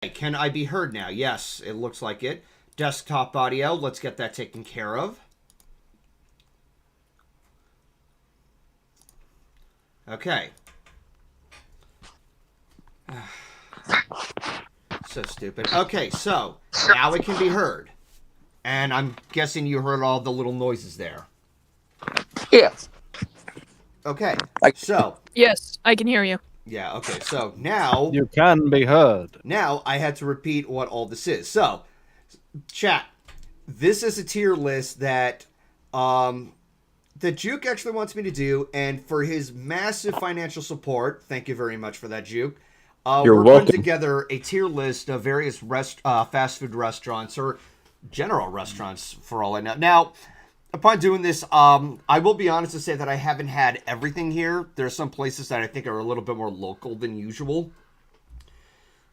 Can I be heard now? Yes, it looks like it. Desktop audio, let's get that taken care of. Okay. So stupid. Okay, so now it can be heard. And I'm guessing you heard all the little noises there. Yeah. Okay, I- so... Yes, I can hear you. Yeah, okay, so now... You can be heard. Now I had to repeat what all this is. So, chat, this is a tier list that Juke actually wants me to do, and for his massive financial support, thank you very much for that, Juke. You're we're welcome. putting together a tier list of various fast food restaurants or general restaurants for all I know. Now, upon doing this, I will be honest to say that I haven't had everything here. There are some places that I think are a little bit more local than usual.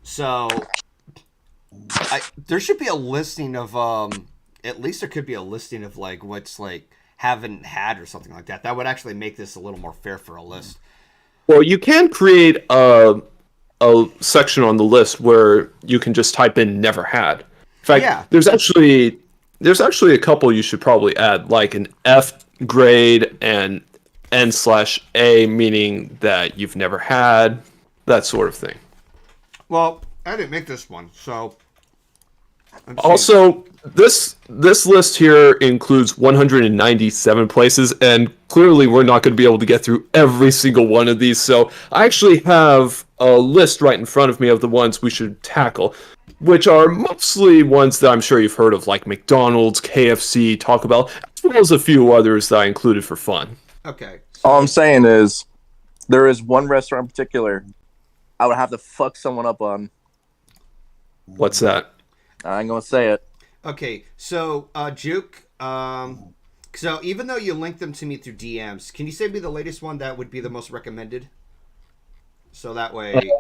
So, there should be a listing of, at least there could be a listing of, like, what's, like, haven't had or something like that. That would actually make this a little more fair for a list. Well, you can create a section on the list where you can just type in never had. In fact, Yeah. there's actually a couple you should probably add, like an F grade and N/A, meaning that you've never had, that sort of thing. Well, I didn't make this one, so... Also, this list here includes 197 places, and clearly we're not going to be able to get through every single one of these, so I actually have a list right in front of me of the ones we should tackle, which are mostly ones that I'm sure you've heard of, like McDonald's, KFC, Taco Bell, as well as a few others that I included for fun. Okay. All I'm saying is, there is one restaurant in particular I would have to fuck someone up on. What's that? I ain't gonna say it. Okay, so, Juke, so even though you linked them to me through DMs, can you say me the latest one that would be the most recommended? So that way...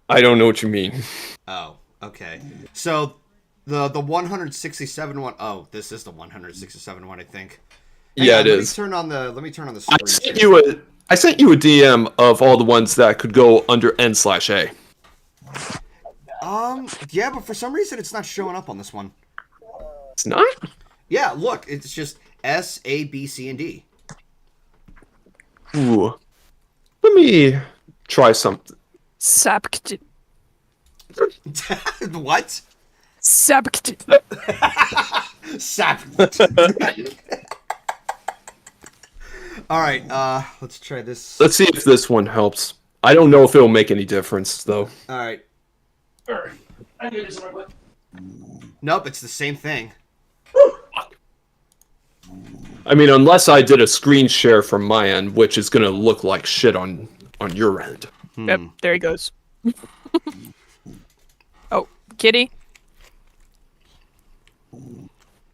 I don't know what you mean. Oh, okay. So, the 167 one... Oh, this is the 167 one, I think. Yeah, it let is. Me turn on the screen. I sent you a DM of all the ones that could go under N/A. Yeah, but for some reason it's not showing up on this one. It's not? Yeah, look, it's just S, A, B, C, and D. Ooh. Let me try something. Sapt. What? Sapt. Sap. Alright, let's try this. Let's see if this one helps. I don't know if it'll make any difference, though. Alright. Alright. I can do this real quick. Nope, it's the same thing. I mean, unless I did a screen share from my end, which is gonna look like shit on your end. Yep, there he goes. Oh, kitty.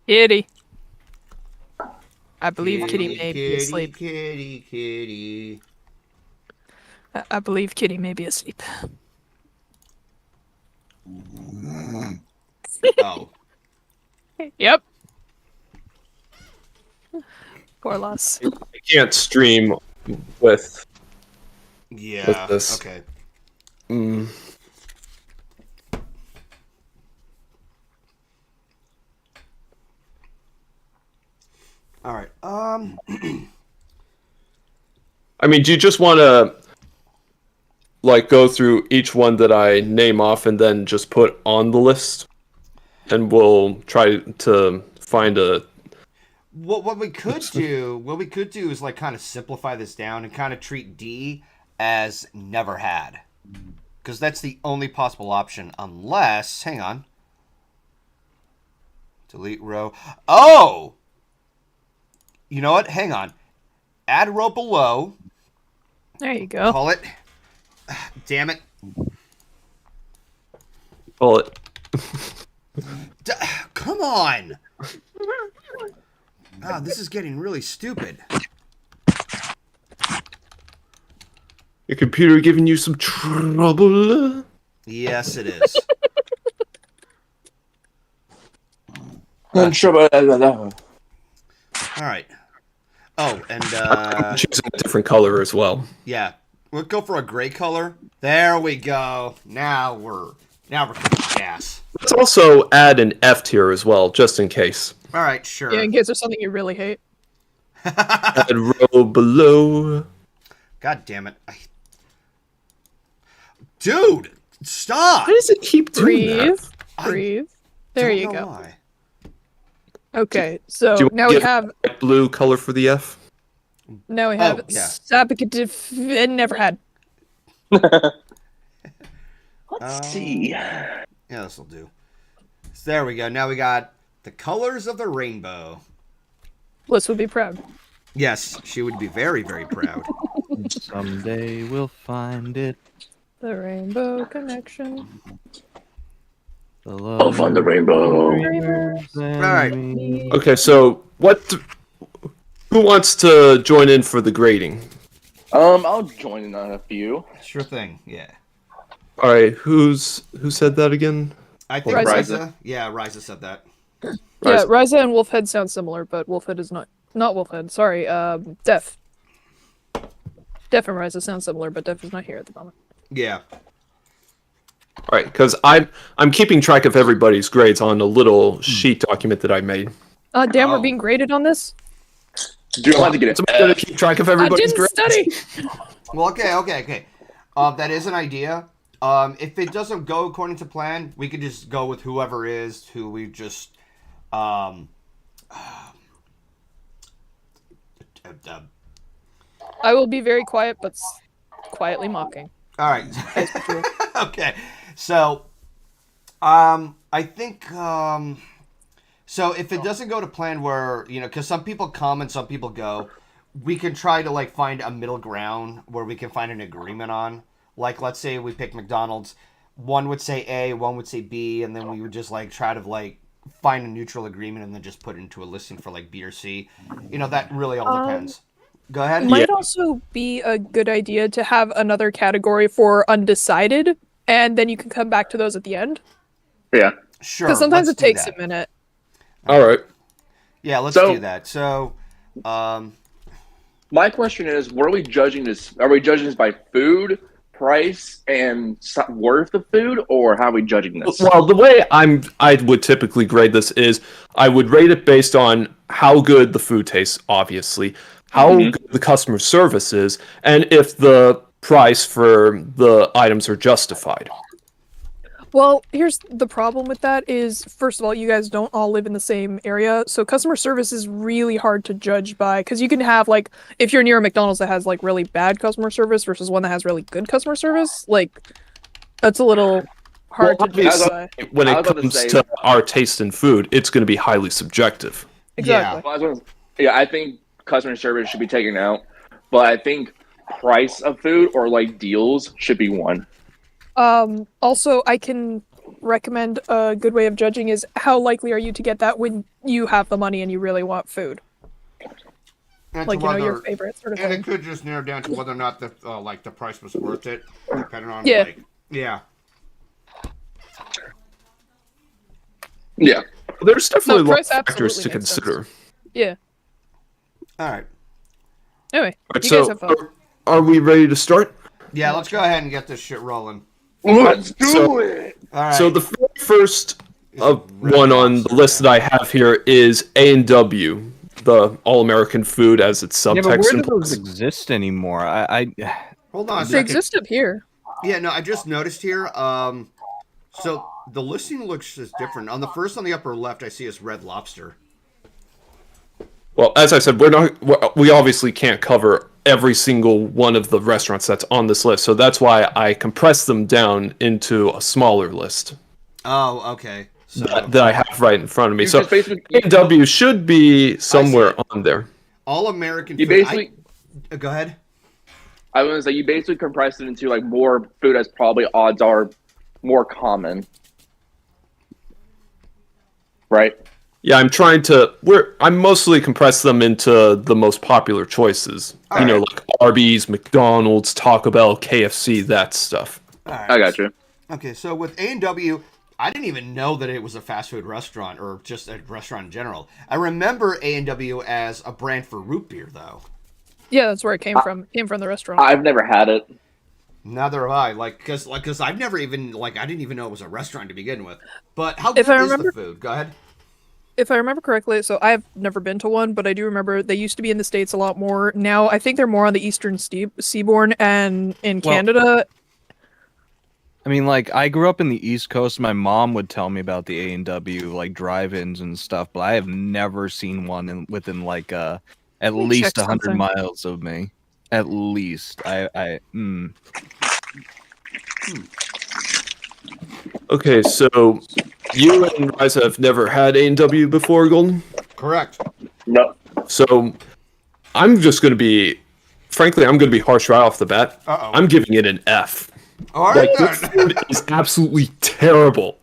Kitty. I believe Kitty may be asleep. Kitty. I believe Kitty may be asleep. Oh. Yep. Poor loss. I can't stream with Yeah. this. Okay. All right. I mean, do you just want to like go through each one that I name off and then just put on the list, and we'll try to find a. What we could do is like kind of simplify this down and kind of treat D as never had, because that's the only possible option. Unless, hang on, delete row. Oh, you know what? Hang on. Add row below. There you go. Call it. Damn it. Call it. Come on. Ah, this is getting really stupid. Your computer giving you some trouble? Yes, it is. I'm sure. All right. Oh, and I'm choosing a different color as well. yeah. We'll go for a gray color. There we go. Now we're cooking gas. Let's also add an F tier as well, just in case. All right, sure. Yeah, in case there's something you really hate. Add row below. God damn it. Dude, stop. Why does it keep doing Breathe. I Breathe. There Don't you know go. why. Okay, Do so you now we get have that blue color for the F? yeah. Sapicative and never had. Let's see. Yeah, this will do. So there we go. Now we got the colors of the rainbow. Bliss would be proud. Yes, she would be very, very proud. Someday we'll find it. The rainbow connection. The I'll find the rainbow. All right. Okay, so who wants to join in for the grading? I'll join in on a few. Sure thing. Yeah. All right, who said that again? I think Ryza. Ryza. Yeah, Ryza said that. Yeah, Ryza and Wolfhead sound similar, but Wolfhead is not Wolfhead. Sorry, Def. Def and Ryza sound similar, but Def is not here at the moment. Yeah. All right, because I'm keeping track of everybody's grades on a little sheet document that I made. Damn, we're Oh. being graded on this. Do you want to get it? So I'm gonna keep track of I everybody's didn't grades. study. Well, okay. That is an idea. If it doesn't go according to plan, we could just go with who we just I will be very quiet, but quietly mocking. All right. As usual. Okay. So, I think, so if it doesn't go to plan where, because some people come and some people go, we can try to, like, find a middle ground where we can find an agreement on. Like, let's say we pick McDonald's. One would say A, one would say B, and then we would just, like, try to, like, find a neutral agreement and then just put it into a listing for, like, B or C. That really all depends. Go ahead. It might also be a good idea to have another category for undecided, and then you can come back to those at the end. Yeah. Sure. Because sometimes let's it takes do a that. minute. All right. Yeah, let's So- do that. So, My question is, what are we judging this? Are we judging this by food, price, and worth of food, or how are we judging this? Well, the way I would typically grade this is I would rate it based on how good the food tastes, obviously, how good the customer service is, and if the price for the items are justified. Well, here's the problem with that is, first of all, you guys don't all live in the same area, so customer service is really hard to judge by, because you can have, like, if you're near a McDonald's that has, like, really bad customer service versus one that has really good customer service, like, that's a little hard Well, to judge obviously, by. when I it was about to comes say- to our taste in food, it's going to be highly subjective. Exactly. Well, I think customer service should be taken out, but I think price of food or like deals should be one. Also, I can recommend a good way of judging is how likely are you to get that when you have the money and you really want food? and Like, to your whether- favorite sort of And thing. it could just narrow down to whether or not the price was worth it, depending on Yeah. yeah. Yeah. There's definitely No, a lot price of factors absolutely to makes sense. consider. Yeah. All right. Anyway, Right, you so guys have fun. are we ready to start? Yeah, let's go ahead and get this shit rolling. Let's do So- it. All right. So the first Red one on Lobster, the list that I have here is A&W, the All-American Food as its Yeah, but subtext where do implies. those exist anymore? I hold on a They second. exist up here. Yeah, no, I just noticed here. So the listing looks just different. On the first on the upper left, I see is Red Lobster. Well, as I said, we obviously can't cover every single one of the restaurants that's on this list, so that's why I compressed them down into a smaller list Oh, okay. So that I have right in front of me. You So just basically, A&W should be somewhere on there. all American. you food. basically, Go ahead. I was gonna say you basically compressed it into like more food as probably odds are more common, right? Yeah, I'm mostly compressed them into the most popular choices. All You know, right. like Arby's, McDonald's, Taco Bell, KFC, that stuff. All right. I got you. Okay, so with A&W, I didn't even know that it was a fast food restaurant or just a restaurant in general. I remember A&W as a brand for root beer, though. Yeah, that's where it came from. It came from the restaurant. I've never had it. Neither have I. Because I've never even I didn't even know it was a restaurant to begin with. But how good If I is remember- the food? Go ahead. If I remember correctly, so I've never been to one, but I do remember they used to be in the States a lot more. Now I think they're more on the eastern seaboard and in Well- Canada. I mean, like, I grew up in the East Coast. My mom would tell me about the A&W, like, drive-ins and stuff, but I have never seen one within, like, at me least check 100 something. miles of me. At least. Okay, so you and Ryza have never had A&W before, Golden? Correct. No. So I'm just going to be, frankly, I'm going to be harsh right off the bat. Uh-oh. I'm giving it an F. All right, Like, this then. food is absolutely terrible.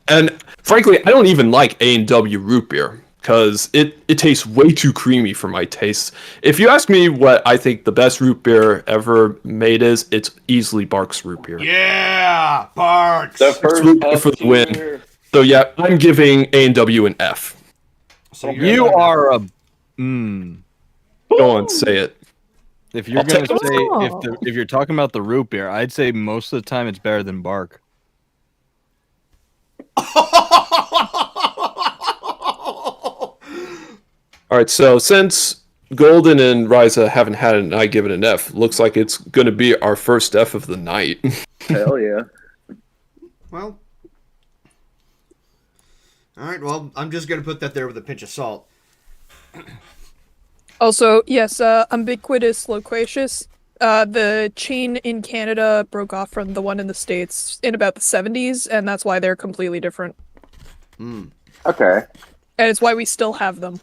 And frankly, I don't even like A&W root beer because it tastes way too creamy for my tastes. If you ask me what I think the best root beer ever made is, it's easily Barks root beer. Yeah, Barks. The first root beer for the win. tier. So yeah, I'm giving A&W an F. So You are a... Go on, say it. If you're I'll going to take say... it. If you're talking about the root beer, I'd say most of the time it's better than Bark. All right, so since Golden and Ryza haven't had it and I give it an F, looks like it's going to be our first F of the night. Hell yeah. Well. All right, well, I'm just going to put that there with a pinch of salt. Also, yes, Ubiquitous Loquacious. The chain in Canada broke off from the one in the States in about the 70s, and that's why they're completely different. Okay. And it's why we still have them.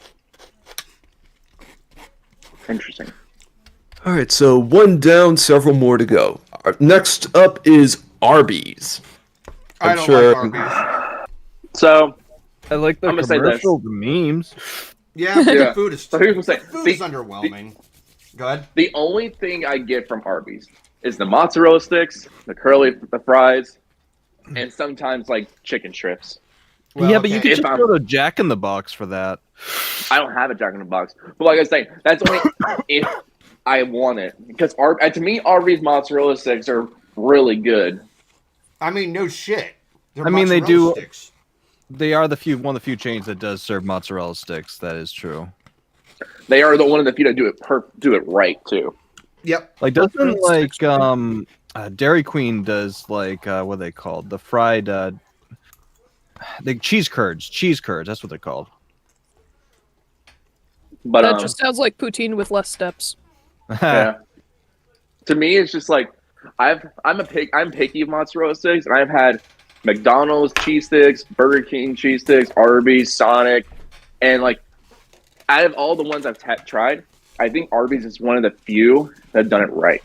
Interesting. All right, so one down, several more to go. Next up is Arby's. I I'm don't sure- like Arby's. So, I like the I'm gonna say this. commercial, the memes. Yeah, but Yeah. the food is So here's what I'm saying. food is underwhelming. Go ahead. the only thing I get from Arby's is the mozzarella sticks, the fries, and sometimes like chicken strips. Well, yeah, but you okay. could If just I'm- go to Jack in the Box for that. I don't have a Jack in the Box, but like I was saying, that's only if I want it. Because to me, Arby's mozzarella sticks are really good. I mean, no shit. They're I mean, they mozzarella do- Sticks. They are one of the few chains that does serve mozzarella sticks. That is true. They are the one of the few that do it right too. Yep. Like doesn't Mozzarella like Dairy Queen does like what are they called? The fried the cheese curds. Cheese curds, that's what they're called. But That just sounds like poutine with less steps. yeah. To me, it's just like I'm picky of mozzarella sticks, and I've had McDonald's cheese sticks, Burger King cheese sticks, Arby's, Sonic, and like out of all the ones I've tried, I think Arby's is one of the few that have done it right.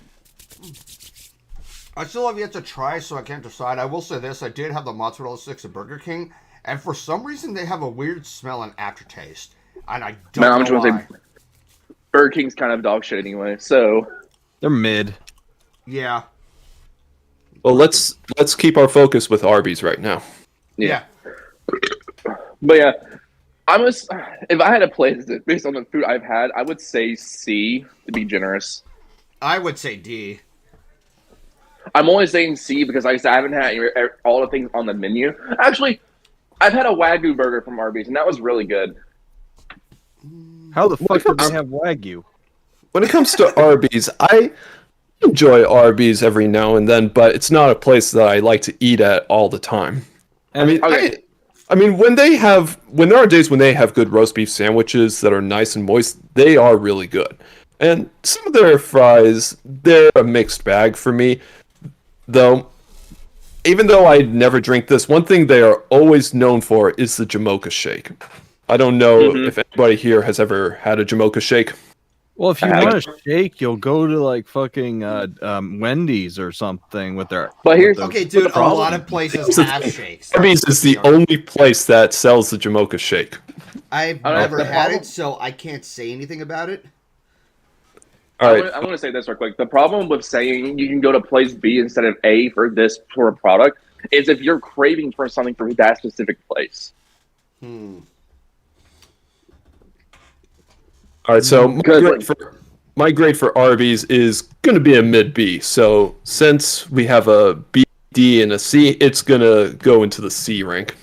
I still have yet to try, so I can't decide. I will say this: I did have the mozzarella sticks at Burger King, and for some reason they have a weird smell and aftertaste, and I don't Man, I'm know just gonna why. say Burger King's kind of dog shit anyway. So They're mid. Yeah. Well, let's keep our focus with Arby's right now. Yeah. but yeah, if I had to place it based on the food I've had, I would say C to be generous. I would say D. I'm only saying C because I haven't had all the things on the menu. Actually, I've had a Wagyu burger from Arby's, and that was really good. How the fuck do they have Wagyu? When it comes to Arby's, I enjoy Arby's every now and then, but it's not a place that I like to eat at all the time. I mean, Okay. I mean, when there are days when they have good roast beef sandwiches that are nice and moist, they are really good. And some of their fries, they're a mixed bag for me. Though, even though I never drink this, one thing they are always known for is the Jamocha shake. I don't know if anybody here has ever had a Jamocha shake. Well, if you I want a shake, you'll go to like fucking Wendy's or something with their. But here's Okay, the dude, a problem. lot of places Here's the have thing. shakes. Arby's is the only place that sells the Jamocha shake. I've I don't know, never the had problem- it, so I can't say anything about it. All right. I want to say this real quick. The problem with saying you can go to place B instead of A for this sort of product is if you're craving for something from that specific place. Hmm. All right, so Because, like- my grade for Arby's is going to be a mid B. So since we have a B, D, and a C, it's going to go into the C rank.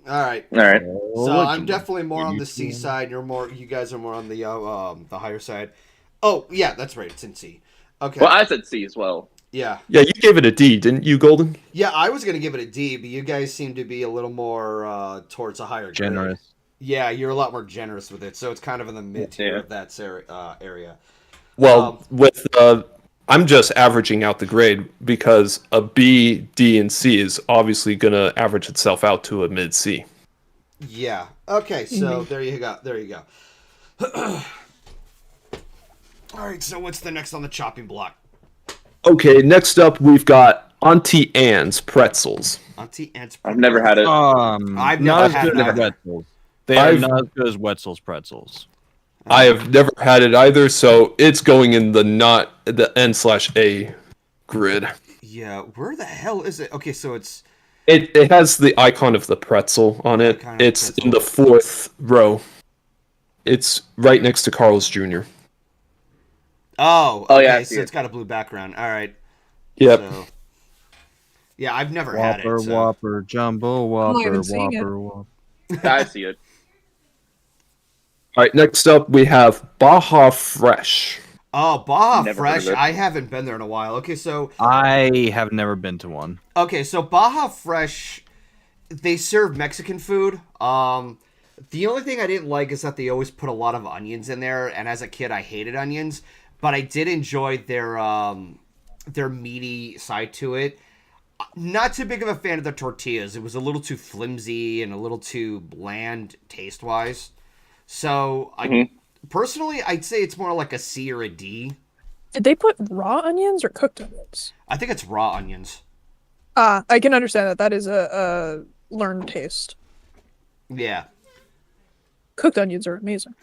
All right. All right. So I'm definitely more on the C side. You guys are more on the higher side. Oh yeah, that's right. It's in C. Okay. Well, I said C as well. Yeah. Yeah, you gave it a D, didn't you, Golden? Yeah, I was gonna give it a D, but you guys seem to be a little more towards a higher grade. Generous. Yeah, you're a lot more generous with it, so it's kind of in the mid tier Yeah. of that area. Well, I'm just averaging out the grade because a B, D, and C is obviously going to average itself out to a mid C. Yeah. Okay, so there you go. There you go. All right, so what's the next on the chopping block? Okay, next up we've got Auntie Anne's pretzels. Auntie Anne's. I've never had it. I've not never as had good it as either. Wetzel's. They are not as good as Wetzel's pretzels. I have never had it either, so it's going in the not the N/A grid. Yeah, where the hell is it? Okay, so it's It has the icon of the pretzel on it. Icon of It's pretzel. in the 4th row. It's right next to Carl's Jr. oh Oh, okay, yeah, I see so it. it's got a blue background. All right. Yep. So, yeah, I've never had Whopper, it. So. Whopper, Jumbo, not Whopper, even seeing it. Whopper, Whopper. I see it. All right, next up we have Baja Fresh. Oh, Baja Never heard of Fresh. it. I haven't been there in a while. Okay, so I have never been to one. Baja Fresh, they serve Mexican food. The only thing I didn't like is that they always put a lot of onions in there, and as a kid, I hated onions. But I did enjoy their meaty side to it. Not too big of a fan of the tortillas. It was a little too flimsy and a little too bland taste wise. So personally, I'd say it's more like a C or a D. Did they put raw onions or cooked onions? I think it's raw onions. I can understand that. That is a learned taste. Yeah. Cooked onions are amazing.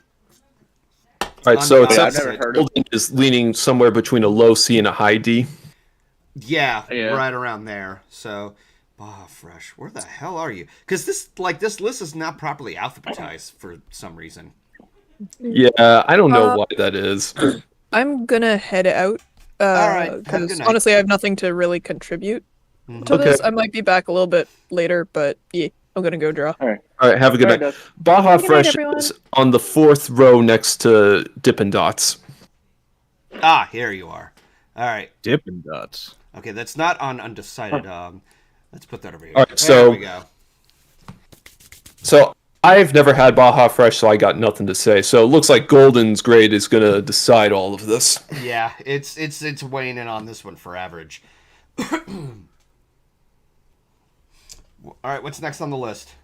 All right, so it Yeah, I've says never heard of Golden is leaning somewhere between a low C and a high D. Yeah, Yeah. right around there. So, Baja Fresh, where the hell are you? Because this list is not properly alphabetized for some reason. Yeah, I don't know why that is. I'm gonna head out. right, have a Because good night. honestly, I have nothing to really contribute to Okay. this. I might be back a little bit later, but yeah, I'm gonna go draw. All right, have a good All right, night. Dust. Baja Good night, Fresh everyone. is on the 4th row next to Dippin' Dots. Ah, here you are. All right. Dippin' Dots. Okay, that's not on undecided. Let's put that over here. All right, There so- we go. So I've never had Baja Fresh, so I got nothing to say. So it looks like Golden's grade is gonna decide all of this. Yeah, it's weighing in on this one for average. All right, what's next on the list?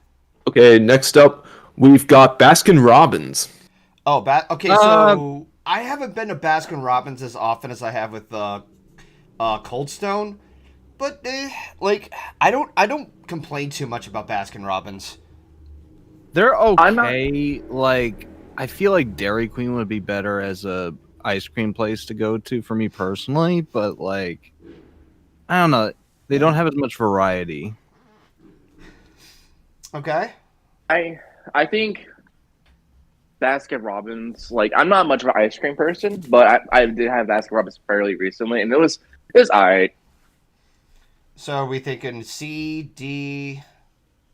Okay, next up we've got Baskin Robbins. Oh, okay. So I haven't been to Baskin Robbins as often as I have with Cold Stone, but like I don't complain too much about Baskin Robbins. They're I'm not- okay. Like, I feel like Dairy Queen would be better as a ice cream place to go to for me personally, but like, I don't know. They don't have as much variety. Okay. I think Baskin Robbins. Like, I'm not much of an ice cream person, but I did have Baskin Robbins fairly recently, and it was alright. So are we thinking C, D?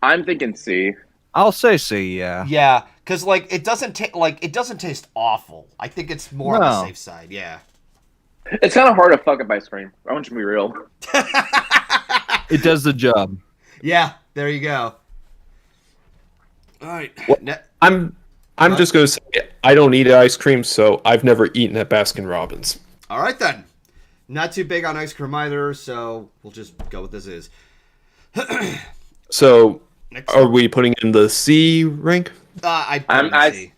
I'm thinking C. I'll say C, yeah. Yeah, because like it doesn't taste awful. I think it's more on the No. safe side. Yeah. It's kind of hard to fuck up ice cream. I want you to be real. It does the job. Yeah. There you go. All right. What? I'm just gonna say I don't eat ice cream, so I've never eaten at Baskin Robbins. All right then. Not too big on ice cream either, so we'll just go with this is. So Next. are we putting in the C rank? I put I'm- it in I- C.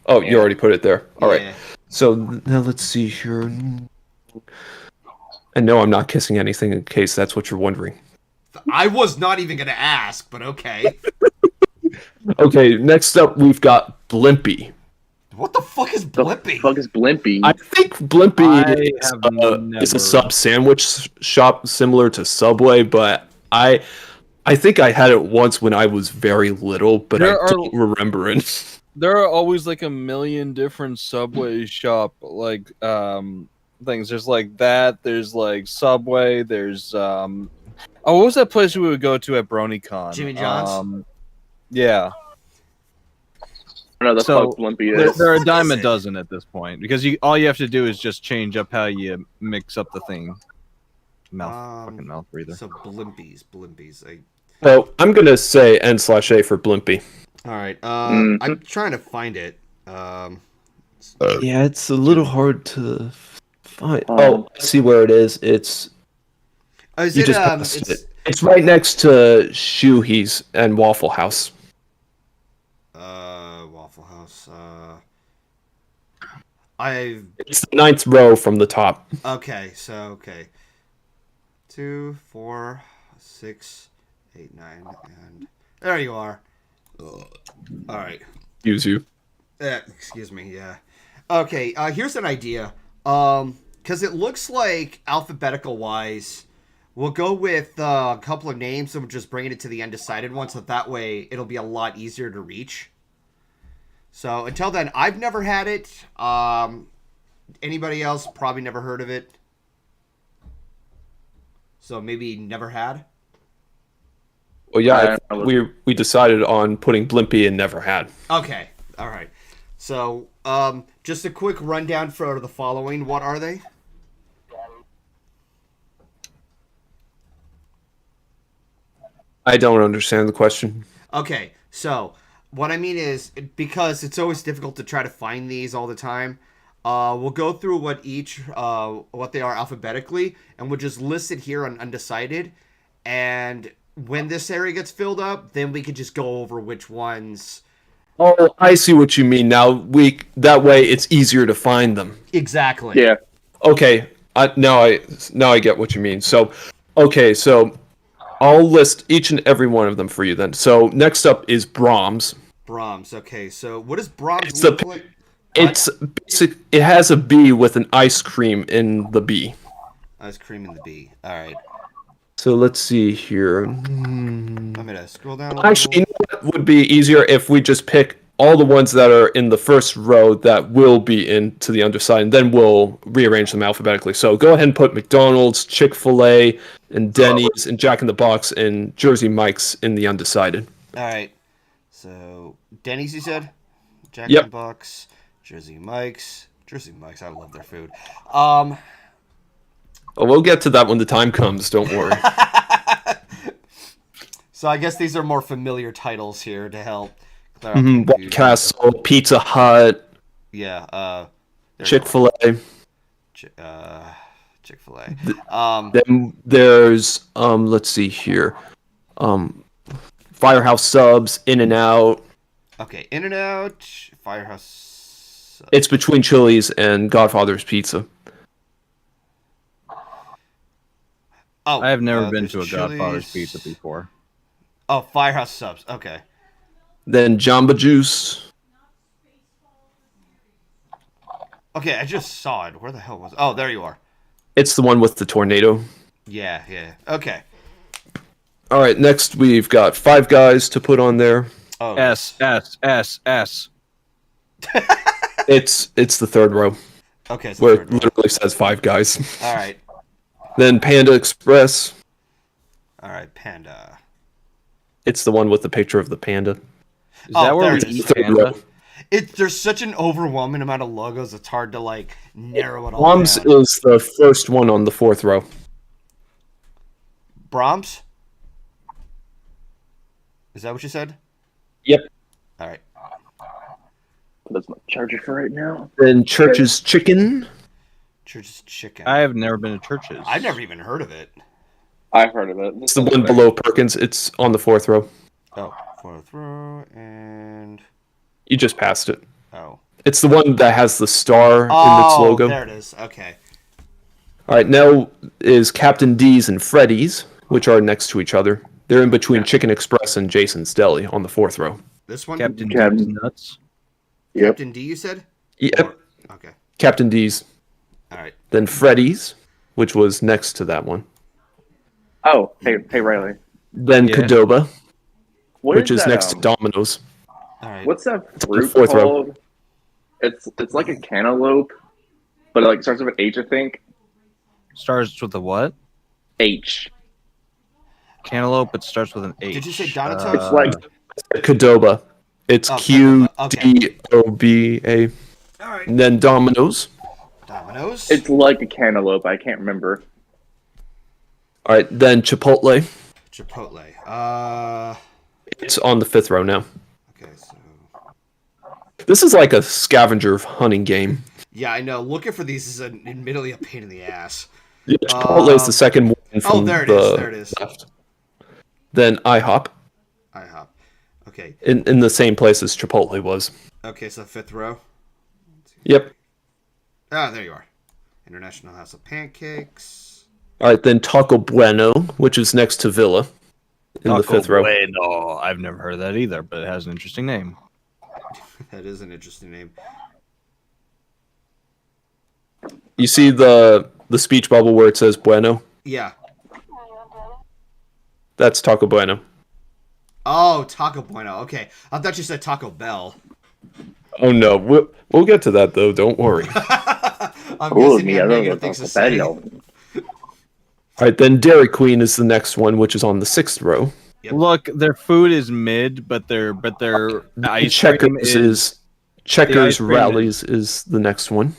Oh, you already put it there. All right. Yeah. So now let's see here. And no, I'm not kissing anything in case that's what you're wondering. I was not even gonna ask, but okay. Okay, next up we've got Blimpie. What the fuck is The Blimpie? fuck is Blimpie? I think Blimpie I is, have is never- a sub sandwich shop similar to Subway, but I think I had it once when I was very little, but There I are- don't remember it. there are always like a million different Subway shop things. There's like that. There's like Subway. There's what was that place we would go to at BronyCon? Jimmy John's? Yeah. I don't know the So, fuck Blimpie There, is. there are a What dime is a it? dozen at this point because all you have to do is just change up how you mix up the thing. Fucking mouth breather. So blimpies. Well, I'm gonna say N/A for Blimpy. All right. Mhm. I'm trying to find it. Yeah, it's a little hard to find. Um, Oh, I see where it is. It's Is you it? just passed It's it. It's right next to Shuhi's and Waffle House. Waffle House. I've It's the 9th row from the top. okay. So okay. 2, 4, 6, 8, 9, and there you are. All right. Use you. Excuse me. Yeah. Okay. Here's an idea. Because it looks like alphabetical wise, we'll go with a couple of names and we'll just bring it to the undecided one, so that way it'll be a lot easier to reach. So until then, I've never had it. Anybody else probably never heard of it. So maybe never had. Well, yeah, we decided on putting Blimpy and Never Had. Okay. All right. So, just a quick rundown for the following. What are they? I don't understand the question. Okay. So, what I mean is, because it's always difficult to try to find these all the time, we'll go through what they are alphabetically, and we'll just list it here on undecided. And when this area gets filled up, then we could just go over which ones. Oh, I see what you mean now. That way it's easier to find them. Exactly. Yeah. Okay, now I get what you mean. So, okay, so I'll list each and every one of them for you then. So next up is Brahms. Brahms. Okay. So, what does Brahms It's the look like? It's basic. It has a B with an ice cream in the B. Ice cream in the B. All right. So let's see here. I'm gonna scroll down. A Actually, you little. know what would be easier if we just pick all the ones that are in the first row that will be into the underside, and then we'll rearrange them alphabetically. So go ahead and put McDonald's, Chick-fil-A, and Denny's, and Jack in the Box, and Jersey Mike's in the undecided. All right. So Denny's, you said. Jack Yep. in the Box, Jersey Mike's. I love their food. Oh, we'll get to that when the time comes. Don't worry. So I guess these are more familiar titles here to help clear up White confusion. Castle, Pizza Hut, Yeah. There you go. Chick-fil-A. Chick-fil-A. Then there's let's see here. Firehouse Subs, In-N-Out. Okay. In-N-Out, Firehouse. It's between Chili's and Godfather's Pizza. Oh, I have never been there's to a Godfather's Chili's. Pizza before. Oh, Firehouse Subs. Okay. Then Jamba Juice. Okay, I just saw it. Where the hell was it? Oh, there you are. It's the one with the tornado. Yeah. Okay. All right, next we've got Five Guys to put on there. Oh. S. It's the third row Okay, so where third it row. literally says Five Guys. All right. Then Panda Express. All right, Panda. It's the one with the picture of the panda. Is Oh, that where there we it is. eat Third panda? row. There's such an overwhelming amount of logos. It's hard to like narrow it all Brahms down. is the first one on the fourth row. Brahms? Is that what you said? Yep. All right. That's my charger for right now. Then Church's Chicken. Church's Chicken. I have never been to churches. I've never even heard of it. I've heard of it. It's the one below Perkins. It's on the fourth row. Oh, fourth row and You just passed it. oh. It's the one that has the star in its Oh, logo. there it is. Okay. All right, now is Captain D's and Freddy's, which are next to each other. They're in between Chicken Express and Jason's Deli on the fourth row. This one? Captain Captain- D's nuts. Yep. Captain D, you said? Yep. Okay. Captain D's. All right. Then Freddy's, which was next to that one. Oh, hey Riley. Then Yeah. Qdoba, What which is that, next to Domino's. All right. What's that fruit fourth row. called? It's like a cantaloupe, but it like starts with an H, I think. Starts with a what? H. Cantaloupe. It starts with an H. Did you say Donato? It's like Qdoba. It's Oh, Qdoba. All right. And then Domino's. Domino's. it's like a cantaloupe. I can't remember. All right, then Chipotle. Chipotle. It's on the 5th row now. Okay, so This is like a scavenger hunting game. yeah, I know. Looking for these is admittedly a pain in the ass. Yeah, Chipotle is the second one from there it the is. There it is. left. Then IHOP IHOP. Okay. in the same place as Chipotle was. Okay, so 5th row. Yep. Ah, there you are. International House of Pancakes. All right, then Taco Bueno, which is next to Villa in the 5th row. Bueno. I've never heard of that either, but it has an interesting name. That is an interesting name. You see the speech bubble where it says Bueno? Yeah. That's Taco Bueno. Oh, Taco Bueno. Okay. I thought you said Taco Bell. Oh no, we'll get to that though. Don't worry. I'm Oh, guessing you have negative things to say. All right, then Dairy Queen is the next one, which is on the 6th row. Yep. Look, their food is mid, but their ice Checkers cream is the Checkers ice cream Rallies is the next one.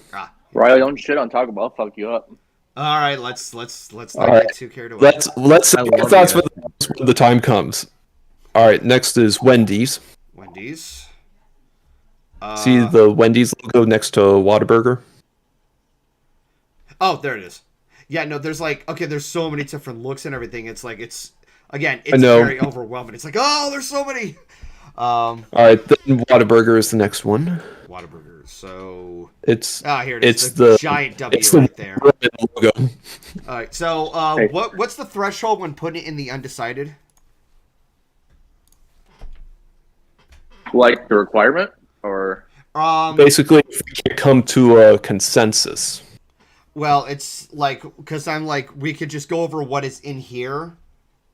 Riley, don't shit on Taco Bell. I'll fuck you up. All right, let's not All right. get too carried away. Let's see I your love thoughts you. when the time comes. All right, next is Wendy's. Wendy's. See the Wendy's logo next to Whataburger? Oh, there it is. Yeah, no, there's like there's so many different looks and everything. It's like it's I it's know. very overwhelming. It's like, oh, there's so many. All right, then Whataburger is the next one. Whataburger. So It's here it is. it's The giant W it's the right there. red logo. All right. So Hey. what's the threshold when putting it in the undecided? Like the requirement, or Basically, if we can't come to a consensus. Well, it's like because I'm like we could just go over what is in here,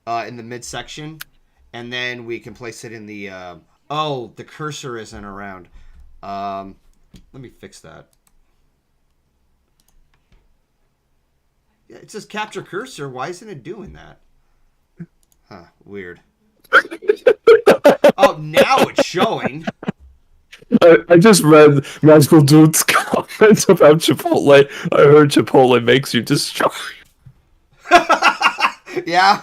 in the midsection, and then we can place it in the. Oh, the cursor isn't around. Let me fix that. Yeah, it says capture cursor. Why isn't it doing that? Huh? Weird. Oh, now it's showing. I just read Magical Dude's comments about Chipotle. I heard Chipotle makes you destroy. Yeah.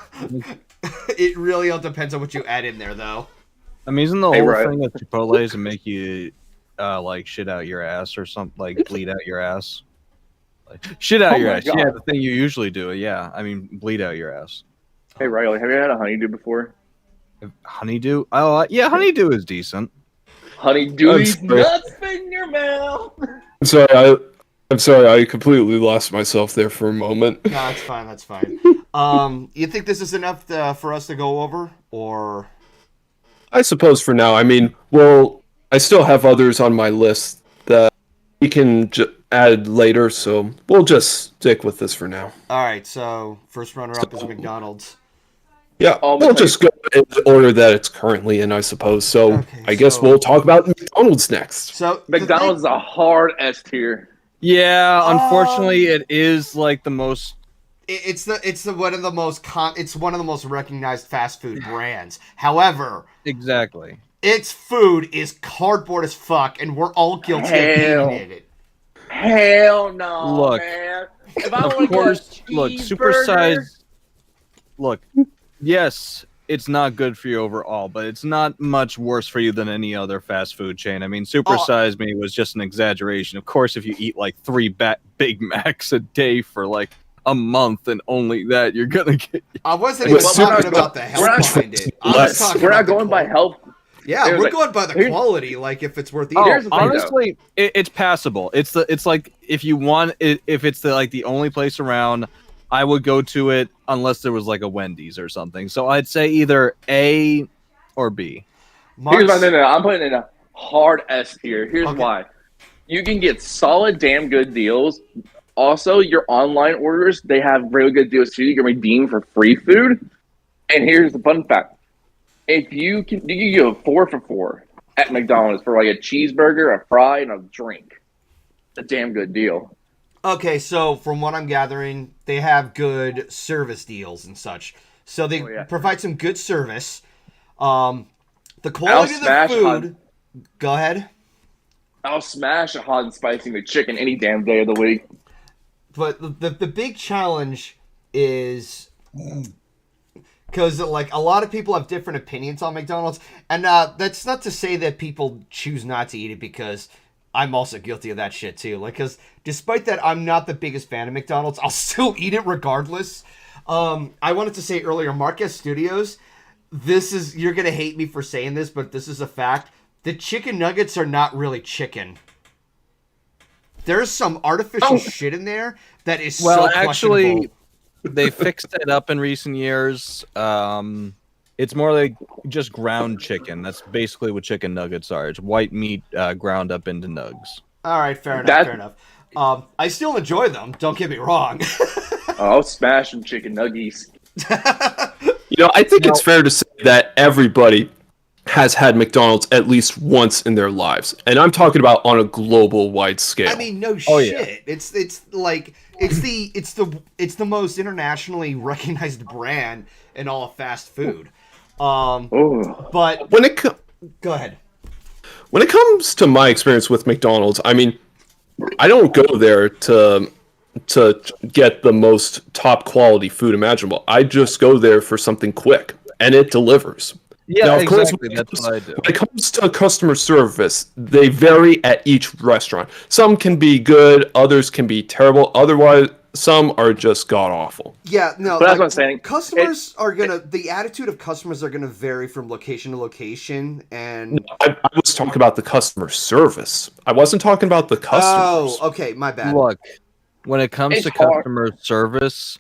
It really all depends on what you add in there, though. I mean, isn't the Hey, whole Ryan. thing with Chipotle is to make you like shit out your ass or something, like bleed out your ass? Like, shit out Oh your my ass. God. Yeah, the thing you usually do. Yeah, I mean, bleed out your ass. hey Riley, have you had a honeydew before? Honeydew? Oh, yeah, honeydew is decent. Honeydew I'm these sorry. nuts in your mouth. I'm sorry. I completely lost myself there for a moment. No, that's fine. That's fine. You think this is enough for us to go over, or? I suppose for now. I mean, well, I still have others on my list that we can add later, so we'll just stick with this for now. All right. So first runner-up is McDonald's. Yeah, Oh, we'll McDonald's. just go in the order that it's currently in, I suppose. So Okay, I guess so- we'll talk about McDonald's next. So McDonald's is a hard S tier. Yeah, unfortunately, it is like the most. It's one of the most it's one of the most recognized fast food brands. However, Exactly. its food is cardboard as fuck, and we're all guilty Hell. of eating it. Hell no, Look, man. If I Of want to course, get a look, cheeseburger- supersize. Look, yes, it's not good for you overall, but it's not much worse for you than any other fast food chain. I mean, Supersize Me was just an exaggeration. Of course, if you eat like 3 Big Macs a day for like a month and only that, you're gonna get. I wasn't But even super- talking about the health we're not- behind it. I was Less. talking We're about not the going by quality. health. Yeah, There's we're like- going by the here's- quality. Like if it's worth eating. Oh, Here's the thing, though. honestly, it's passable. It's like if you want it, if it's the only place around, I would go to it unless there was like a Wendy's or something. So I'd say either A or B. Here's Mark's- why no, I'm putting in a hard S tier. Here's Okay. why. You can get solid, damn good deals. Also, your online orders, they have really good deals too. You can redeem for free food. And here's the fun fact. If you can do a 4 for $4. at McDonald's for like a cheeseburger, a fry, and a drink. A damn good deal. Okay, so from what I'm gathering, they have good service deals and such. So they provide some good service. The quality of the food. Go ahead. I'll smash a hot and spicy McChicken any damn day of the week. But the big challenge is because like a lot of people have different opinions on McDonald's, and that's not to say that people choose not to eat it, because I'm also guilty of that shit too. Like, because despite that I'm not the biggest fan of McDonald's, I'll still eat it regardless. I wanted to say earlier, Marquez Studios, you're gonna hate me for saying this, but this is a fact. The chicken nuggets are not really chicken. There's some artificial shit in there that is so questionable. Actually, they fixed it up in recent years. It's more like just ground chicken. That's basically what chicken nuggets are. It's white meat ground up into nugs. All right, fair enough. I still enjoy them. Don't get me wrong. I'll smash some chicken nuggies. I think it's fair to say that everybody has had McDonald's at least once in their lives, and I'm talking about on a global wide scale. I mean, no shit. Yeah. It's the most internationally recognized brand in all of fast food. But go ahead. When it comes to my experience with McDonald's, I mean, I don't go there to get the most top quality food imaginable. I just go there for something quick, and it delivers. Yeah, now, of exactly. course, That's what I do. When it comes to customer service, they vary at each restaurant. Some can be good, others can be terrible. Otherwise, some are just god awful. Yeah, no, but that's what I'm saying. The attitude of customers are gonna vary from location to location, and I was talking about the customer service. I wasn't talking about the customers. Oh, okay, my bad. Look, when it comes to customer service,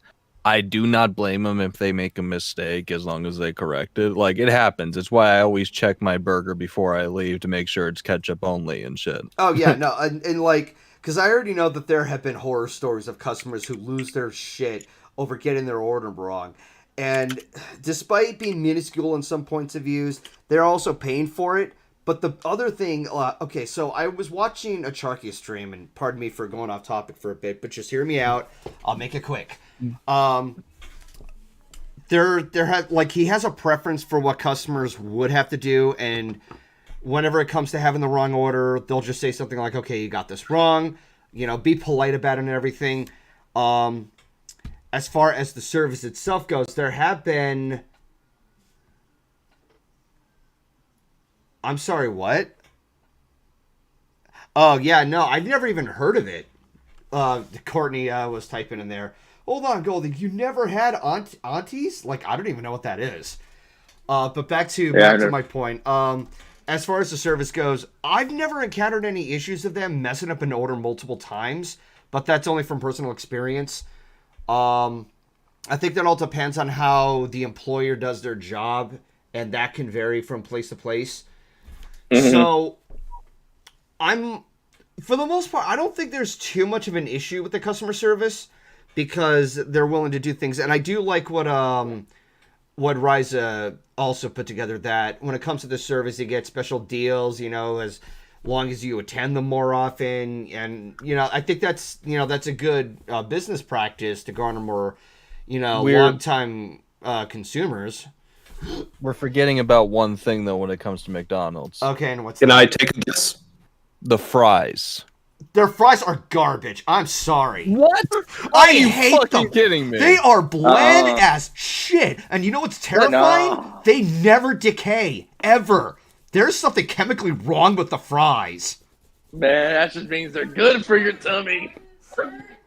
I do not blame them if they make a mistake, as long as they correct it. Like, it happens. It's why I always check my burger before I leave to make sure it's ketchup only and shit. Oh yeah, no, and like, because I already know that there have been horror stories of customers who lose their shit over getting their order wrong. And despite being minuscule in some points of views, they're also paying for it. But the other thing, okay, so I was watching a Charky stream, and pardon me for going off topic for a bit, but just hear me out. I'll make it quick. He has a preference for what customers would have to do, and whenever it comes to having the wrong order, they'll just say something like, okay, you got this wrong, be polite about it and everything. As far as the service itself goes, there have been... I'm sorry, what? Oh, yeah, no, I've never even heard of it. Courtney was typing in there. Hold on, Goldie, you never had aunties? Like, I don't even know what that is. But back to my point. As far as the service goes, I've never encountered any issues of them messing up an order multiple times, but that's only from personal experience. I think that all depends on how the employer does their job, and that can vary from place to place. Mm-hmm. So, for the most part, I don't think there's too much of an issue with the customer service, because they're willing to do things. And I do like what Ryza also put together, that when it comes to the service, you get special deals, as long as you attend them more often. And, I think that's a good business practice to garner more, long-time consumers. We're forgetting about one thing, though, when it comes to McDonald's. Okay, and what's Can that? I take a guess? The fries. Their fries are garbage. I'm sorry. What? I hate them. Kidding me? They are bland as shit. And you know what's terrifying? No. They never decay. Ever. There's something chemically wrong with the fries. Man, that just means they're good for your tummy.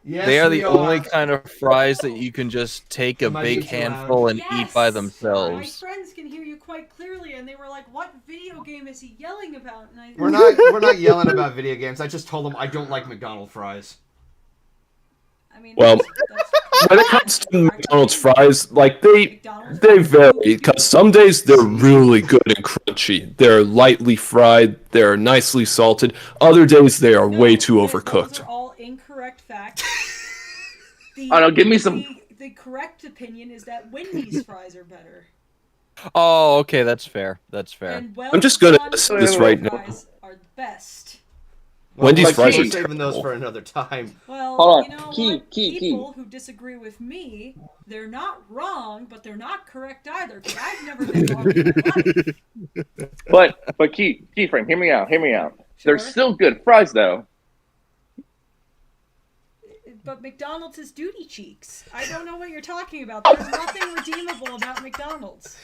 Yes, they are the only kind of fries that you can just take a big handful and eat by themselves. My friends can hear you quite clearly, and they were like, "What video game is he yelling about?" And we're not yelling about video games. I just told them I don't like McDonald's fries. I mean, well, when it comes to McDonald's fries, like they vary, because some days they're really good and crunchy. They're lightly fried. They're nicely salted. Other days they are way too overcooked. Those are all incorrect facts. I don't know. Give me some. The correct opinion is that Wendy's fries are better. Oh, okay, that's fair. That's fair. And well I'm just gonna done list this right now. fries are the best. Wendy's Like, fries we're are saving terrible. those for another time. Well, Hold on. you know Key, what? key. People who disagree with me, they're not wrong, but they're not correct either. Because I've never been wrong in my life. But Keyframe, hear me out. They're Sure. still good fries though. But McDonald's is duty cheeks. I don't know what you're talking about. There's nothing redeemable about McDonald's.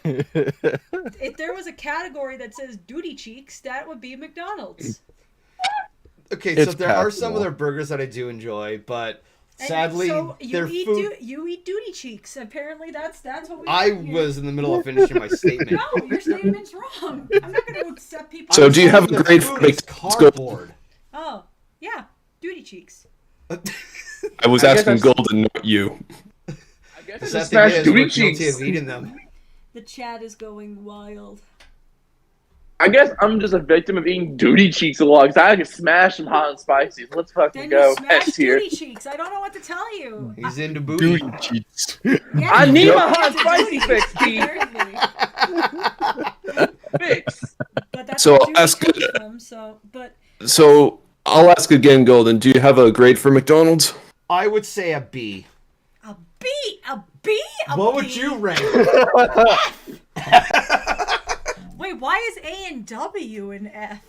If there was a category that says duty cheeks, that would be McDonald's. Okay, so It's there are some passable. of their burgers that I do enjoy, but And sadly, so their food. you eat duty cheeks. Apparently, that's what we. I do here. was in the middle of finishing my statement. No, your statement's wrong. I'm not going to accept people. So I'm do you have saying a the grade food for is McDonald's? cardboard. Oh, yeah, duty cheeks. I was I guess asking that's- Golden, not you. I guess The it's sad a thing smash is, duty we're guilty cheeks. of eating them. The chat is going wild. I guess I'm just a victim of eating duty cheeks a lot because I can smash them hot and spicy. Let's fucking Then go. you smash S tier. duty cheeks. I don't know what to tell you. He's into booty. Duty cheats. Yeah, I you need do my have hot to spicy duty, fix, Keith. apparently. Fix. But that's So where I'll duty ask- comes from. So, but So I'll ask again, Golden. Do you have a grade for McDonald's? I would say a B. a B, a B, a What B? would you rank? Wait, why is A and W in F?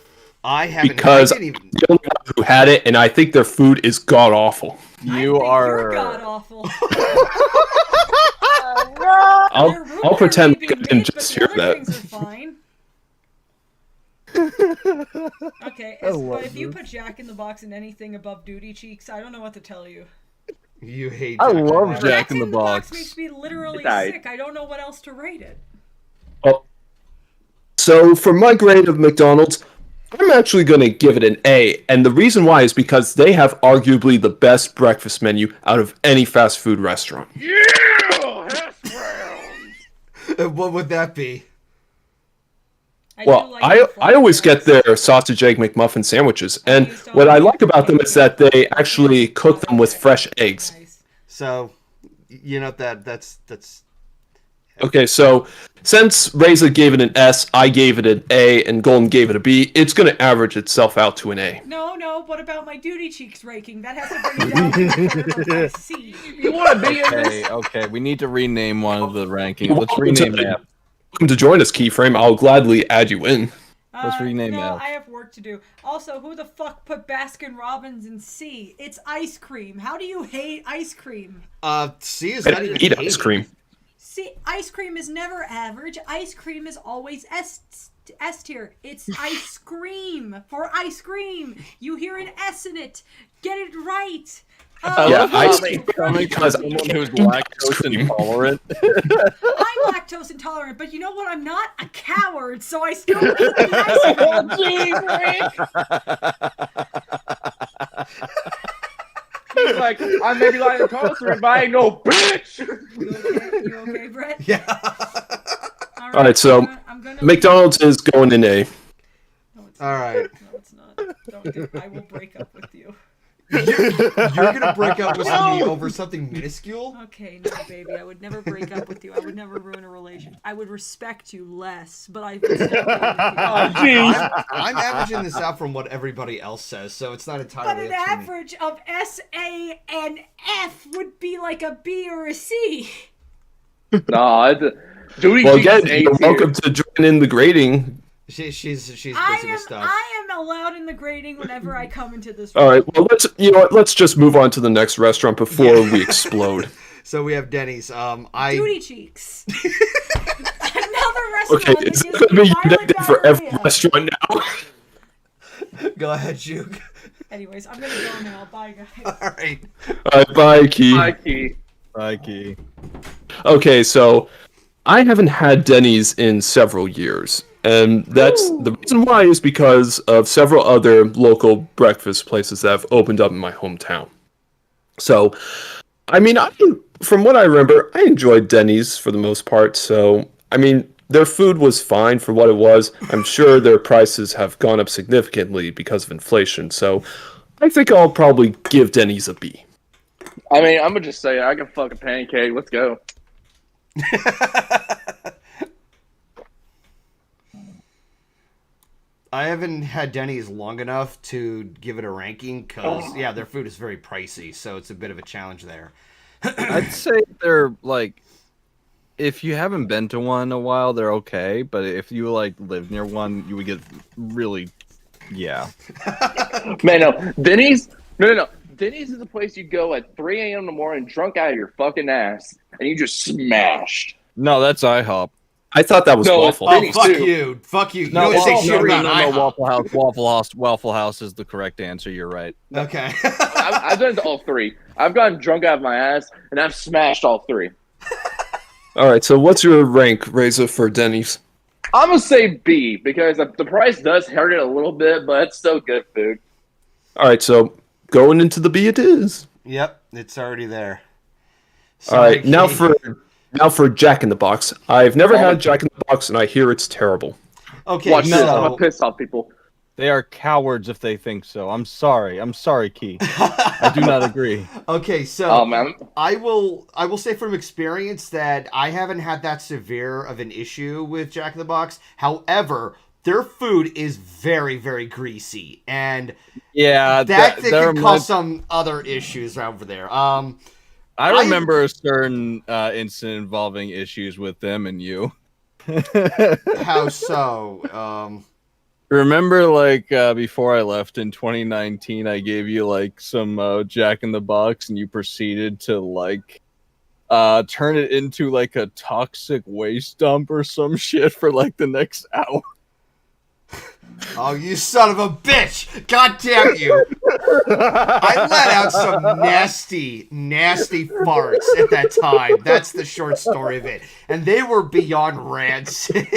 I haven't. Because I I'm didn't even. the only one who had it, and I think their food is god awful. You You're god are. awful. I'll pretend I didn't just hear that. Things are fine. Okay, love but if you this. put Jack in the Box in anything above duty cheeks, I don't know what to tell you. You hate. I Jack in the love Box. Jack in the Box Box. makes me literally It died. sick. I don't know what else to rate it. Oh. So for my grade of McDonald's, I'm actually going to give it an A, and the reason why is because they have arguably the best breakfast menu out of any fast food restaurant. Yeah! Hash browns. What would that be? Well, I always get their sausage egg McMuffin sandwiches, and what I like about them is that they actually cook them with fresh eggs. Nice. So, you know that's. Okay, so since Reza gave it an S, I gave it an A, and Golden gave it a B, it's going to average itself out to an A. No, what about my duty cheeks raking? That has to bring it down to the my C. You want to be in this? Okay. We need to rename one of the rankings. Let's rename F. Welcome to join us, Keyframe. I'll gladly add you in. Let's rename no, F. I have work to do. Also, who the fuck put Baskin Robbins in C? It's ice cream. How do you hate ice cream? C is I not didn't even eat ice hated. cream. See, ice cream is never average. Ice cream is always S tier. It's ice cream for ice cream. You hear an S in it. Get it right. Yeah, ice cream. Because someone who's lactose intolerant. I'm lactose intolerant, but you know what? I'm not a coward, so I still eat the ice cream. He's like, I may be lying intolerant, but I ain't no bitch. You okay, Brett? Yeah. All Alright, so I'm gonna McDonald's is going in A. No, it's All not. right. No, it's not. Don't do it. I will break up with you. You're gonna break up with me over something minuscule? Okay, no, baby. I would never break up with you. I would never ruin a relationship. I would respect you less, but I would still be with you. I'm averaging this out from what everybody else says, so it's not But entirely an up to me. average of S, A, and F would be like a B or a C. Nah, duty Well, cheeks again, is A you're tier. welcome to join in the grading. She's busy I with stuff. am allowed in the grading whenever I come into this. All right, well, let's just move on to the next restaurant before we explode. So we have Denny's. Duty cheeks. Another restaurant. Okay, that is gives that going to me be your violent negative for every diarrhea. restaurant now? Go ahead, Juke. Anyways, I'm gonna go now. Bye, guys. All right. All right, bye, Key. Hi, Key. Mikey. Okay, so I haven't had Denny's in several years. And that's the reason why is because of several other local breakfast places that have opened up in my hometown. So, I mean, from what I remember, I enjoyed Denny's for the most part. So, I mean, their food was fine for what it was. I'm sure their prices have gone up significantly because of inflation. So, I think I'll probably give Denny's a B. I mean, I'm gonna just say I can fuck a pancake. Let's go. I haven't had Denny's long enough to give it a ranking because, yeah, their food is very pricey, so it's a bit of a challenge there. I'd say they're like, if you haven't been to one in a while, they're okay. But if you like live near one, you would get really, yeah. Man, no. Denny's, no. Denny's is the place you go at 3 a.m. in the morning, drunk out of your fucking ass, and you just smash. No, that's IHOP. I thought that was No, waffle. Oh, Denny's fuck too. you. Fuck you. You No, don't say Waffle shit House. about IHOP. Waffle House is the correct answer. You're right. Okay. I've done it to all three. I've gotten drunk out of my ass, and I've smashed all three. All right, so what's your rank, Reza, for Denny's? I'm going to say B, because the price does hurt it a little bit, but it's still good food. All right, so going into the B it is. Yep, it's already there. All right, Sorry, now Kate. for Jack in the Box. I've never had Jack in the Box, and I hear it's terrible. Okay, Watch this. I'm so going to piss off people. They are cowards if they think so. I'm sorry, Key. I do not agree. okay, so Oh, man. I will say from experience that I haven't had that severe of an issue with Jack in the Box. However, their food is very, very greasy, and Yeah, that they're can cause some other issues over there. I remember a certain incident involving issues with them and you. How so? Remember, like, before I left in 2019, I gave you, like, some Jack in the Box, and you proceeded to, like, turn it into, like, a toxic waste dump or some shit for, like, the next hour. Oh, you son of a bitch! God damn you! I let out some nasty, nasty farts at that time. That's the short story of it. And they were beyond rancid.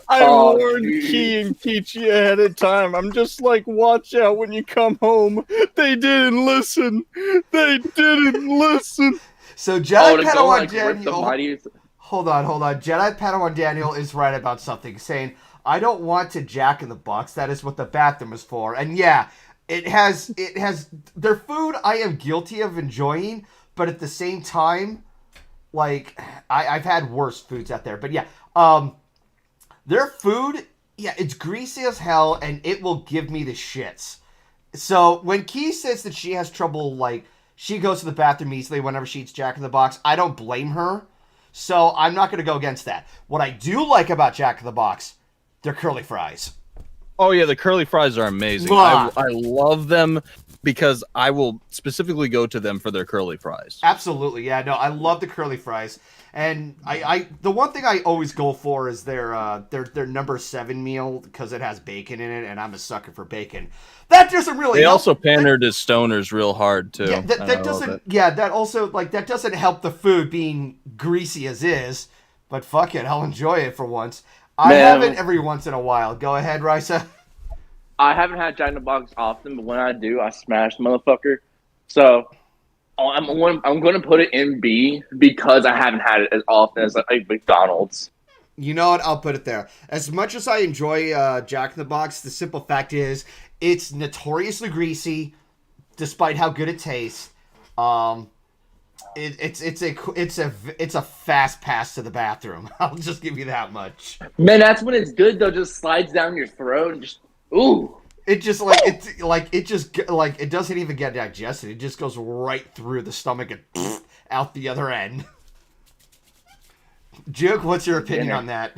I Oh, warned geez. Key and Peachy ahead of time. I'm just like, watch out when you come home. They didn't listen. They didn't listen. So Oh, Jedi to go, Padawan like, rip the Daniel... mightiest... Hold on. Jedi Padawan Daniel is right about something, saying, I don't want to Jack in the Box. That is what the bathroom is for. And yeah, it has their food I am guilty of enjoying, but at the same time, like, I've had worse foods out there. But yeah, their food, yeah, it's greasy as hell, and it will give me the shits. So when Key says that she has trouble, like, she goes to the bathroom easily whenever she eats Jack in the Box, I don't blame her. So I'm not going to go against that. What I do like about Jack in the Box, they're curly fries. Oh yeah, the curly fries are amazing. Mwah. I love them because I will specifically go to them for their curly fries. Absolutely, yeah. No, I love the curly fries, and I the one thing I always go for is their number 7 meal because it has bacon in it, and I'm a sucker for bacon. That doesn't really. They help. also pander to stoners real hard too. Yeah, and that I love doesn't. it. Yeah, that also that doesn't help the food being greasy as is. But fuck it, I'll enjoy it for once. I Man. have it every once in a while. Go ahead, Risa. I haven't had Jack in the Box often, but when I do, I smash the motherfucker. So I'm going to put it in B because I haven't had it as often as like McDonald's. You know what? I'll put it there. As much as I enjoy Jack in the Box, the simple fact is it's notoriously greasy, despite how good it tastes. It's a fast pass to the bathroom. I'll just give you that much. Man, that's when it's good though. Just slides down your throat and just ooh. It just it doesn't even get digested. It just goes right through the stomach and out the other end. Juke, what's your opinion on that?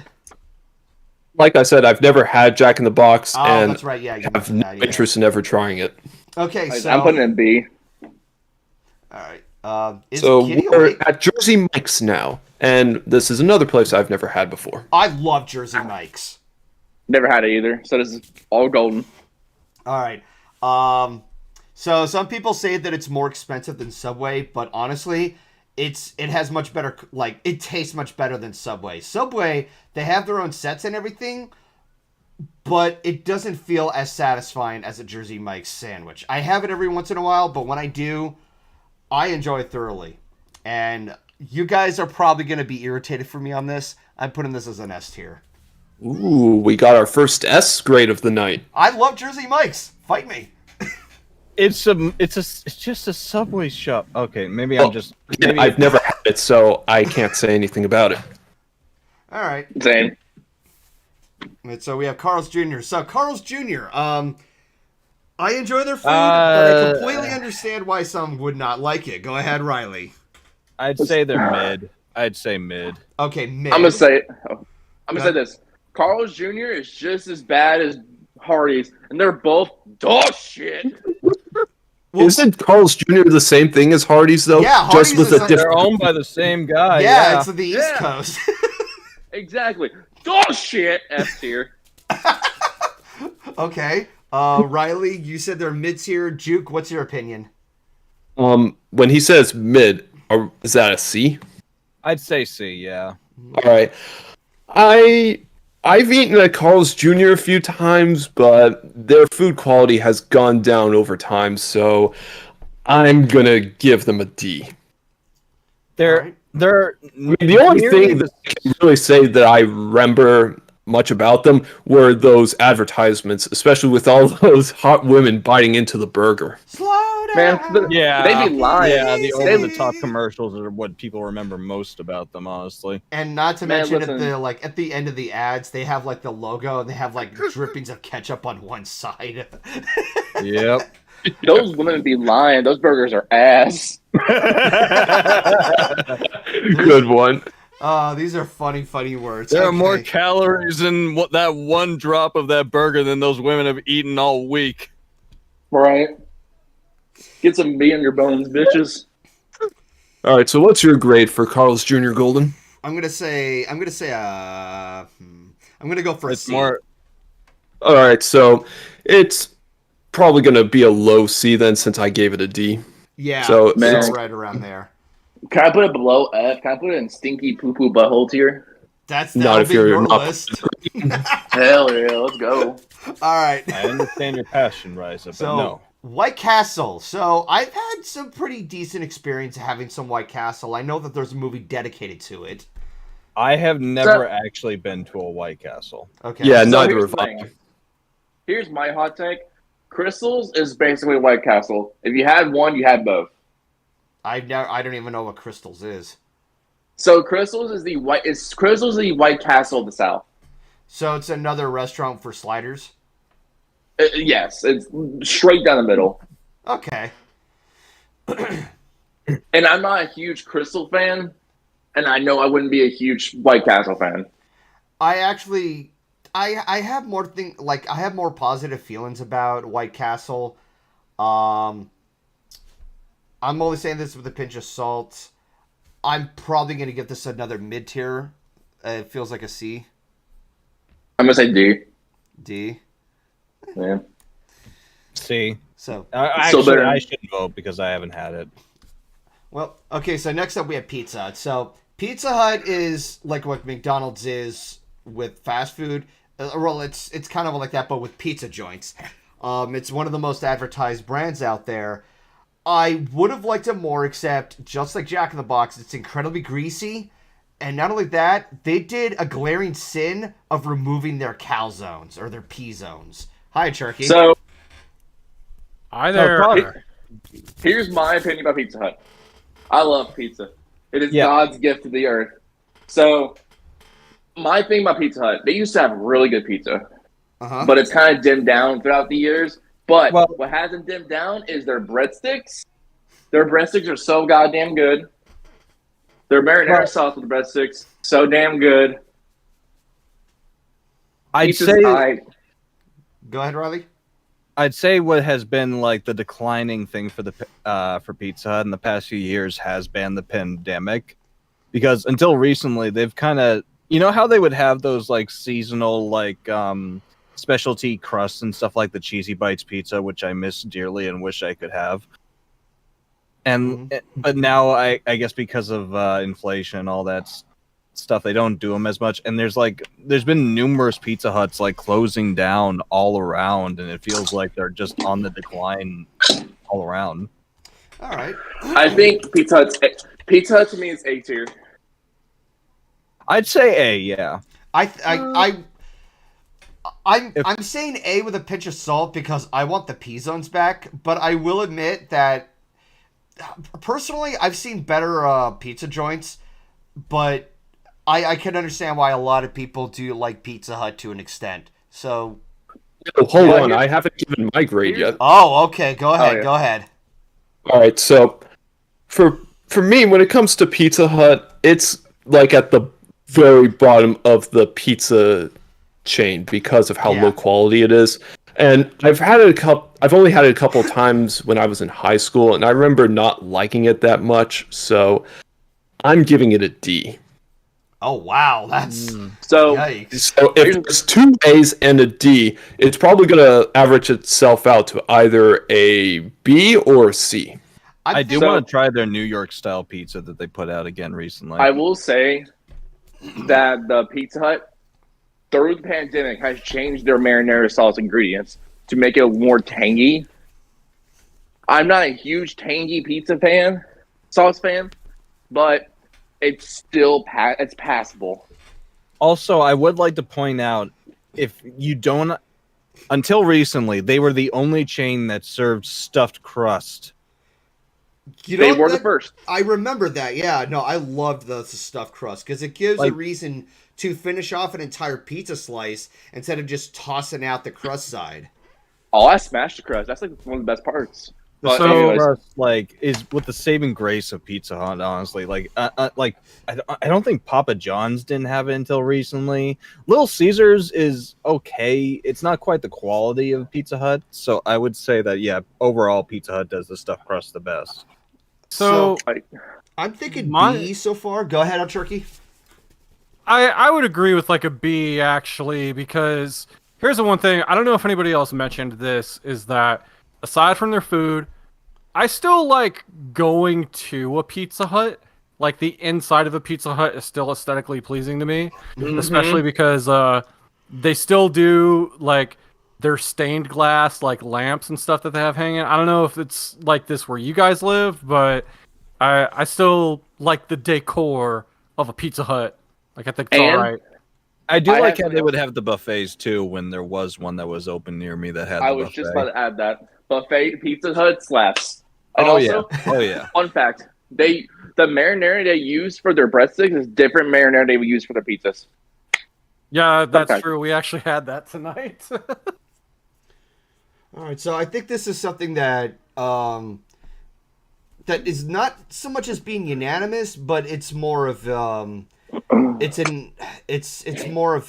Like I said, I've never had Jack in the Box, Oh, and that's right. Yeah, you have mentioned no that, yeah. interest in ever trying it. Okay, so I'm putting it in B. all right. Is So Kitty we're awake? at Jersey Mike's now, and this is another place I've never had before. I love Jersey Mike's. Never had it either. So this is all golden. All right. So some people say that it's more expensive than Subway, but honestly, it has much better, like, it tastes much better than Subway. Subway, they have their own sets and everything, but it doesn't feel as satisfying as a Jersey Mike's sandwich. I have it every once in a while, but when I do, I enjoy it thoroughly. And you guys are probably going to be irritated for me on this. I'm putting this as an S tier. Ooh, we got our first S grade of the night. I love Jersey Mike's. Fight me. It's just a Subway shop. Okay, maybe Well, I'm just. Again, I've never had it, so I can't say anything about it. All right. Same. And so we have Carl's Jr. So Carl's Jr. I enjoy their food, but I completely understand why some would not like it. Go ahead, Riley. I'd say they're mid. I'd say mid. Okay, mid. I'm gonna say this. Carl's Jr. is just as bad as Hardee's, and they're both dog shit. Isn't Carl's Jr. the same thing as Hardee's, though? Yeah, just Hardee's with is a a- They're different. owned by the same guy. yeah, it's the East Yeah. Coast. Exactly. Dog shit. F tier. Okay. Riley, you said they're mid tier. Juke, what's your opinion? When he says mid, is that a C? I'd say C. Yeah. All right. I've eaten at Carl's Jr. a few times, but their food quality has gone down over time, so I'm gonna give them a D. Alright. They're I mean, the only thing that I can really say that I remember much about them were those advertisements, especially with all those hot women biting into the burger. Slow down. Man, Yeah, they be lying. Yeah, the Easy. over-the-top commercials are what people remember most about them, honestly. And not to Man, mention listen. at the end of the ads, they have like the logo and they have like drippings of ketchup on one side. Yep. Those women be lying. Those burgers are ass. Good one. These are funny words. There are more Okay. calories in that one drop of that burger than those women have eaten all week. Right. Get some meat on your bones, bitches. All right, so what's your grade for Carl's Jr. Golden? I'm gonna go for a It's C. more. All right, so it's probably gonna be a low C then, since I gave it a D. Yeah, So, man. it's right around there. Can I put it below F? Can I put it in stinky poo poo butthole tier? That's Not that'll if be you're your not- list. Hell yeah, let's go. All right. I understand your passion, Risa, but So no. White Castle. So I've had some pretty decent experience having some White Castle. I know that there's a movie dedicated to it. I have never actually been to a White Castle. Okay. Yeah, So neither here's have the I. thing. Here's my hot take. Crystals is basically White Castle. If you had one, you had both. I don't even know what Crystals is. So Crystals is the White Castle of the South. So it's another restaurant for sliders. Yes, it's straight down the middle. Okay. And I'm not a huge Crystal fan, and I know I wouldn't be a huge White Castle fan. I actually I have I have more positive feelings about White Castle. I'm only saying this with a pinch of salt. I'm probably going to give this another mid tier. It feels like a C. I'm gonna say D. D. Yeah. See, So, actually, better. I shouldn't vote because I haven't had it. well, okay, so next up we have Pizza Hut. So, Pizza Hut is like what McDonald's is with fast food. Well, it's kind of like that, but with pizza joints. It's one of the most advertised brands out there. I would have liked it more, except just like Jack in the Box, it's incredibly greasy. And not only that, they did a glaring sin of removing their calzones or their P zones. Hi, Cherky. So Hi there. Connor. here's my opinion about Pizza Hut. I love pizza. It is Yeah. God's gift to the earth. So my thing about Pizza Hut, they used to have really good pizza, Uh-huh. but it's kind of dimmed down throughout the years. But Well- what hasn't dimmed down is their breadsticks. Their breadsticks are so goddamn good. Their marinara Well- sauce with the breadsticks, so damn good. I'd Pizza's say aight. Go ahead, Riley. I'd say what has been like the declining thing for for Pizza Hut in the past few years has been the pandemic, because until recently they've kind of, you know how they would have those like seasonal like specialty crusts and stuff like the Cheesy Bites pizza, which I miss dearly and wish I could have. And but now I guess because of inflation and all that stuff, they don't do them as much. And there's been numerous Pizza Huts like closing down all around, and it feels like they're just on the decline all around. All right. I think Pizza Hut to me is A tier. I'd say A, yeah. I'm saying A with a pinch of salt because I want the P zones back, but I will admit that personally I've seen better pizza joints, but I can understand why a lot of people do like Pizza Hut to an extent. So Hold on, I haven't given my grade yet. oh, okay, go ahead, yeah. go ahead. All right, so for me, when it comes to Pizza Hut, it's like at the very bottom of the pizza chain because of how Yeah. low quality it is. And I've had it I've only had it a couple of times when I was in high school, and I remember not liking it that much. So I'm giving it a D. Oh wow, that's So yikes. So if there's 2 A's and a D, it's probably gonna average itself out to either a B or a C. I do So- want to try their New York style pizza that they put out again recently. I will say that the Pizza Hut, through the pandemic, has changed their marinara sauce ingredients to make it more tangy. I'm not a huge tangy pizza sauce fan, but it's still it's passable. Also, I would like to point out, if you don't, until recently, they were the only chain that served stuffed crust. You They what, were the that- first. I remember that. Yeah, no, I loved the stuffed crust because it gives a Like- reason to finish off an entire pizza slice instead of just tossing out the crust side. Oh, I smashed the crust. That's like one of the best parts. The But stuffed anyways, crust, like, is with the saving grace of Pizza Hut. Honestly, like, I don't think Papa John's didn't have it until recently. Little Caesars is okay. It's not quite the quality of Pizza Hut, so I would say that yeah, overall Pizza Hut does the stuffed crust the best. So I'm thinking My- B so far. Go ahead on Turkey. I would agree with like a B actually, because here's the one thing, I don't know if anybody else mentioned this, is that aside from their food, I still like going to a Pizza Hut. Like the inside of a Pizza Hut is still aesthetically pleasing to me, especially because they still do like their stained glass like lamps and stuff that they have hanging. I don't know if it's like this where you guys live, but I still like the decor of a Pizza Hut. Like I think it's And- alright. I do I like have- how they would have the buffets too when there was one that was open near me that had the I was buffet. just about to add that. Buffet Pizza Hut slaps. And Oh also, yeah, oh yeah. fun fact, the marinara they use for their breadsticks is different marinara they would use for their pizzas. Yeah, that's Okay. true. We actually had that tonight. All right, so I think this is something that that is not so much as being unanimous, but it's more of it's more of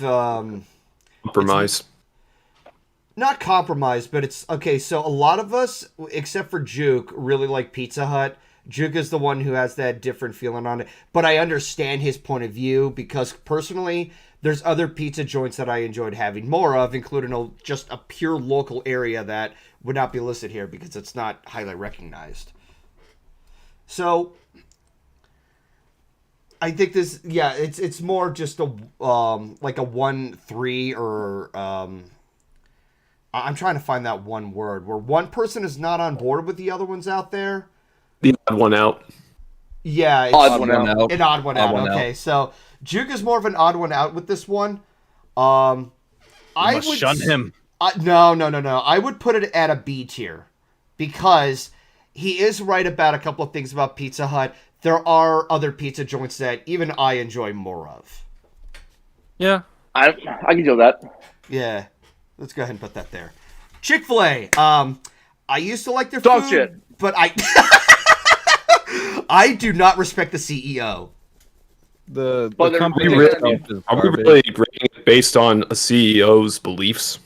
Compromise. not compromise, but it's okay. So a lot of us, except for Juke, really like Pizza Hut. Juke is the one who has that different feeling on it, but I understand his point of view because personally, there's other pizza joints that I enjoyed having more of, including just a pure local area that would not be listed here because it's not highly recognized. So I think this, yeah, it's more just a like a 1-3 or I'm trying to find that one word where one person is not on board with the other ones out there. The odd one out. Yeah, it's Odd one out. an odd one Odd out. one Okay, so Juke is more of an odd one out with this one. I Must would shun him. No. I would put it at a B tier because he is right about a couple of things about Pizza Hut. There are other pizza joints that even I enjoy more of. Yeah. I can deal with that. Yeah, let's go ahead and put that there. Chick-fil-A. I used to like their Dog food, shit. but I do not respect the CEO. The But they're company really- itself is Are we garbage. really rating it based on a CEO's beliefs?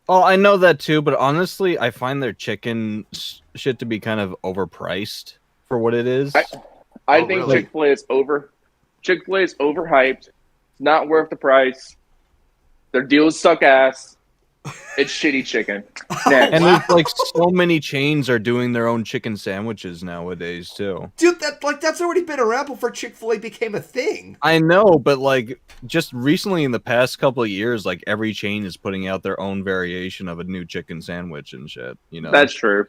Oh, I know that too, but honestly, I find their chicken shit to be kind of overpriced for what it is. I Oh, think really? Chick-fil-A is Chick-fil-A is overhyped. It's not worth the price. Their deals suck ass. It's shitty chicken. Next. And there's like so many chains are doing their own chicken sandwiches nowadays too. Dude, that's already been around before Chick-fil-A became a thing. I know, but like just recently in the past couple of years, like every chain is putting out their own variation of a new chicken sandwich and shit. You know, That's true.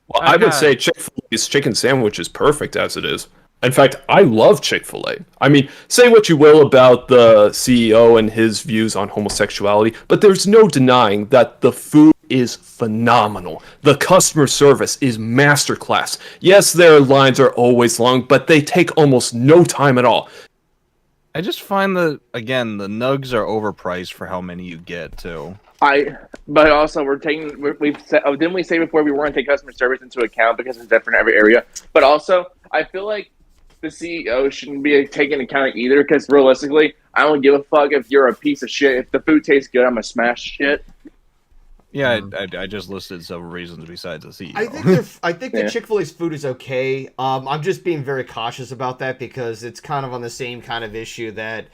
Well, I would Okay. say Chick-fil-A's chicken sandwich is perfect as it is. In fact, I love Chick-fil-A. I mean, say what you will about the CEO and his views on homosexuality, but there's no denying that the food is phenomenal. The customer service is masterclass. Yes, their lines are always long, but they take almost no time at all. I just find the nugs are overpriced for how many you get too. But also we've said, didn't we say before we weren't taking customer service into account because it's different in every area? But also, I feel like the CEO shouldn't be taken into account either, because realistically, I don't give a fuck if you're a piece of shit. If the food tastes good, I'm gonna smash shit. Yeah, I just listed several reasons besides the CEO. I think that Chick-fil-A's food is okay. I'm just being very cautious about that because it's kind of on the same kind of issue that,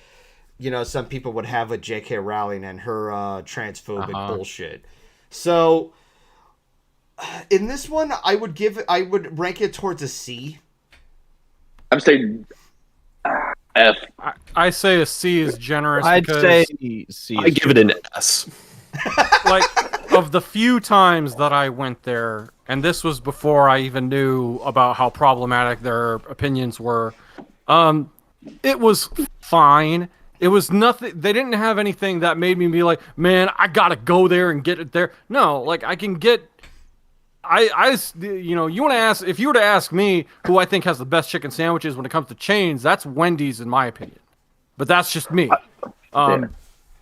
you know, some people would have with J.K. Rowling and her transphobic bullshit. So, in this one, I would rank it towards a C. I'm saying F. I say a C is generous. I'd because, say C. I give it an S. like, of the few times that I went there, and this was before I even knew about how problematic their opinions were, it was fine. It was nothing. They didn't have anything that made me be like, man, I gotta go there and get it there. No, like I can get. You know, you want to ask, if you were to ask me who I think has the best chicken sandwiches when it comes to chains, that's Wendy's in my opinion. But that's just me.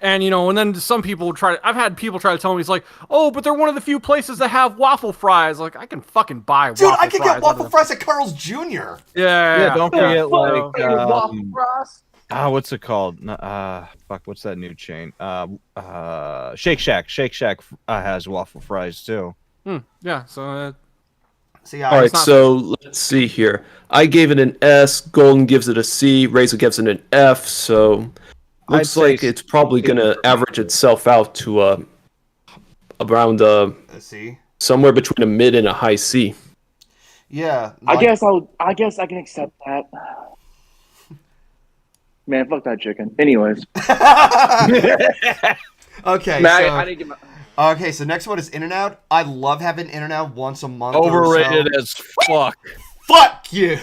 And you know, and then some people I've had people try to tell me, it's like, oh, but they're one of the few places that have waffle fries. Like, I can fucking buy waffle fries. Dude, I can get waffle fries at Carl's Jr. Yeah, don't forget waffle fries. what's it called? What's that new chain? Shake Shack. Shake Shack has waffle fries too. Yeah, so All right, so let's see here. I gave it an S. Golden gives it a C. Razor gives it an F. So looks like it's probably gonna average itself out to around a C, somewhere between a mid and a high C. Yeah, I guess I can accept that. Man, fuck that chicken. Anyways. Okay. Man, so, I need to get my... Okay, so next one is In-N-Out. I love having In-N-Out once a month. Overrated or so. as fuck. Fuck you.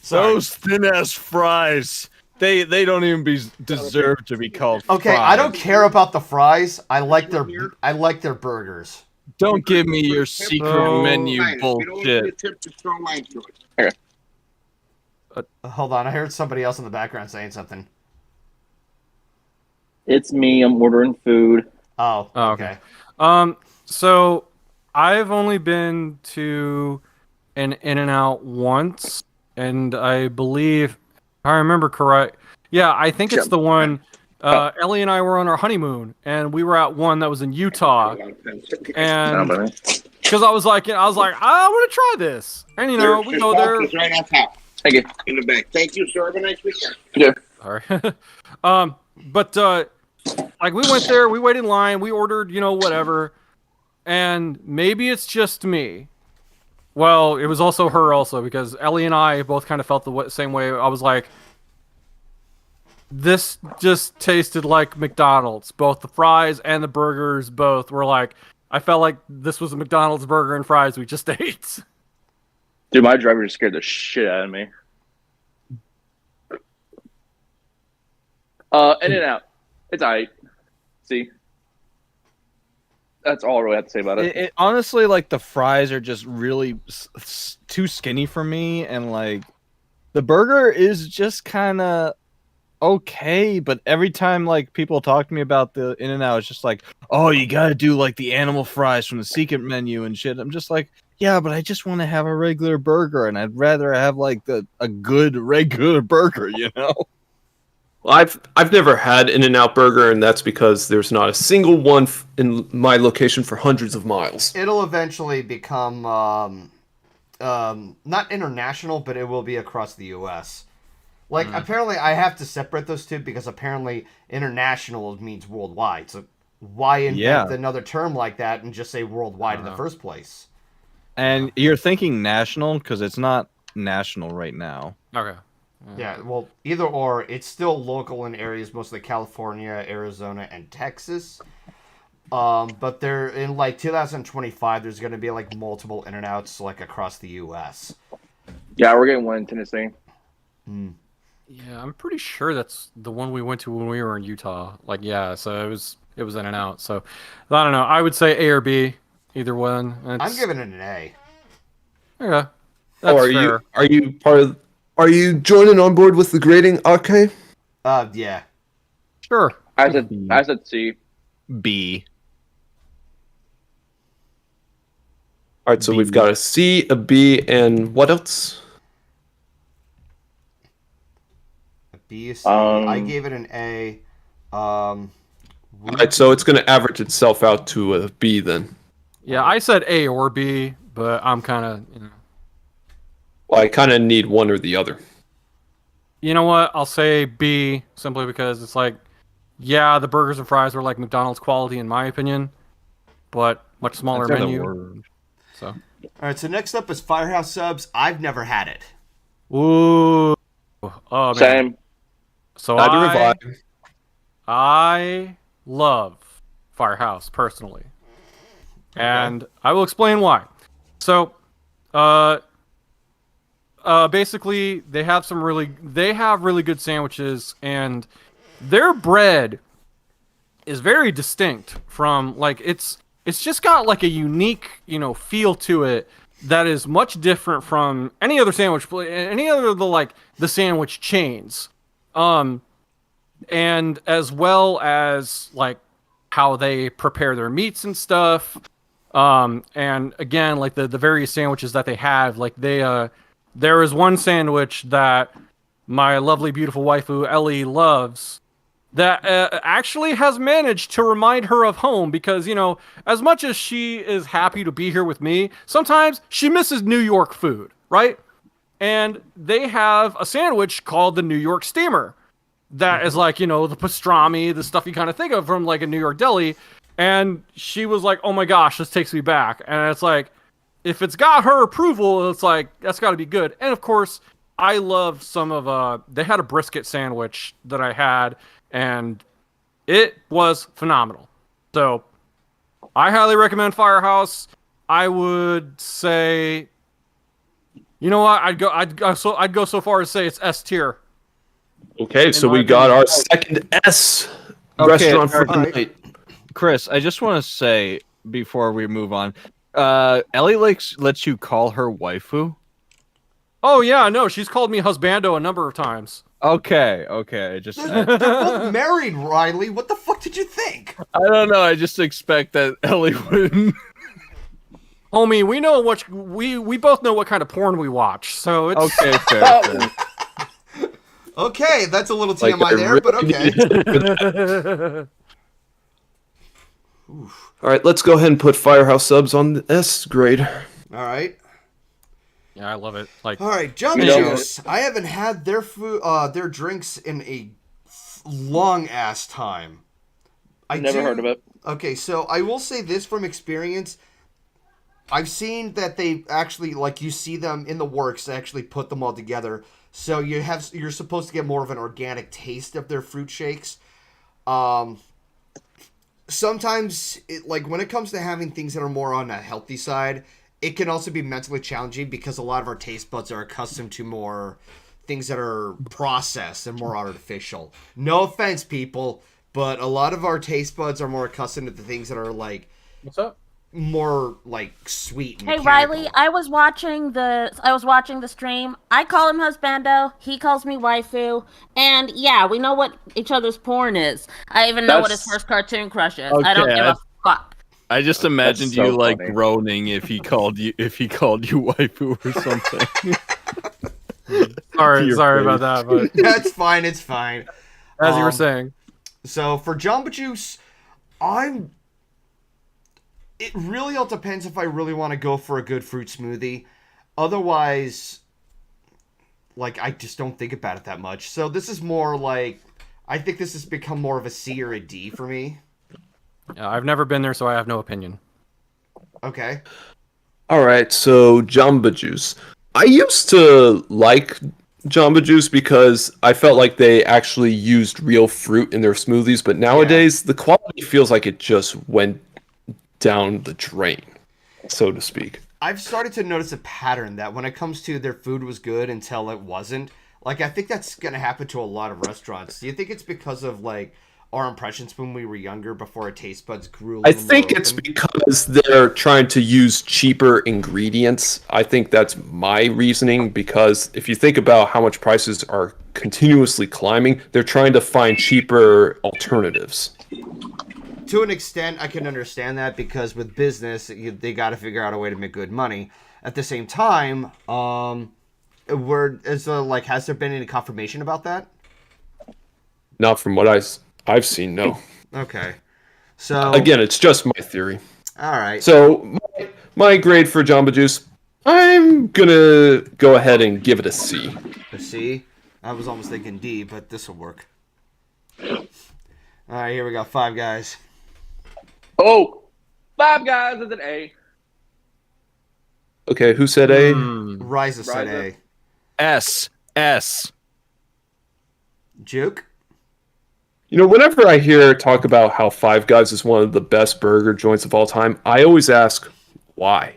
Those thin ass fries. They don't even deserve to be called Okay, fries. I don't care about the fries. I like their burgers. Don't give me your secret menu bullshit. Hold on, I heard somebody else in the background saying something. It's me. I'm ordering food. Oh, okay. So I've only been to an In-N-Out once, and I believe, if I remember correct, yeah, I think it's the one. Ellie and I were on our honeymoon, and we were at one that was in Utah, and because I was like, I want to try this, and you know, we go there. Right on top. Thank you. In the back. Thank you, sir. Have a nice weekend. Yeah. All right. But like we went there, we waited in line, we ordered, you know, whatever, and maybe it's just me. Well, it was also her also, because Ellie and I both kind of felt the same way. I was like, this just tasted like McDonald's. Both the fries and the burgers both were like, I felt like this was a McDonald's burger and fries we just ate. Dude, my driver just scared the shit out of me. In-N-Out. It's alright. See? That's all I really have to say about it. It honestly, like, the fries are just really too skinny for me, and like the burger is just kind of okay, but every time like people talk to me about the In-N-Out, it's just like, oh, you gotta do like the animal fries from the secret menu and shit. I'm just like, yeah, but I just want to have a regular burger, and I'd rather have like a good regular burger, you know? Well, I've never had In-N-Out Burger, and that's because there's not a single one in my location for hundreds of miles. It'll eventually become not international, but it will be across the U.S. Like, apparently I have to separate those two because apparently international means worldwide. So why invent another term like that and just say worldwide in the first place? And you're thinking national because it's not national right now. Okay. Yeah, well, either or, it's still local in areas mostly California, Arizona, and Texas. But they're in like 2025. There's going to be like multiple In-N-Outs like across the U.S. Yeah, we're getting one in Tennessee. Yeah, I'm pretty sure that's the one we went to when we were in Utah. Like, yeah, so it was in and out. So I don't know. I would say A or B, either one. I'm giving it an A. Okay, that's fair. Are you joining on board with the grading? Okay. Yeah. Sure. I said C. B. All right, so B. we've got a C, a B, and what else? A B, a C. I gave it an A. All right, so it's going to average itself out to a B then. Yeah, I said A or B, but I'm kind of, Well, I kind of need one or the other. You know what? I'll say B simply because it's like, yeah, the burgers and fries were like McDonald's quality in my opinion, but much smaller That's the menu. word. So. All right, so next up is Firehouse Subs. I've never had it. Ooh. Oh man. Same. So I love Firehouse personally, and I will explain why. So, basically, they have really good sandwiches, and their bread is very distinct from it's just got like a unique feel to it that is much different from any other the sandwich chains. And as well as like how they prepare their meats and stuff. And again, like the various sandwiches that they have, like there is one sandwich that my lovely, beautiful waifu Ellie loves that actually has managed to remind her of home because, as much as she is happy to be here with me, sometimes she misses New York food, right? And they have a sandwich called the New York Steamer. That is like, the pastrami, the stuff you kind of think of from like a New York deli. And she was like, oh my gosh, this takes me back. And it's like, if it's got her approval, it's like, that's got to be good. And of course, I love they had a brisket sandwich that I had, and it was phenomenal. So I highly recommend Firehouse. I would say, you know what? I'd go so far as say it's S tier. Okay, so we got our second S restaurant for tonight. Chris, I just want to say before we move on, Ellie lets you call her waifu. Oh yeah, no, she's called me husbando a number of times. Okay, just They're both married, Riley. What the fuck did you think? I don't know. I just expect that Ellie wouldn't. Homie, we both know what kind of porn we watch, so it's okay. Fair. Okay, that's a little TMI there, but okay. All right, let's go ahead and put Firehouse Subs on the S grade. All right. Yeah, I love it. All right, Jamba Juice. I haven't had their food, their drinks in a long ass time. Never heard of it. Okay, so I will say this from experience. I've seen that they actually, like, you see them in the works to actually put them all together. So you're supposed to get more of an organic taste of their fruit shakes. Sometimes, when it comes to having things that are more on a healthy side, it can also be mentally challenging because a lot of our taste buds are accustomed to more things that are processed and more artificial. No offense, people, but a lot of our taste buds are more accustomed to the things that are like... What's up? More like sweet and Hey mechanical. Riley, I was watching the stream. I call him husbando, he calls me waifu, and yeah, we know what each other's porn is. I even know what his first cartoon crush is. I don't give a fuck. I just imagined so you like funny. groaning if he called you waifu or something. sorry about that, but That's fine, it's fine. as you were saying. So for Jamba Juice, it really all depends if I really want to go for a good fruit smoothie. Otherwise, I just don't think about it that much. So this is more I think this has become more of a C or a D for me. Yeah, I've never been there, so I have no opinion. Okay. All right, so Jamba Juice. I used to like Jamba Juice because I felt like they actually used real fruit in their smoothies, but nowadays the quality feels like it just went down the drain, so to speak. I've started to notice a pattern that when it comes to their food was good until it wasn't. Like, I think that's going to happen to a lot of restaurants. Do you think it's because of, like, our impressions when we were younger before our taste buds grew a I little think more it's open? because they're trying to use cheaper ingredients. I think that's my reasoning, because if you think about how much prices are continuously climbing, they're trying to find cheaper alternatives. To an extent, I can understand that because with business, they got to figure out a way to make good money. At the same time, has there been any confirmation about that? Not from what I've seen, no. Okay. So Again, it's just my theory. all right. So my grade for Jamba Juice, I'm gonna go ahead and give it a C. A C. I was almost thinking D, but this will work. All right, here we go. Five Guys. Oh, Five Guys is an A. Okay, who said A? Ryza said Ryza. A. S. Juke. You know, whenever I hear talk about how Five Guys is one of the best burger joints of all time, I always ask why.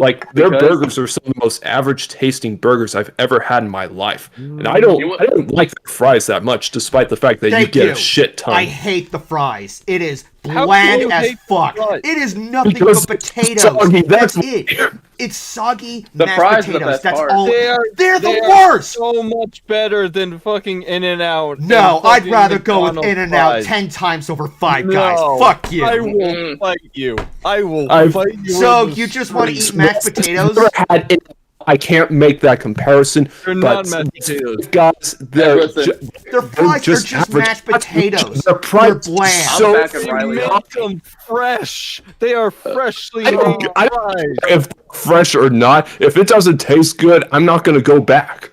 Like, their Because- burgers are some of the most average tasting burgers I've ever had in my life. And I don't like their fries that much, despite the fact that you Thank get you. a shit ton. I hate the fries. It is How bland can you as hate fuck. fries? It is nothing Because but it's potatoes. soggy, That's that's it. It's soggy The mashed fries are the potatoes. best That's part. all. They're They're the are worst. So much better than fucking In-N-Out. No, and I'd fucking rather go with McDonald's In-N-Out fries. 10 times over Five Guys. No, Fuck you. I will fight you. I will I've- fight you. So in the you just want to streets. eat mashed potatoes? Never had it. I can't make that comparison. They're but not mashed potatoes. Guys, they're listen, Their fries are just average. mashed potatoes. Their They're price bland. I'm so back in They Riley. make them fresh. They are freshly I made don't fries. care if fresh or not. If it doesn't taste good, I'm not gonna go back.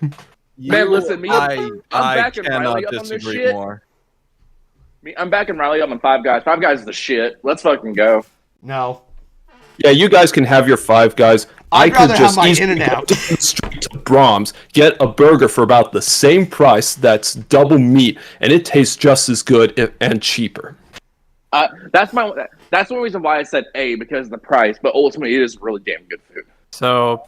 Man, listen, I'm I backing cannot Riley up on this disagree shit. more. I'm backing Riley up on Five Guys. Five Guys is the shit. Let's fucking go. No. Yeah, you guys can have your Five Guys. I'd I could rather have just my easily In-N-Out. go down the street to Brahms, get a burger for about the same price that's double meat, and it tastes just as good and cheaper. That's one reason why I said A, because of the price, but ultimately it is really damn good food. So,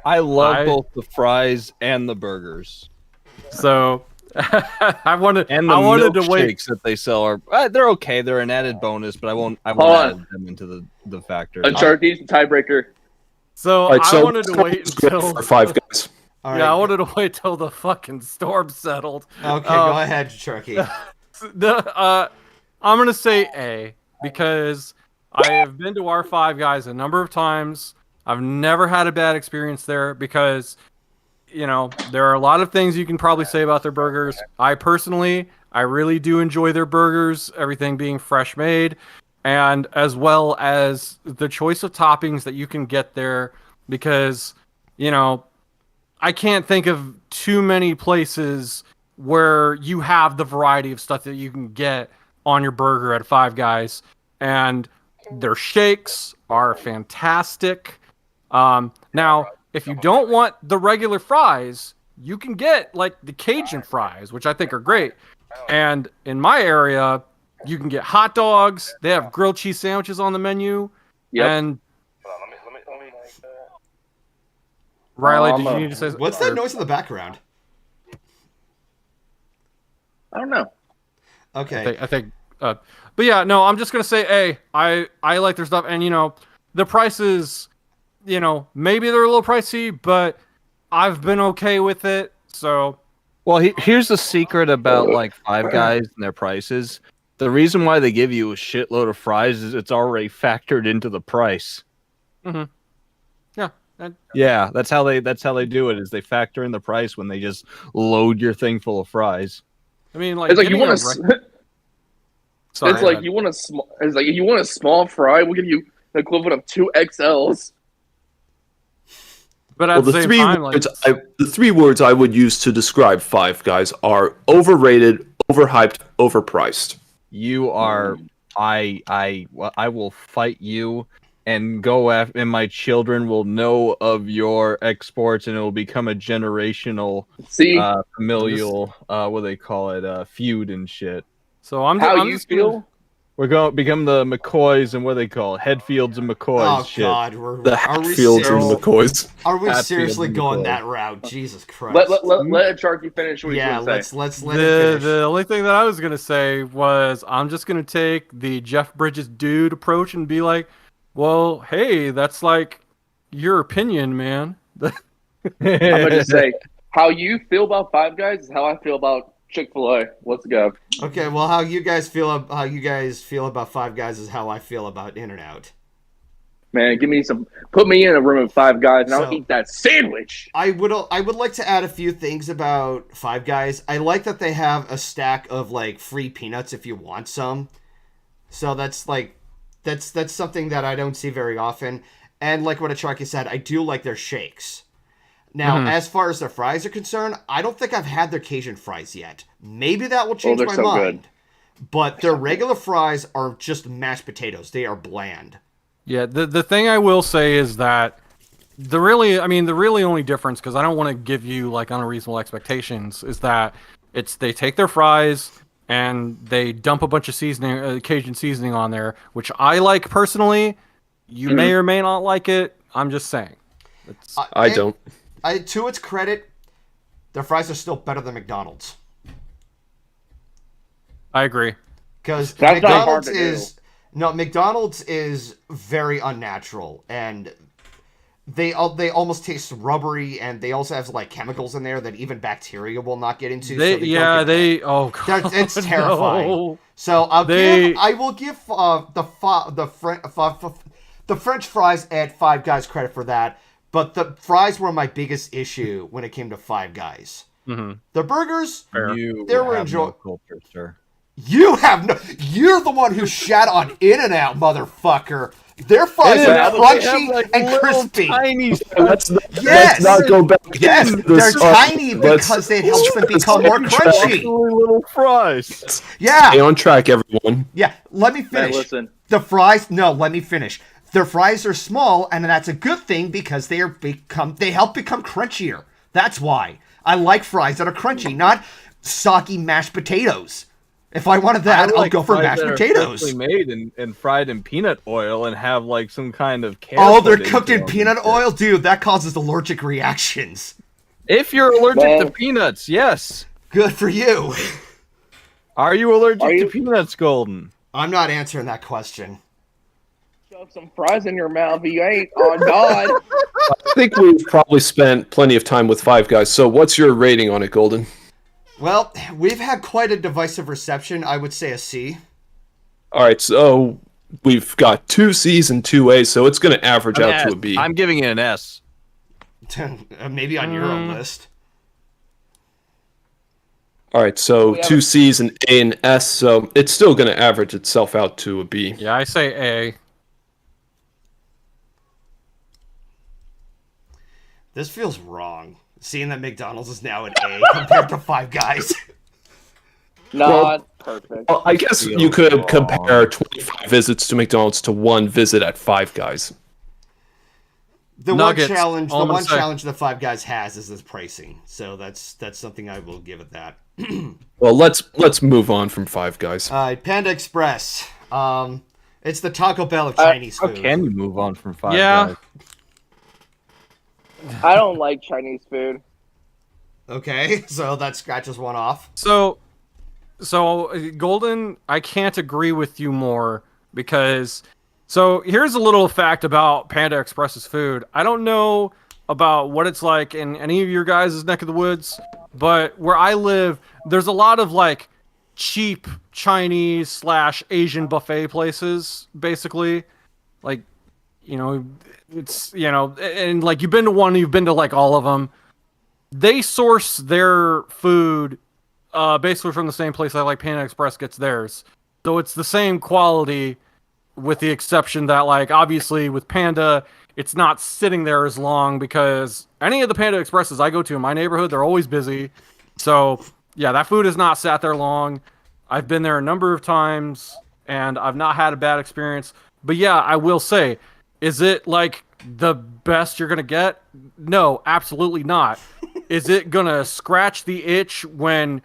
I love I- both the fries and the burgers. so I wanted And the to wait. milkshakes that they sell are they're okay. They're an added bonus, but I won't Hold on. add them into the factor. Uncharted, the tiebreaker. So, All right, I so wanted to wait let's go until for Five Guys. All yeah, I right. wanted to wait till the fucking storm settled. Okay, go ahead, Turkey. I'm gonna say A because I have been to our Five Guys a number of times. I've never had a bad experience there because, you know, there are a lot of things you can probably say about their burgers. I really do enjoy their burgers, everything being fresh made, and as well as the choice of toppings that you can get there because, you know, I can't think of too many places where you have the variety of stuff that you can get on your burger at Five Guys. And their shakes are fantastic. Now, if you don't want the regular fries, you can get like the Cajun fries, which I think are great. And in my area, you can get hot dogs. They have grilled cheese sandwiches on the menu. Yep. And Riley, did you need to say What's that noise in the background? I don't know. Okay. I think but yeah, no, I'm just gonna say A. I like their stuff, and you know, the prices, you know, maybe they're a little pricey, but I've been okay with it. So, Well, here's the secret about like Five Guys and their prices. The reason why they give you a shitload of fries is it's already factored into the price. yeah, Yeah, that's how they do it. Is they factor in the price when they just load your thing full of fries. I mean, like, It's like you getting want a a. sorry, It's like you want a small. It's like you want a small fry. We'll give you the equivalent of 2 XLs. but at Well, the the same three time, words like, the three words I would use to describe Five Guys are overrated, overhyped, overpriced. You are I will fight you and go after, and my children will know of your exports, and it will become a generational See familial what do they call it, feud and shit. so I'm how I'm you just gonna- feel. We're going to become the McCoys and what they call it, Headfields and McCoys. Oh shit. God, The Hatfields and McCoys. Are we Hatfields seriously and going McCoys. that route? Jesus Christ! Let Sharky finish what he's yeah, gonna say. let's let him finish. The only thing that I was gonna say was I'm just gonna take the Jeff Bridges dude approach and be like, well, hey, that's like your opinion, man. I'm gonna just say how you feel about Five Guys is how I feel about Chick-fil-A. Let's go. Okay, well, how you guys feel about Five Guys is how I feel about In-N-Out. Man, put me in a room of Five Guys and I'll So- eat that sandwich. I would like to add a few things about Five Guys. I like that they have a stack of like free peanuts if you want some. So that's something that I don't see very often. And like what Acharki said, I do like their shakes. Now, as far as their fries are concerned, I don't think I've had their Cajun fries yet. Maybe that will change they're my so mind. good. But their regular fries are just mashed potatoes. They are bland. Yeah, the thing I will say is that the really only difference, because I don't want to give you like unreasonable expectations, is that they take their fries and they dump a bunch of seasoning, Cajun seasoning on there, which I like personally. You may or may not like it. I'm just saying. I don't. To its credit, their fries are still better than McDonald's. I agree. Because That's not hard McDonald's is very unnatural, and they almost taste rubbery, and they also have like chemicals in there that even bacteria will not get into. Oh god, it's terrifying. No. So I will give the French fries at Five Guys credit for that, but the fries were my biggest issue when it came to Five Guys. Mm-hmm. The burgers, You they were have enjoy- no culture, sir. You're the one who shat on In-N-Out, motherfucker. Their fries are Yeah, but they crunchy have, like, and little crispy. Tiny. Let's Yes! not go back. Yes, into they're this, tiny let's- because it helps them become more crunchy. Little fries. Yeah, Stay on track, everyone. yeah. Let me Man, finish. listen. The fries. No, let me finish. Their fries are small, and that's a good thing because they help become crunchier. That's why I like fries that are crunchy, not soggy mashed potatoes. If I wanted that, I'll go for fries mashed that are potatoes. freshly made and fried in peanut oil and have like some kind of Oh, they're put cooked into in them peanut and shit. oil, dude. That causes allergic reactions. If you're allergic Man. to peanuts, yes. Good for you. Are you allergic Are you- to peanuts, Golden? I'm not answering that question. Shove some fries in your mouth. You ain't on God. I think we've probably spent plenty of time with Five Guys. So, what's your rating on it, Golden? Well, we've had quite a divisive reception. I would say a C. All right, so we've got 2 C's and 2 A's, so it's going to average out to a B. I'm giving it an S. Maybe on your own list. All right, so We have 2 a- C's, an A, and S, so it's still going to average itself out to a B. Yeah, I say A. This feels wrong. Seeing that McDonald's is now an A compared to Five Guys. Not perfect. Well, I guess you could compare 25 visits to McDonald's to 1 visit at Five Guys. The Nuggets, one challenge, all I'm gonna say. that Five Guys has is its pricing. So that's something I will give it that. Well, let's move on from Five Guys. Panda Express. It's the Taco Bell of Chinese How food. can you move on from Five Yeah. Guys? I don't like Chinese food. Okay, so that scratches one off. So Golden, I can't agree with you more because here's a little fact about Panda Express's food. I don't know about what it's like in any of your guys' neck of the woods, but where I live, there's a lot of like cheap Chinese / Asian buffet places, basically. Like, it's, and like you've been to one, you've been to like all of them. They source their food basically from the same place I like Panda Express gets theirs. So it's the same quality with the exception that, like, obviously with Panda, it's not sitting there as long because any of the Panda Expresses I go to in my neighborhood, they're always busy. So, yeah, that food has not sat there long. I've been there a number of times, and I've not had a bad experience. But yeah, I will say, is it, like, the best you're going to get? No, absolutely not. Is it going to scratch the itch when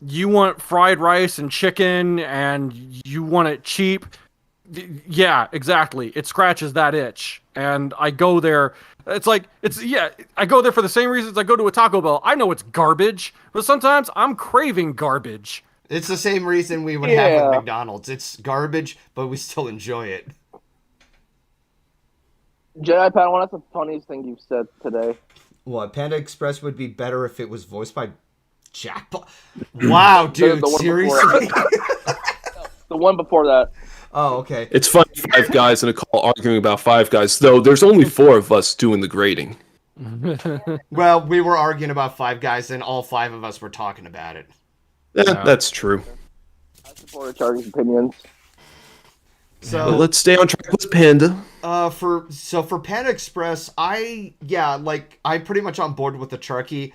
you want fried rice and chicken and you want it cheap. Yeah, exactly. It scratches that itch. And I go there. I go there for the same reasons I go to a Taco Bell. I know it's garbage, but sometimes I'm craving garbage. It's the same reason we would have with McDonald's. It's garbage, but we still enjoy it. Jedi Padawan, that's the funniest thing you've said today. What, Panda Express would be better if it was voiced by Jack Black? Wow, dude, The one seriously? The one before that. Oh, okay. It's funny, Five Guys in a call arguing about Five Guys, though there's only 4 of us doing the grading. Well, we were arguing about Five Guys, and all 5 of us were talking about it. That's true. I support Charlie's opinions. So But let's stay on track with Panda. For Panda Express, I'm pretty much on board with the Charky.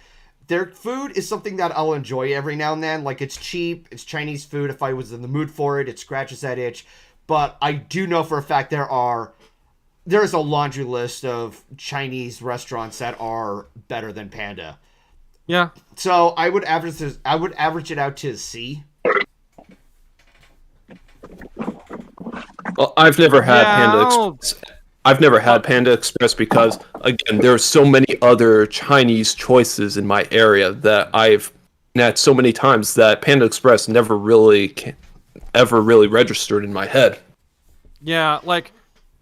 Their food is something that I'll enjoy every now and then. Like, it's cheap, it's Chinese food. If I was in the mood for it, it scratches that itch. But I do know for a fact there is a laundry list of Chinese restaurants that are better than Panda. Yeah. So I would average it out to C. Well, I've never had Panda Express. I've never had Panda Express because, again, there are so many other Chinese choices in my area that I've had so many times that Panda Express never really ever really registered in my head. Yeah, like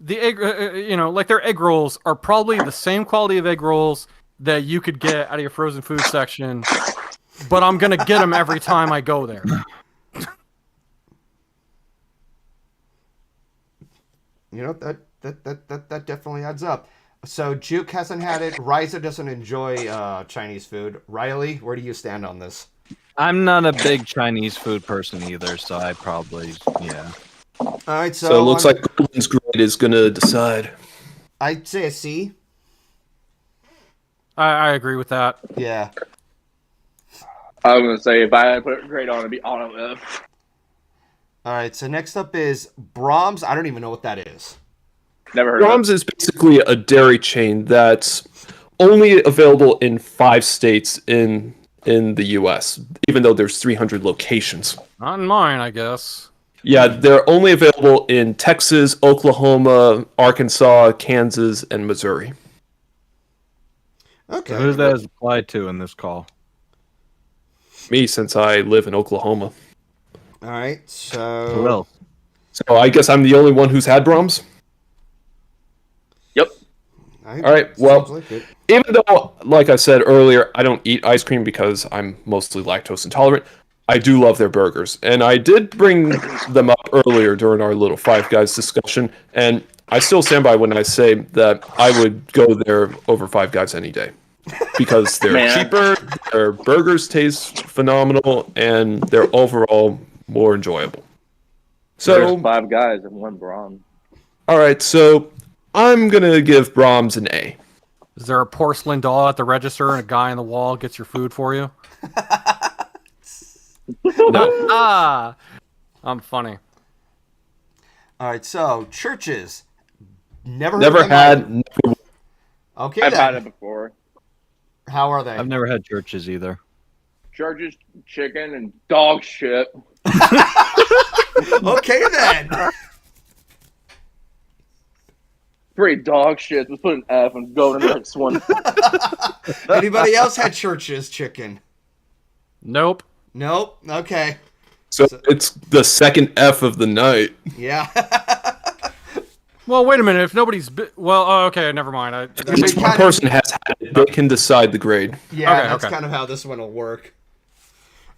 the egg, like their egg rolls are probably the same quality of egg rolls that you could get out of your frozen food section, but I'm gonna get them every time I go there. You know, that definitely adds up. So Juke hasn't had it. Ryza doesn't enjoy Chinese food. Riley, where do you stand on this? I'm not a big Chinese food person either, so I probably, yeah. All right, So it looks like Golden's grade is going to decide. I'd say a C. I agree with that. Yeah. I was gonna say if I had to put a grade on, it'd be on a F. All right, so next up is Brahms. I don't even know what that is. Never heard Brahms of it. is basically a dairy chain that's only available in 5 states in the U.S., even though there's 300 locations. Not in mine, I guess. Yeah, they're only available in Texas, Oklahoma, Arkansas, Kansas, and Missouri. Okay. So who's that applied to in this call? Me, since I live in Oklahoma. All right, so... Who else? So I guess I'm the only one who's had Brahms? Yep. All right, well, like it. even though, like I said earlier, I don't eat ice cream because I'm mostly lactose intolerant, I do love their burgers. And I did bring them up earlier during our little Five Guys discussion, and I still stand by when I say that I would go there over Five Guys any day. Because they're cheaper, their burgers taste phenomenal, and they're overall more enjoyable. So There's 5 guys and 1 Brahm. All right, so I'm going to give Brahms an A. Is there a porcelain doll at the register and a guy on the wall gets your food for you? No. I'm funny. All right, so churches. Never had. Never... Okay, I've then. had it before. How are they? I've never had churches either. Churches, chicken, and dog shit. Okay, then. 3 dog shit. Let's put an F and go to the next one. Anybody else had churches chicken? Nope. Nope. Okay. So it's the second F of the night. Yeah. Well, wait a minute. If nobody's... okay, never mind. If one person has had it, they can decide the grade. Yeah, Okay, that's okay. kind of how this one will work.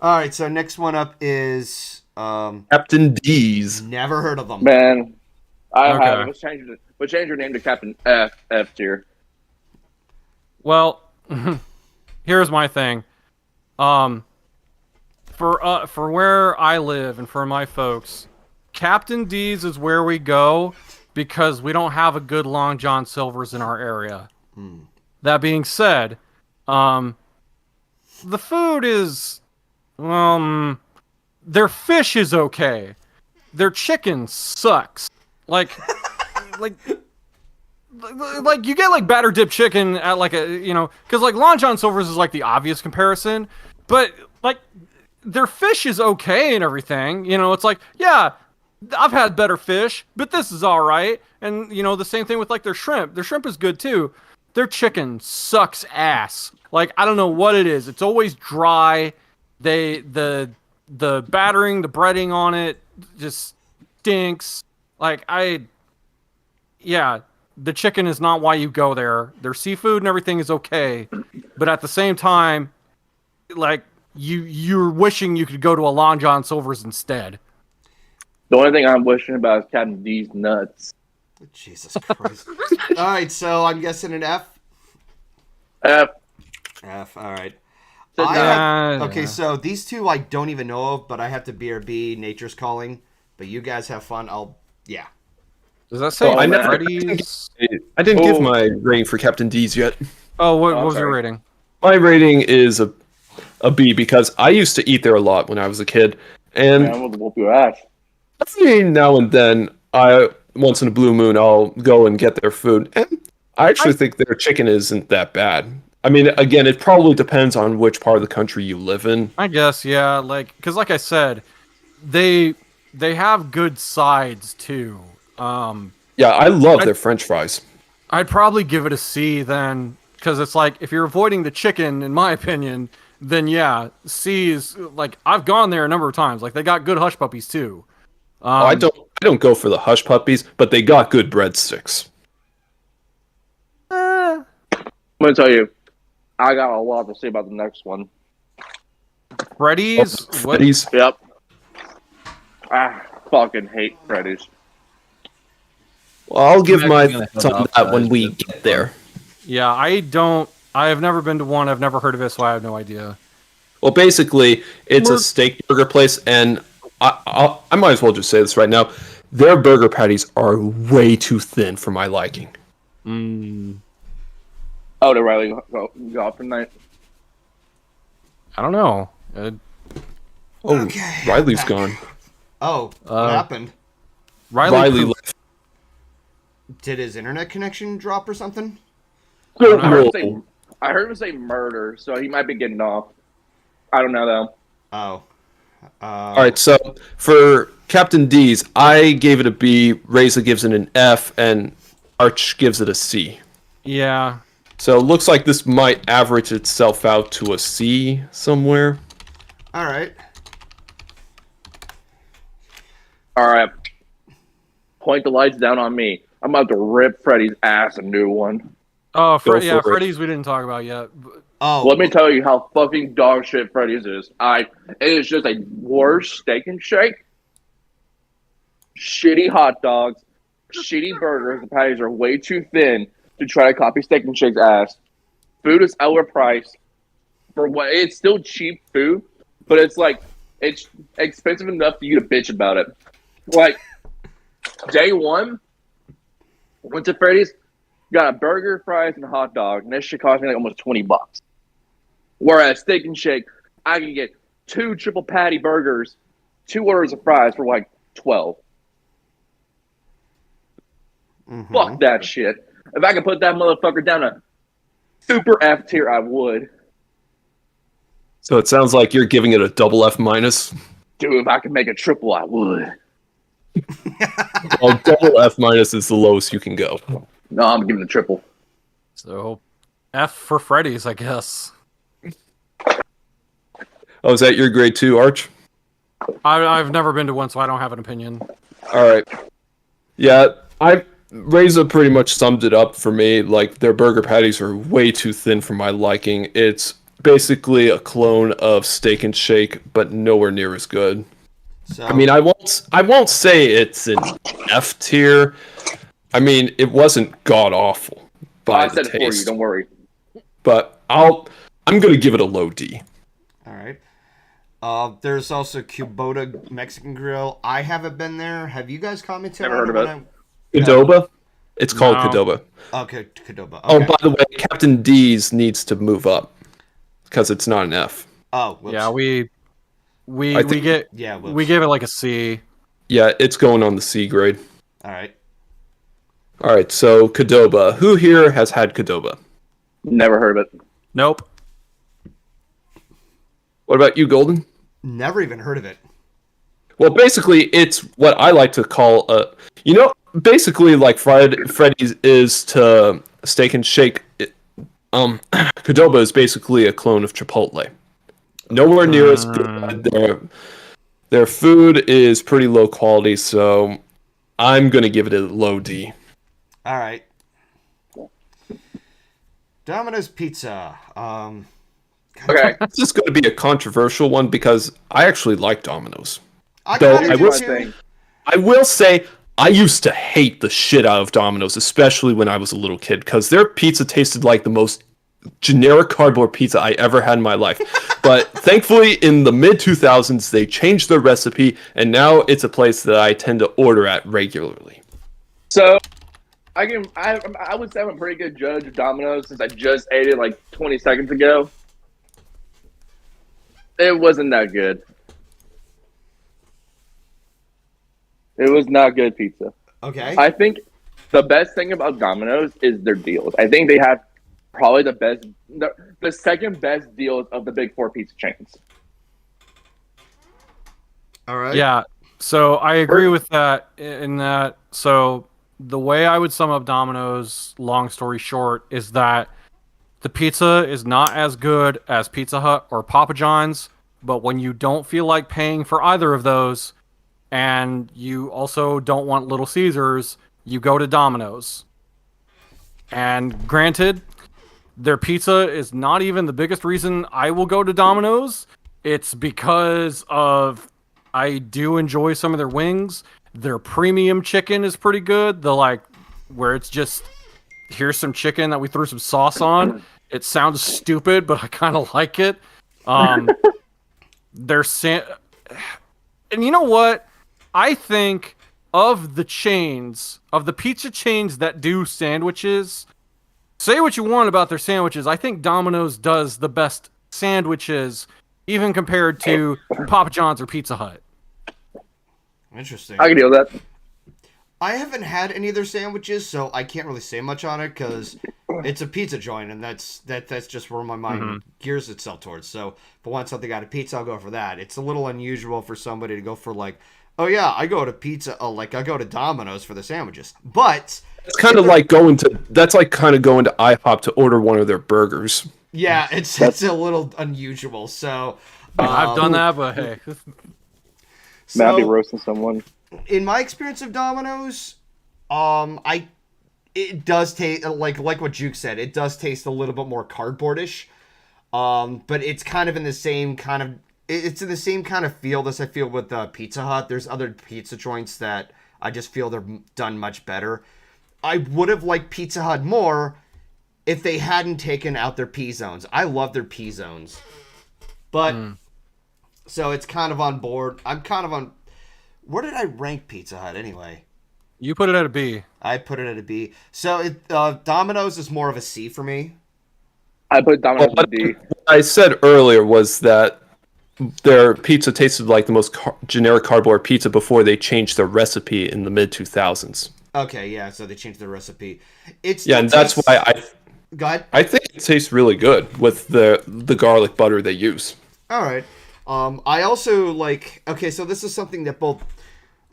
All right, so next one up is... Captain D's. Never heard of them. Man, I Okay. have. Let's change your name to Captain F tier. Well, here's my thing. For where I live and for my folks, Captain D's is where we go because we don't have a good Long John Silver's in our area. That being said, the food is, their fish is okay. Their chicken sucks. Like you get like batter dip chicken at like a, because like Long John Silver's is like the obvious comparison, but like their fish is okay and everything. You know, it's like, yeah, I've had better fish, but this is all right. And you know, the same thing with like their shrimp. Their shrimp is good too. Their chicken sucks ass. Like, I don't know what it is. It's always dry. The battering, the breading on it just stinks. Like, the chicken is not why you go there. Their seafood and everything is okay, but at the same time, like, you're wishing you could go to a Long John Silver's instead. The only thing I'm wishing about is Captain D's nuts. Jesus Christ. All right, so I'm guessing an F. F. F. All right. So Okay, so these two I don't even know of, but I have to BRB. Nature's Calling. But you guys have fun. Yeah. Does that say Freddy's? I didn't give my rating for Captain D's yet. Oh, what was your rating? My rating is a B because I used to eat there a lot when I was a kid, and Man, we'll whoop your ass. now and then, once in a blue moon, I'll go and get their food, and I actually think their chicken isn't that bad. I mean, again, it probably depends on which part of the country you live in. I guess, yeah, like, because like I said, they have good sides too. Yeah, I love their French fries. I'd probably give it a C then, because it's like, if you're avoiding the chicken, in my opinion, then yeah, C is, like, I've gone there a number of times. Like, they got good hush puppies too. I don't go for the hush puppies, but they got good breadsticks. I'm gonna tell you, I got a lot to say about the next one. Freddy's? Freddy's? Yep. I fucking hate Freddy's. Well, I'll give my thoughts on that when we get there. Yeah, I have never been to one. I've never heard of it, so I have no idea. Well, basically, it's a steak burger place, and I might as well just say this right now. Their burger patties are way too thin for my liking. Oh, did Riley go off tonight? I don't know. Riley's gone. Oh, what happened? Riley left. Did his internet connection drop or something? I heard him say murder, so he might be getting off. I don't know, though. Oh. All right, so for Captain D's, I gave it a B, Reza gives it an F, and Arch gives it a C. Yeah. So it looks like this might average itself out to a C somewhere. All right. All right. Point the lights down on me. I'm about to rip Freddy's ass a new one. Oh, Go for Freddy's we didn't talk about yet. Oh. Let me tell you how fucking dog shit Freddy's is. It is just a worse steak and shake. Shitty hot dogs. Shitty burgers. The patties are way too thin to try to copy Steak and Shake's ass. Food is overpriced. For what it's still cheap food, but it's like it's expensive enough for you to bitch about it. Like day one, went to Freddy's, got a burger, fries, and a hot dog, and this shit cost me like almost $20. Whereas Steak and Shake, I can get 2 triple patty burgers, 2 orders of fries for like $12. Mm-hmm. Fuck that shit. If I could put that motherfucker down a super F tier, I would. So it sounds like you're giving it a double F minus. Dude, if I could make a triple, I would. Well, double F minus is the lowest you can go. No, I'm giving it a triple. So, F for Freddy's, I guess. Oh, is that your grade 2, Arch? I've never been to one, so I don't have an opinion. All right. Yeah, Reza pretty much summed it up for me. Like, their burger patties are way too thin for my liking. It's basically a clone of Steak and Shake, but nowhere near as good. So, I mean, I won't say it's an F tier. I mean, it wasn't god awful by I the said it for you, taste. don't worry. But I'm gonna give it a low D. all right. There's also Kubota Mexican Grill. I haven't been there. Have you guys commented Never on heard it? of Qdoba? It's called No. Qdoba. Okay, Qdoba. Okay. Oh, by the way, Captain D's needs to move up because it's not an F. Oh, whoops. Yeah, we I think- gave it like a C. Yeah, it's going on the C grade. All right. All right, so Qdoba. Who here has had Qdoba? Never heard of it. Nope. What about you, Golden? Never even heard of it. Well, basically, it's what I like to call basically like Freddy's is to Steak and Shake. Qdoba is basically a clone of Chipotle. Nowhere near as good. Their food is pretty low quality, so I'm gonna give it a low D. All right. Domino's Pizza. Okay. This is going to be a controversial one because I actually like Domino's. I will say I used to hate the shit out of Domino's, especially when I was a little kid, because their pizza tasted like the most generic cardboard pizza I ever had in my life. But thankfully, in the mid-2000s, they changed their recipe, and now it's a place that I tend to order at regularly. So, I would say I'm a pretty good judge of Domino's since I just ate it like 20 seconds ago. It wasn't that good. It was not good pizza. Okay. I think the best thing about Domino's is their deals. I think they have probably the second best deals of the big four pizza chains. All right. Yeah. So I agree with that in that. So the way I would sum up Domino's, long story short, is that the pizza is not as good as Pizza Hut or Papa John's, but when you don't feel like paying for either of those, and you also don't want Little Caesars, you go to Domino's. And granted, their pizza is not even the biggest reason I will go to Domino's. It's because I do enjoy some of their wings. Their premium chicken is pretty good. Where it's just, here's some chicken that we threw some sauce on. It sounds stupid, but I kind of like it. And you know what? I think of the pizza chains that do sandwiches, say what you want about their sandwiches, I think Domino's does the best sandwiches, even compared to Papa John's or Pizza Hut. Interesting. I can deal with that. I haven't had any of their sandwiches, so I can't really say much on it because it's a pizza joint, and that's just where my mind gears itself towards. So if I want something out of pizza, I'll go for that. It's a little unusual for somebody to go for like, oh yeah, I go to pizza, I go to Domino's for the sandwiches. But it's kind of like going to IHOP to order one of their burgers. Yeah, it's a little unusual. So I've done that, but hey. So, I'll be roasting someone. In my experience of Domino's, it does taste like what Juke said. It does taste a little bit more cardboardish, but it's kind of in the same kind of feel as I feel with Pizza Hut. There's other pizza joints that I just feel they're done much better. I would have liked Pizza Hut more if they hadn't taken out their P zones. I love their P zones, but so it's kind of on board. I'm kind of on. Where did I rank Pizza Hut anyway? You put it at a B. I put it at a B. So Domino's is more of a C for me. I put Domino's at a D. What I said earlier was that their pizza tasted like the most generic cardboard pizza before they changed their recipe in the mid-2000s. Okay, yeah, so they changed their recipe. And that's why Go ahead. I think it tastes really good with the garlic butter they use. All right. I also so this is something that both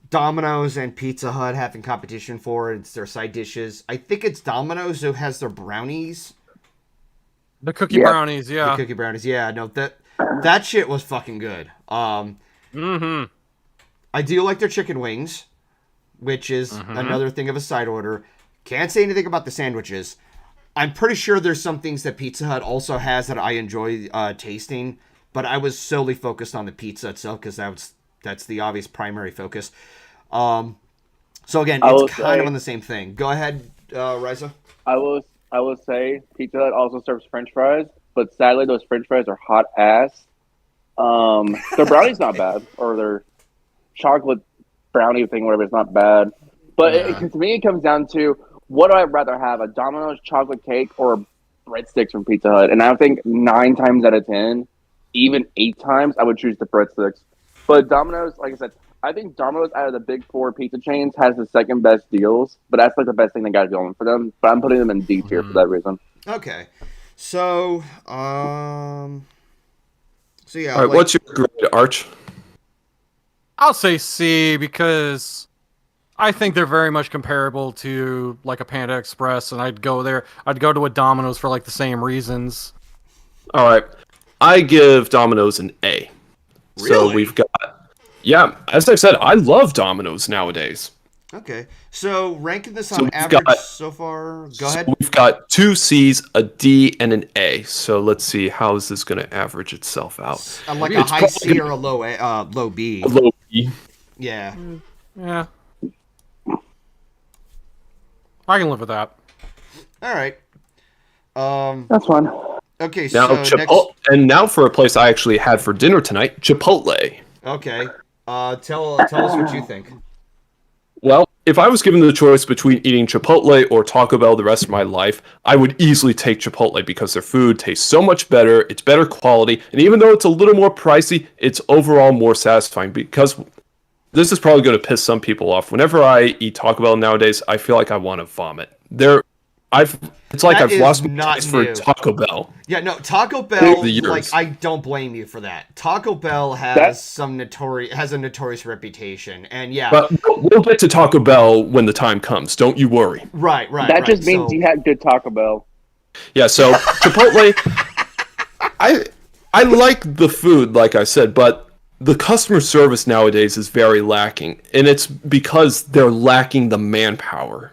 Domino's and Pizza Hut have in competition for. It's their side dishes. I think it's Domino's who has their brownies. The cookie brownies, yeah. The cookie brownies, yeah. No, that shit was fucking good. I do like their chicken wings, which is another thing of a side order. Can't say anything about the sandwiches. I'm pretty sure there's some things that Pizza Hut also has that I enjoy tasting, but I was solely focused on the pizza itself because that's the obvious primary focus. So again, it's kind of on the same thing. Go ahead, Riza. I will say Pizza Hut also serves French fries, but sadly those French fries are hot ass. Their brownie's not bad, or their chocolate brownie thing, whatever. It's not bad, but to me it comes down to what do I rather have, a Domino's chocolate cake or breadsticks from Pizza Hut? And I think 9 times out of 10, even 8 times, I would choose the breadsticks. But Domino's, like I said, I think Domino's out of the big 4 pizza chains has the second best deals, but that's like the best thing they got going for them. But I'm putting them in D tier for that reason. Okay. So, So yeah, All right, what's your grade, Arch? I'll say C because I think they're very much comparable to like a Panda Express, and I'd go there. I'd go to a Domino's for like the same reasons. All right, I give Domino's an A. So Really? we've got, yeah, as I've said, I love Domino's nowadays. Okay, so ranking this So on we've average got- so far. Go So ahead. we've got 2 C's, a D, and an A. So let's see, how is this going to average itself out? Like It's a high probably C gonna or a low B. be a low B. Yeah. Yeah, I can live with that. All right. That's fine. Okay. Now, So and now for a place I actually had for dinner tonight, Chipotle. okay. Tell us what you think. Well, if I was given the choice between eating Chipotle or Taco Bell the rest of my life, I would easily take Chipotle because their food tastes so much better, it's better quality, and even though it's a little more pricey, it's overall more satisfying because this is probably going to piss some people off. Whenever I eat Taco Bell nowadays, I feel like I want to vomit. It's like That I've is lost my not taste for new. Taco Bell. Yeah, no, Taco Bell, the years. like, I don't blame you for that. Taco Bell has That's- a notorious reputation, and yeah, But we'll get to Taco Bell when the time comes. Don't you worry. right. That just means you had good Taco Bell. Yeah, so Chipotle, I like the food, like I said, but the customer service nowadays is very lacking, and it's because they're lacking the manpower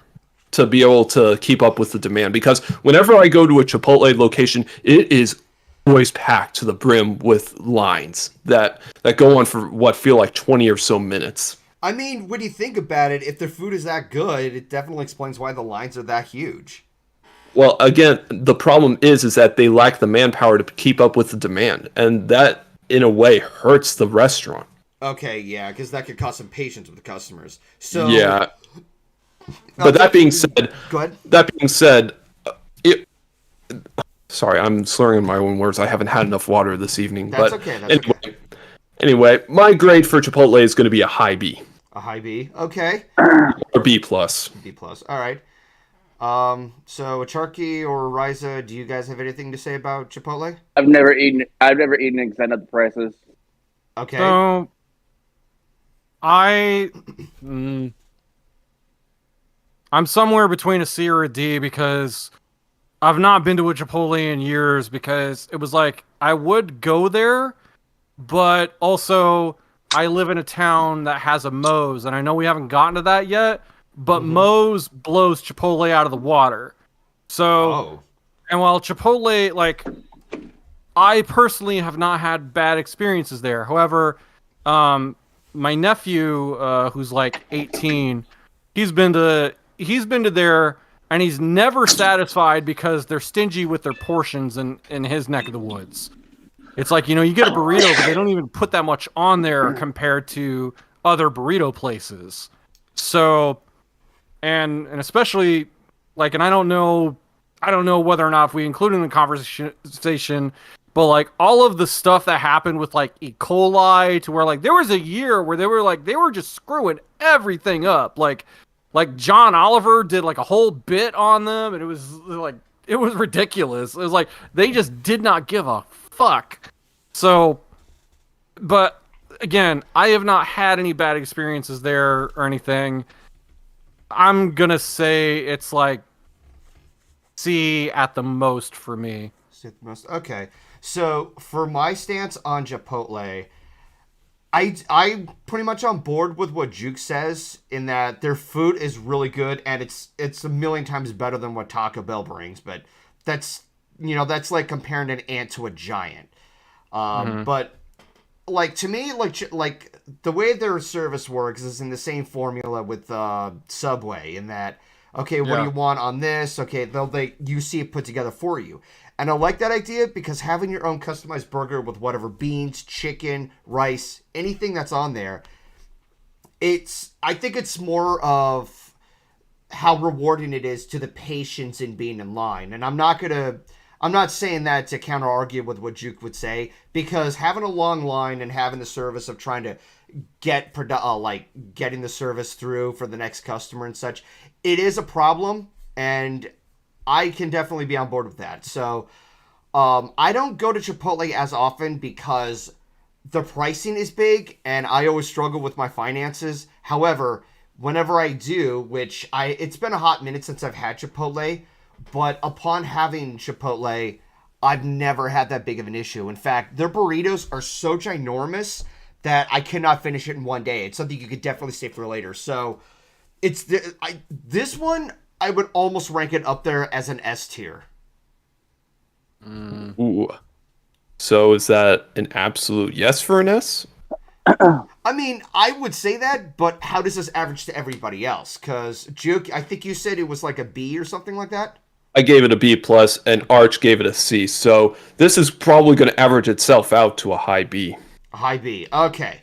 to be able to keep up with the demand. Because whenever I go to a Chipotle location, it is always packed to the brim with lines that go on for what feel like 20 or so minutes. I mean, when you think about it, if their food is that good, it definitely explains why the lines are that huge. Well, again, the problem is that they lack the manpower to keep up with the demand, and that in a way hurts the restaurant. Okay, yeah, because that could cause some patience with the customers. So Yeah. But that being said, go ahead. That being said, sorry, I'm slurring in my own words. I haven't had enough water this evening. That's but okay. That's anyway, okay. anyway, my grade for Chipotle is going to be a high B A high B. Okay. or B plus. B plus. All right. So Charky or Riza, do you guys have anything to say about Chipotle? I've never eaten it because I know the prices. Okay. So, I'm somewhere between a C or a D because I've not been to a Chipotle in years because it was like I would go there, but also I live in a town that has a Moe's, and I know we haven't gotten to that yet, but Moe's blows Chipotle out of the water. So, and while Chipotle, like, I personally have not had bad experiences there. However, my nephew, who's like 18, he's been to there, and he's never satisfied because they're stingy with their portions in his neck of the woods. It's like, you get a burrito, but they don't even put that much on there compared to other burrito places. So, and especially, like, and I don't know whether or not if we include it in the conversation, but like all of the stuff that happened with like E. coli, to where like there was a year where they were just screwing everything up. Like John Oliver did like a whole bit on them, and it was ridiculous. It was like they just did not give a fuck. So, but again, I have not had any bad experiences there or anything. I'm gonna say it's like C at the most for me. Okay. So for my stance on Chipotle, I'm pretty much on board with what Juke says in that their food is really good and it's a million times better than what Taco Bell brings, but that's like comparing an ant to a giant. But like to me, like the way their service works is in the same formula with Subway in that, okay, what do you want on this? Okay, you see it put together for you. And I like that idea because having your own customized burger with whatever beans, chicken, rice, anything that's on there, I think it's more of how rewarding it is to the patience in being in line. And I'm not saying that to counter argue with what Juke would say, because having a long line and having the service of trying to getting the service through for the next customer and such, it is a problem, and I can definitely be on board with that. So I don't go to Chipotle as often because the pricing is big and I always struggle with my finances. However, whenever I do, it's been a hot minute since I've had Chipotle, but upon having Chipotle, I've never had that big of an issue. In fact, their burritos are so ginormous that I cannot finish it in one day. It's something you could definitely save for later. So this one, I would almost rank it up there as an S tier. Ooh. So is that an absolute yes for an S? I mean, I would say that, but how does this average to everybody else? Because, Juke, I think you said it was like a B or something like that? I gave it a B+, and Arch gave it a C, so this is probably going to average itself out to a high B. A high B. Okay.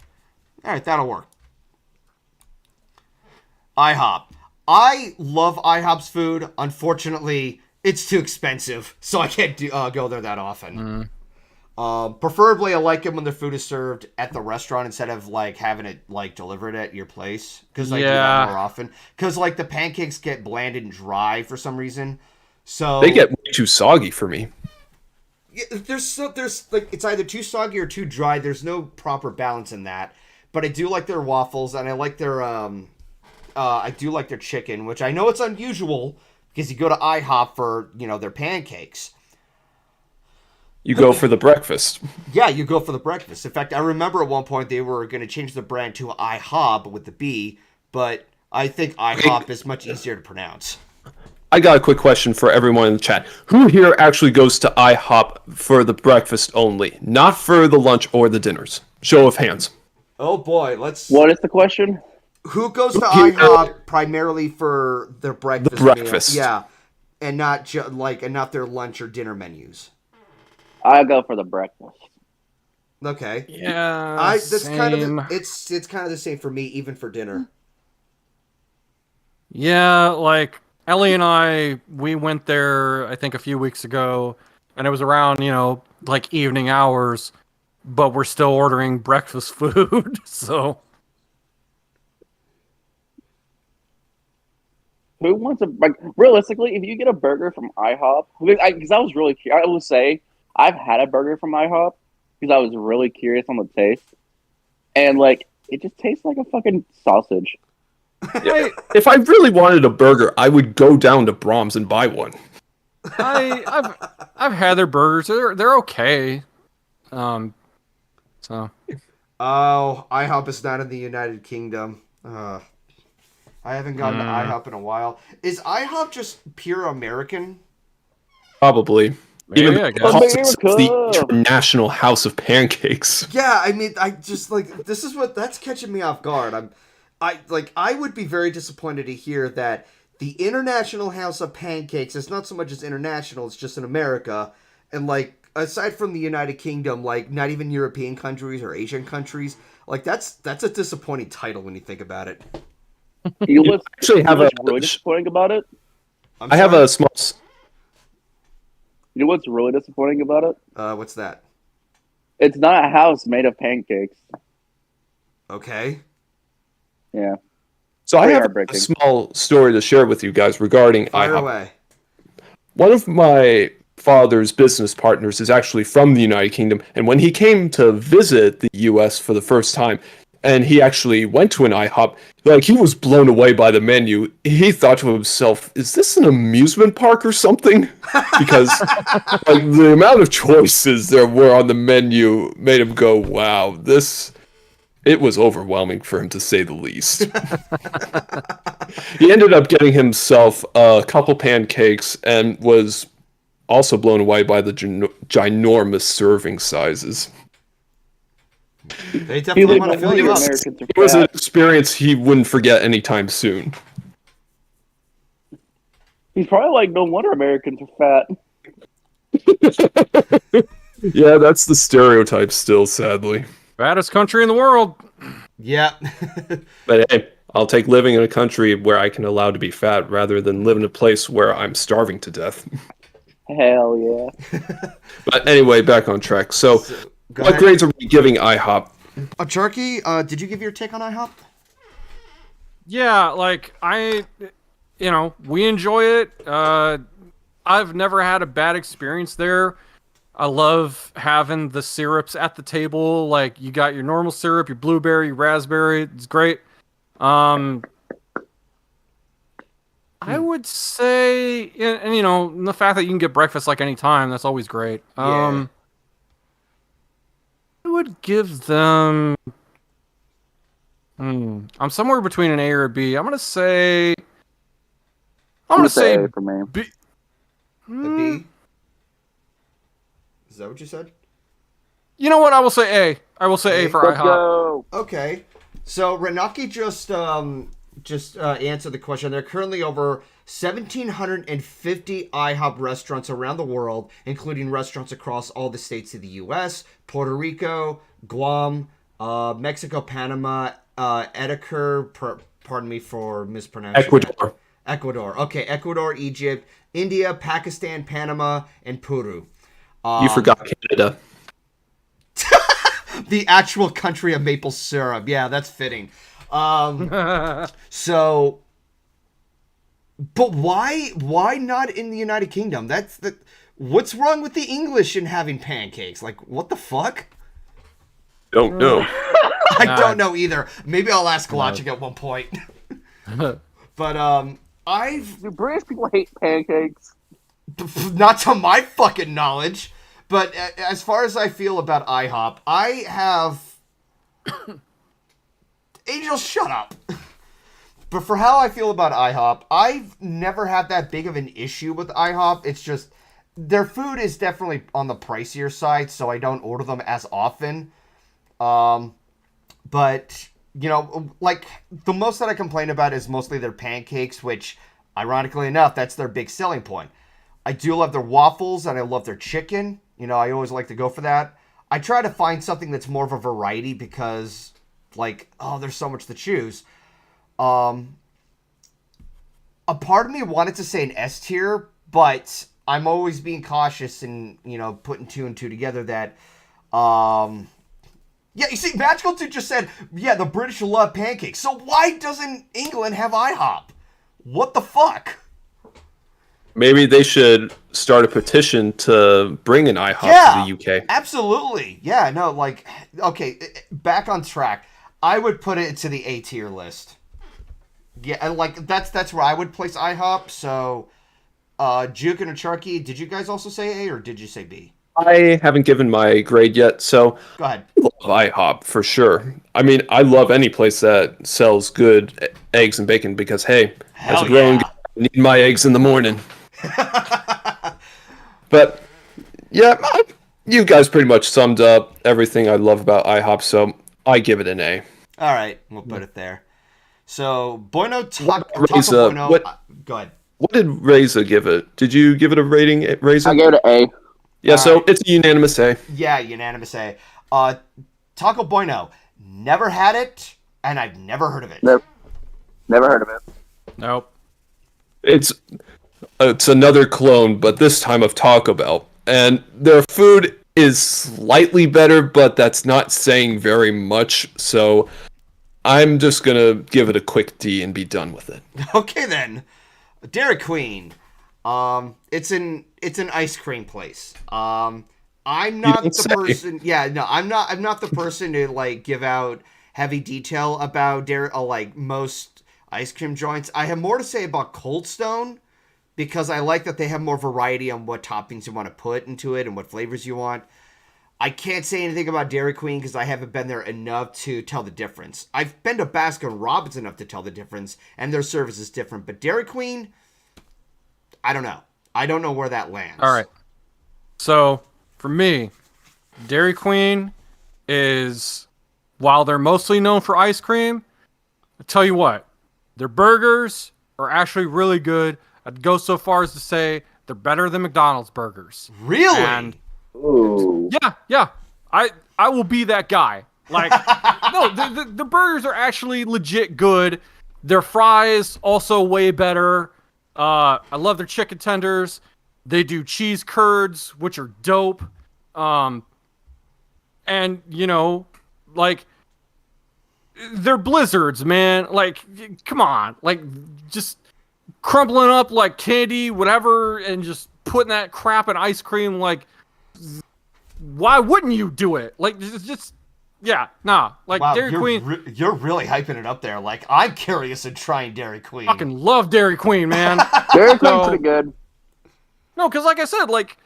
All right, that'll work. IHOP. I love IHOP's food. Unfortunately, it's too expensive, so I can't go there that often. Preferably, I like it when the food is served at the restaurant instead of like having it like delivered at your place, because I do that more often. Because like the pancakes get bland and dry for some reason, so They get way too soggy for me. yeah, there's like it's either too soggy or too dry. There's no proper balance in that. But I do like their waffles, and I like their I do like their chicken, which I know it's unusual because you go to IHOP for their pancakes. You go for the breakfast. Yeah, you go for the breakfast. In fact, I remember at one point they were going to change the brand to IHOB with the B, but I think IHOP is much easier to pronounce. I got a quick question for everyone in the chat. Who here actually goes to IHOP for the breakfast only, not for the lunch or the dinners? Show of hands. Oh boy, What is the question? Who goes to IHOP primarily for their breakfast? The breakfast. Meal? Yeah, and not not their lunch or dinner menus. I go for the breakfast. Okay. Yeah. That's kind of it's kind of the same for me, even for dinner. Yeah, like Ellie and we went there I think a few weeks ago, and it was around like evening hours, but we're still ordering breakfast food. So Who wants realistically? If you get a burger from IHOP, because I was really curious, I will say I've had a burger from IHOP because I was really curious on the taste, and like it just tastes like a fucking sausage. Yeah. If I really wanted a burger, I would go down to Brahms and buy one. I've had their burgers. They're okay. So Oh, IHOP is not in the United Kingdom. I haven't gone to IHOP in a while. Is IHOP just pure American? Probably. Maybe, Even I the guess. it's the International House of Pancakes. Yeah, I mean, I just this is that's catching me off guard. I would be very disappointed to hear that the International House of Pancakes is not so much as international; it's just in America, and aside from the United Kingdom, not even European countries or Asian countries, that's a disappointing title when you think about it. You know what's actually have really disappointing about it? I have a small. You know what's really disappointing about it? What's that? It's not a house made of pancakes. Okay. Yeah. So I Very have a heartbreaking. small story to share with you guys regarding Fire IHOP. away. One of my father's business partners is actually from the United Kingdom, and when he came to visit the US for the first time, and he actually went to an IHOP, he was blown away by the menu. He thought to himself, is this an amusement park or something? Because the amount of choices there were on the menu made him go, wow, it was overwhelming for him, to say the least. He ended up getting himself a couple pancakes and was also blown away by the ginormous serving sizes. They definitely want to fill you up. It was an experience he wouldn't forget anytime soon. He's probably like, no wonder Americans are fat. Yeah, that's the stereotype still, sadly. fattest country in the world. Yeah. But hey, I'll take living in a country where I can allow to be fat rather than live in a place where I'm starving to death. Hell yeah. But anyway, back on track. So Go what ahead. grades are we giving IHOP? Charky, did you give your take on IHOP? Yeah, we enjoy it. I've never had a bad experience there. I love having the syrups at the table. Like you got your normal syrup, your blueberry, raspberry. It's great. I would say, and you know, the fact that you can get breakfast like any time, that's always great. Yeah. I would give them. I'm somewhere between an A or a B. I'm gonna say. I'm gonna say A for me. B. A B? Is that what you said? You know what? I will say A. I will say A for Let's IHOP. go. Okay. So Renaki just answered the question. There are currently over 1,750 IHOP restaurants around the world, including restaurants across all the states of the U.S., Puerto Rico, Guam, Mexico, Panama, pardon me for mispronouncing that. Ecuador. Okay, Ecuador, Egypt, India, Pakistan, Panama, and Peru. You forgot Canada. The actual country of maple syrup. Yeah, that's fitting. So, but why not in the United Kingdom? What's wrong with the English in having pancakes? Like, what the fuck? Don't know. I don't know either. Maybe I'll ask Logic at one point. But Do British people hate pancakes? not to my fucking knowledge. But as far as I feel about IHOP, I have... Angel, shut up. But for how I feel about IHOP, I've never had that big of an issue with IHOP. It's just, their food is definitely on the pricier side, so I don't order them as often. But, you know, like, the most that I complain about is mostly their pancakes, which, ironically enough, that's their big selling point. I do love their waffles, and I love their chicken. You know, I always like to go for that. I try to find something that's more of a variety because, like, oh, there's so much to choose. A part of me wanted to say an S tier, but I'm always being cautious and, you know, putting two and two together that, yeah, you see, Magical Dude just said, yeah, the British love pancakes. So why doesn't England have IHOP? What the fuck? Maybe they should start a petition to bring an IHOP to the UK. Absolutely. Yeah, no, like, okay, back on track. I would put it to the A tier list. Yeah, and like that's where I would place IHOP. So, Juke and Charky, did you guys also say A or did you say B? I haven't given my grade yet, so go ahead. I love IHOP for sure. I mean, I love any place that sells good eggs and bacon because, hey, as a grown guy, I need my eggs in the morning. But yeah, you guys pretty much summed up everything I love about IHOP, so I give it an A. All right, we'll put it there. So, Bueno Taco Reza, Bueno. Go ahead. What did Reza give it? Did you give it a rating, Reza? I gave it an A. Yeah, so it's a unanimous A. Yeah, unanimous A. Taco Bueno. Never had it, and I've never heard of it. Never heard of it. Nope. It's another clone, but this time of Taco Bell. And their food is slightly better, but that's not saying very much, so I'm just gonna give it a quick D and be done with it. Okay then. Dairy Queen. It's an ice cream place. I'm not the person. Yeah, no, I'm not the person to like give out heavy detail about like most ice cream joints. I have more to say about Cold Stone because I like that they have more variety on what toppings you want to put into it and what flavors you want. I can't say anything about Dairy Queen because I haven't been there enough to tell the difference. I've been to Baskin Robbins enough to tell the difference, and their service is different. But Dairy Queen, I don't know. I don't know where that lands. All right. So, for me, Dairy Queen is, while they're mostly known for ice cream, I tell you what, their burgers are actually really good. I'd go so far as to say they're better than McDonald's burgers. Really? And ooh. Yeah. I will be that guy. Like, no, the burgers are actually legit good. Their fries also way better. I love their chicken tenders. They do cheese curds, which are dope. And you know, like, they're blizzards, man. Like, come on, like, just crumbling up like candy, whatever, and just putting that crap in ice cream. Like, why wouldn't you do it? Like, just yeah, nah. Like Wow, Dairy Queen. You're really hyping it up there. Like, I'm curious in trying Dairy Queen. Fucking love Dairy Queen, man. Dairy Queen's pretty good. No, because like I said, like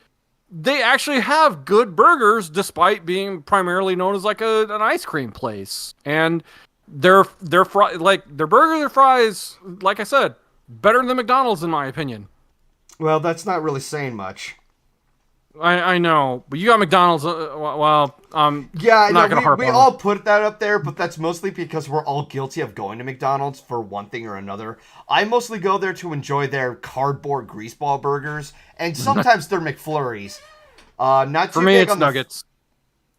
they actually have good burgers despite being primarily known as like an ice cream place. And their burgers and fries, like I said, better than McDonald's in my opinion. Well, that's not really saying much. I know, but you got McDonald's. Yeah, I not know. gonna harp We on all put that up there, but that's mostly because we're all guilty of going to McDonald's for one thing or another. I mostly go there to enjoy their cardboard greaseball burgers, and sometimes their McFlurries. Not too for me, big it's on the nuggets.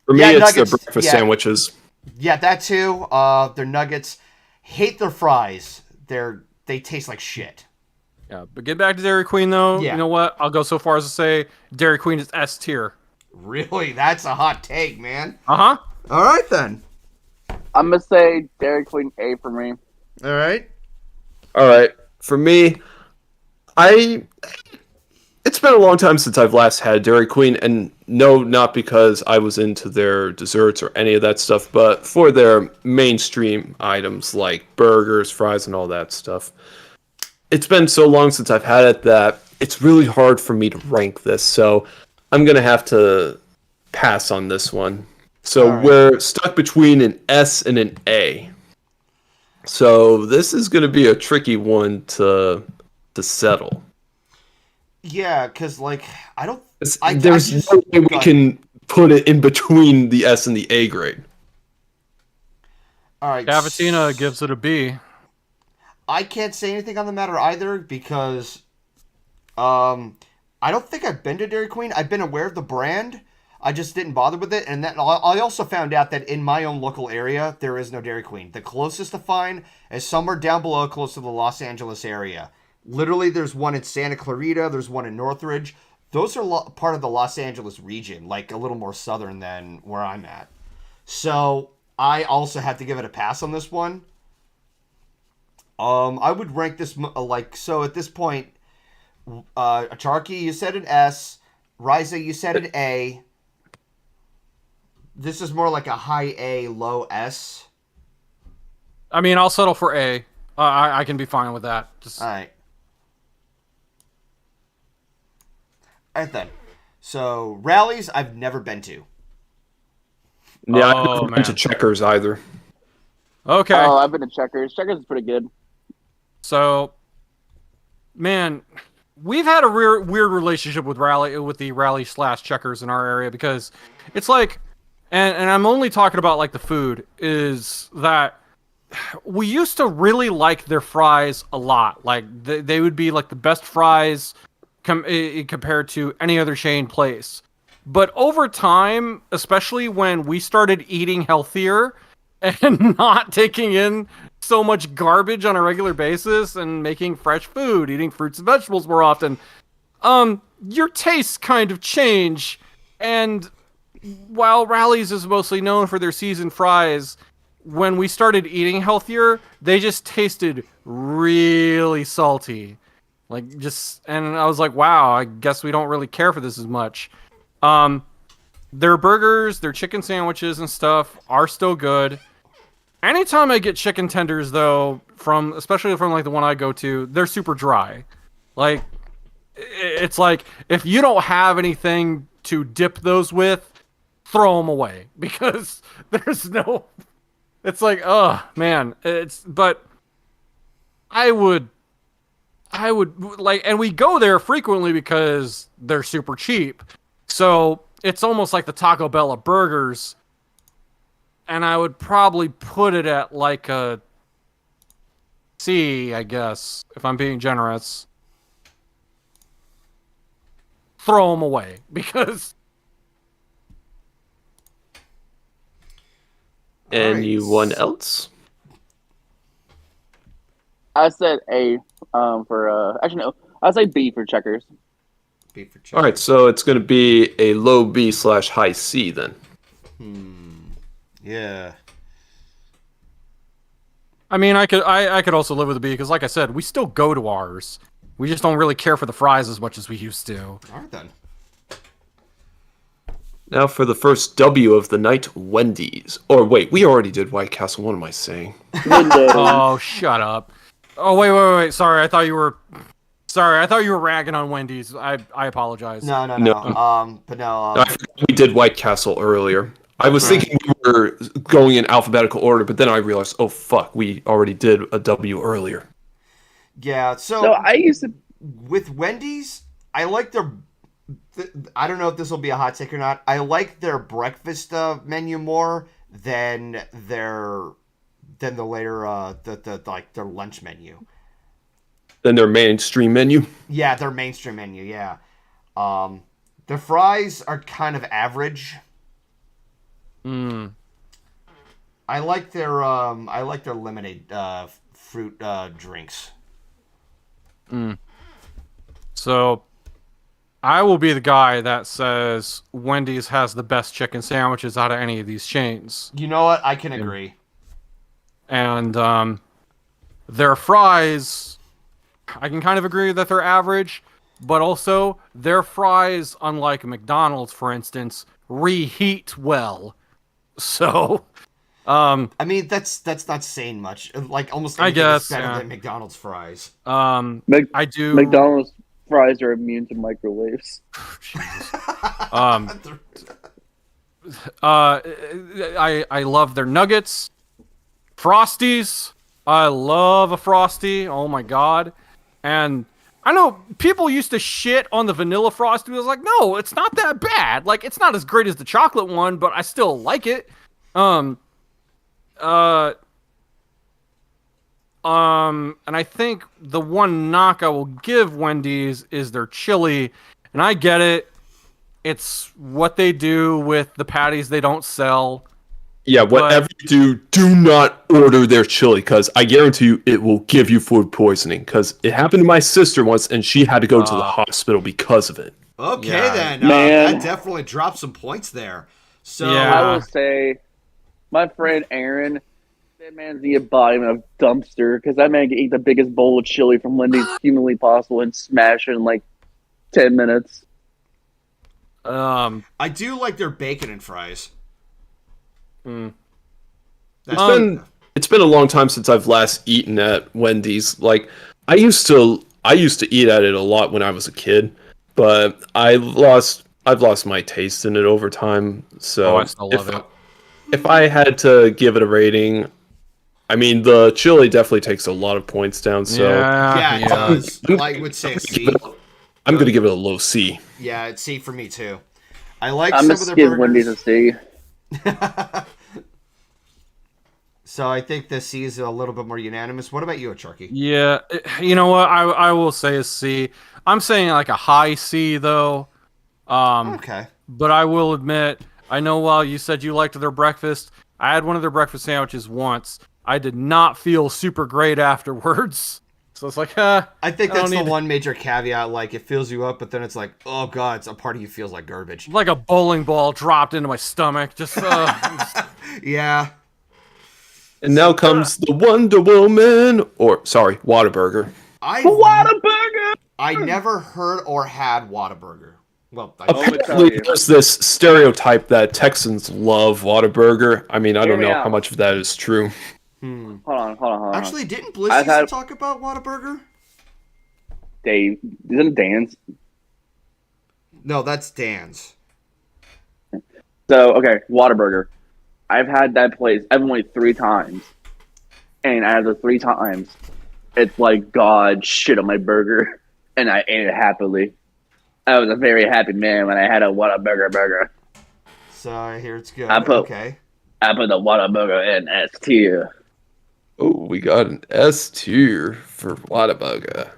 For me, Yeah, it's nuggets, the breakfast yeah. sandwiches. Yeah, that too. Their nuggets. Hate their fries. They taste like shit. Yeah, but get back to Dairy Queen though. Yeah. You know what? I'll go so far as to say Dairy Queen is S tier. Really? That's a hot take, man. Uh huh. All right, then. I'm gonna say Dairy Queen A for me. All right. All right. For me, it's been a long time since I've last had Dairy Queen, and no, not because I was into their desserts or any of that stuff, but for their mainstream items like burgers, fries, and all that stuff. It's been so long since I've had it that it's really hard for me to rank this, so I'm going to have to pass on this one. So All right. we're stuck between an S and an A. So this is going to be a tricky one to settle. Yeah, because, like, I don't... There's no way we can put it in between the S and the A grade. All right. Cavatina gives it a B. I can't say anything on the matter either because I don't think I've been to Dairy Queen. I've been aware of the brand. I just didn't bother with it. And that I also found out that in my own local area, there is no Dairy Queen. The closest to find is somewhere down below close to the Los Angeles area. Literally, there's one in Santa Clarita. There's one in Northridge. Those are part of the Los Angeles region, like a little more southern than where I'm at. So I also have to give it a pass on this one. I would rank this so at this point, Acharki, you said an S, Riza, you said an A. This is more like a high A, low S. I mean, I'll settle for A. I can be fine with that. Just All right. All right then. So rallies, I've never been to. Yeah, Oh, I've never been man. to Checkers either. okay. Oh, I've been to Checkers. Checkers is pretty good. So, man, we've had a weird relationship with the rally / Checkers in our area because it's like, and I'm only talking about like the food, is that we used to really like their fries a lot. Like they would be like the best fries compared to any other chain place. But over time, especially when we started eating healthier and not taking in so much garbage on a regular basis and making fresh food, eating fruits and vegetables more often, your tastes kind of change. And while Rally's is mostly known for their seasoned fries, when we started eating healthier, they just tasted really salty. And I was like, wow, I guess we don't really care for this as much. Their burgers, their chicken sandwiches and stuff are still good. Anytime I get chicken tenders, though, especially from like the one I go to, they're super dry. Like, it's like if you don't have anything to dip those with, throw them away because there's no. It's like, oh man, but I would like, and we go there frequently because they're super cheap. So it's almost like the Taco Bell of burgers. And I would probably put it at like a C, I guess, if I'm being generous. Throw them away because. Anyone else? I said A for actually no. I say B for Checkers. B for Checkers. All right, so it's going to be a low B / high C then. Yeah. I mean, I could also live with a B because, like I said, we still go to ours. We just don't really care for the fries as much as we used to. All right then. Now for the first W of the night, Wendy's. Or wait, we already did White Castle. What am I saying? Oh, shut up. Oh, wait. Sorry, I thought you were ragging on Wendy's. I apologize. No. But no. I forgot we did White Castle earlier. I was thinking we were going in alphabetical order, but then I realized, oh fuck, we already did a W earlier. Yeah. So I used to with Wendy's. I like their. I don't know if this will be a hot take or not. I like their breakfast menu more than the later their lunch menu. Than their mainstream menu. Yeah, their mainstream menu. Yeah, their fries are kind of average. I like their lemonade fruit drinks. So, I will be the guy that says Wendy's has the best chicken sandwiches out of any of these chains. You know what? I can agree. And their fries, I can kind of agree that they're average, but also their fries, unlike McDonald's, for instance, reheat well. So, I mean, that's not saying much. Like almost anything is better than McDonald's fries. I do. McDonald's fries are immune to microwaves. Jesus. I love their nuggets, Frosties. I love a Frosty. Oh my god! And I know people used to shit on the vanilla Frosty. I was like, no, it's not that bad. Like, it's not as great as the chocolate one, but I still like it. And I think the one knock I will give Wendy's is their chili. And I get it. It's what they do with the patties they don't sell. Yeah, whatever you do not order their chili, because I guarantee you it will give you food poisoning. Because it happened to my sister once, and she had to go to the hospital because of it. Okay, then. Man. That definitely dropped some points there. So I will say, my friend Aaron, that man's the embodiment of dumpster, because that man can eat the biggest bowl of chili from Wendy's humanly possible and smash it in like 10 minutes. I do like their bacon and fries. It's been a long time since I've last eaten at Wendy's. Like I used to eat at it a lot when I was a kid, but I've lost my taste in it over time. So I still love it. If I had to give it a rating, I mean the chili definitely takes a lot of points down. So yeah, it does. I would say a C. I'm going to give it a low C. Yeah, it's C for me too. I like I'm some gonna of their give burgers. Wendy's a C. So I think the C is a little bit more unanimous. What about you, Charky? Yeah, you know what? I will say a C. I'm saying like a high C though. Okay. But I will admit, I know while you said you liked their breakfast, I had one of their breakfast sandwiches once. I did not feel super great afterwards. So it's like, I think that's the one major caveat. Like, it fills you up, but then it's like, oh god, it's a part of you feels like garbage. Like a bowling ball dropped into my stomach. Just yeah. And now comes the Wonder Woman, Whataburger. Whataburger! I never heard or had Whataburger. Well, apparently there's this stereotype that Texans love Whataburger. I mean, I don't know how much of that is true. Hold on. Actually, didn't Bliss used to talk about Whataburger? Dave, isn't Dan's? No, that's Dan's. So, okay, Whataburger. I've had that place. I've only 3 times. And out of the 3 times, it's like God shit on my burger. And I ate it happily. I was a very happy man when I had a Whataburger burger. So, I hear it's good. I put the Whataburger in S tier. Oh, we got an S tier for Whataburger.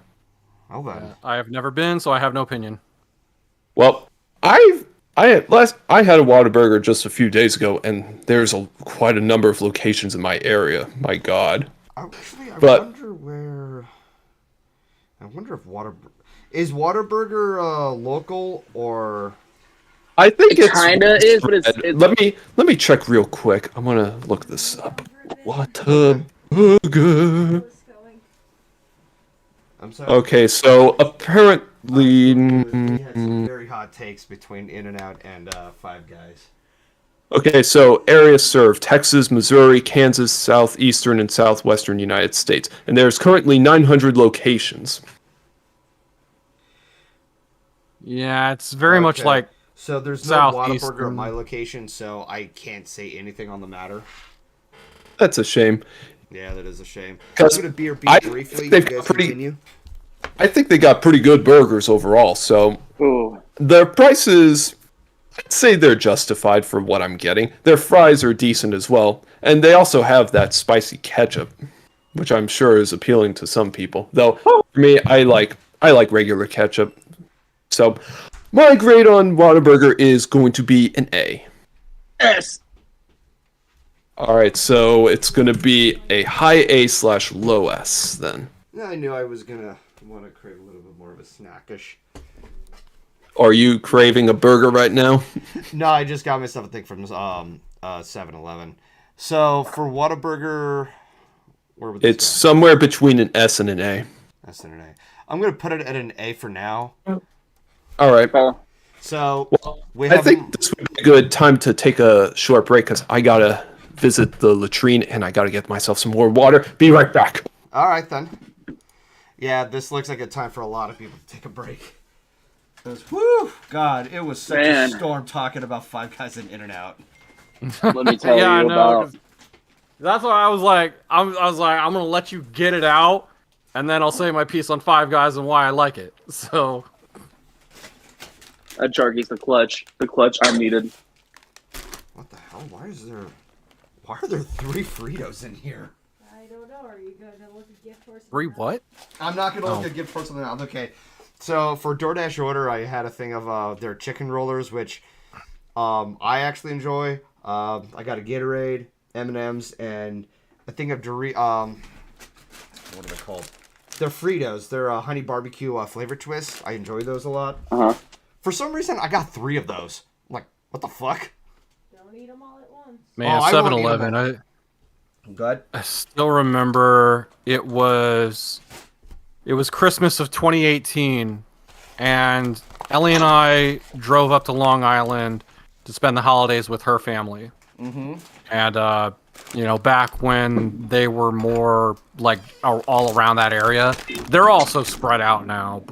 Oh, then. I have never been, so I have no opinion. Well, I had a Whataburger just a few days ago, and there's quite a number of locations in my area. My God. Actually, I wonder if is Whataburger local or? I think it kinda is, but it's let me check real quick. I'm gonna look this up. Whataburger. I'm sorry. Okay, so currently. We had some very hot takes between In-N-Out and Five Guys. Okay, so areas served: Texas, Missouri, Kansas, southeastern and southwestern United States. And there's currently 900 locations. Yeah, it's very much Okay. like So there's no Southeastern. Whataburger at my location, so I can't say anything on the matter. That's a shame. Yeah, that is a shame. I'm 'Cause going to beer I beat briefly. You think guys pretty- continue. I think they got pretty good burgers overall, so Ooh. their prices, I'd say they're justified for what I'm getting. Their fries are decent as well, and they also have that spicy ketchup, which I'm sure is appealing to some people. Though for me, I like regular ketchup. So my grade on Whataburger is going to be an A. S. All right, so it's going to be a high A/low S then. I knew I was going to want to crave a little bit more of a snackish. Are you craving a burger right now? No, I just got myself a thing from 7-Eleven. So for Whataburger, where would this It's somewhere between an S and an A. go? That's an A. I'm going to put it at an A for now. All right. So we I have. think this would be a good time to take a short break because I gotta visit the latrine and I gotta get myself some more water. Be right back. All right then. Yeah, this looks like a time for a lot of people to take a break. Whew, God, it was such a storm talking about Five Guys and In-N-Out. Let me tell yeah, I you know. about. That's why I was like, I was like, I'm gonna let you get it out, and then I'll say my piece on Five Guys and why I like it. So That Sharky's the clutch I needed. What the hell? Why are there 3 Fritos in here? I don't know. Are you gonna look at gift horse? 3 what? I'm not gonna look at gift for something else. Okay. So for DoorDash order, I had a thing of their chicken rollers, which I actually enjoy. I got a Gatorade, M&Ms, and a thing of what are they called? They're Fritos. They're honey barbecue flavor twist. I enjoy those a lot. For some reason, I got 3 of those. I'm like, what the fuck? Don't eat them all at once. Man, I won't eat 7-Eleven. them Good. I still remember it was Christmas of 2018, and Ellie and I drove up to Long Island to spend the holidays with her family. Mm-hmm. And you know, back when they were more like all around that area, they're also spread out now.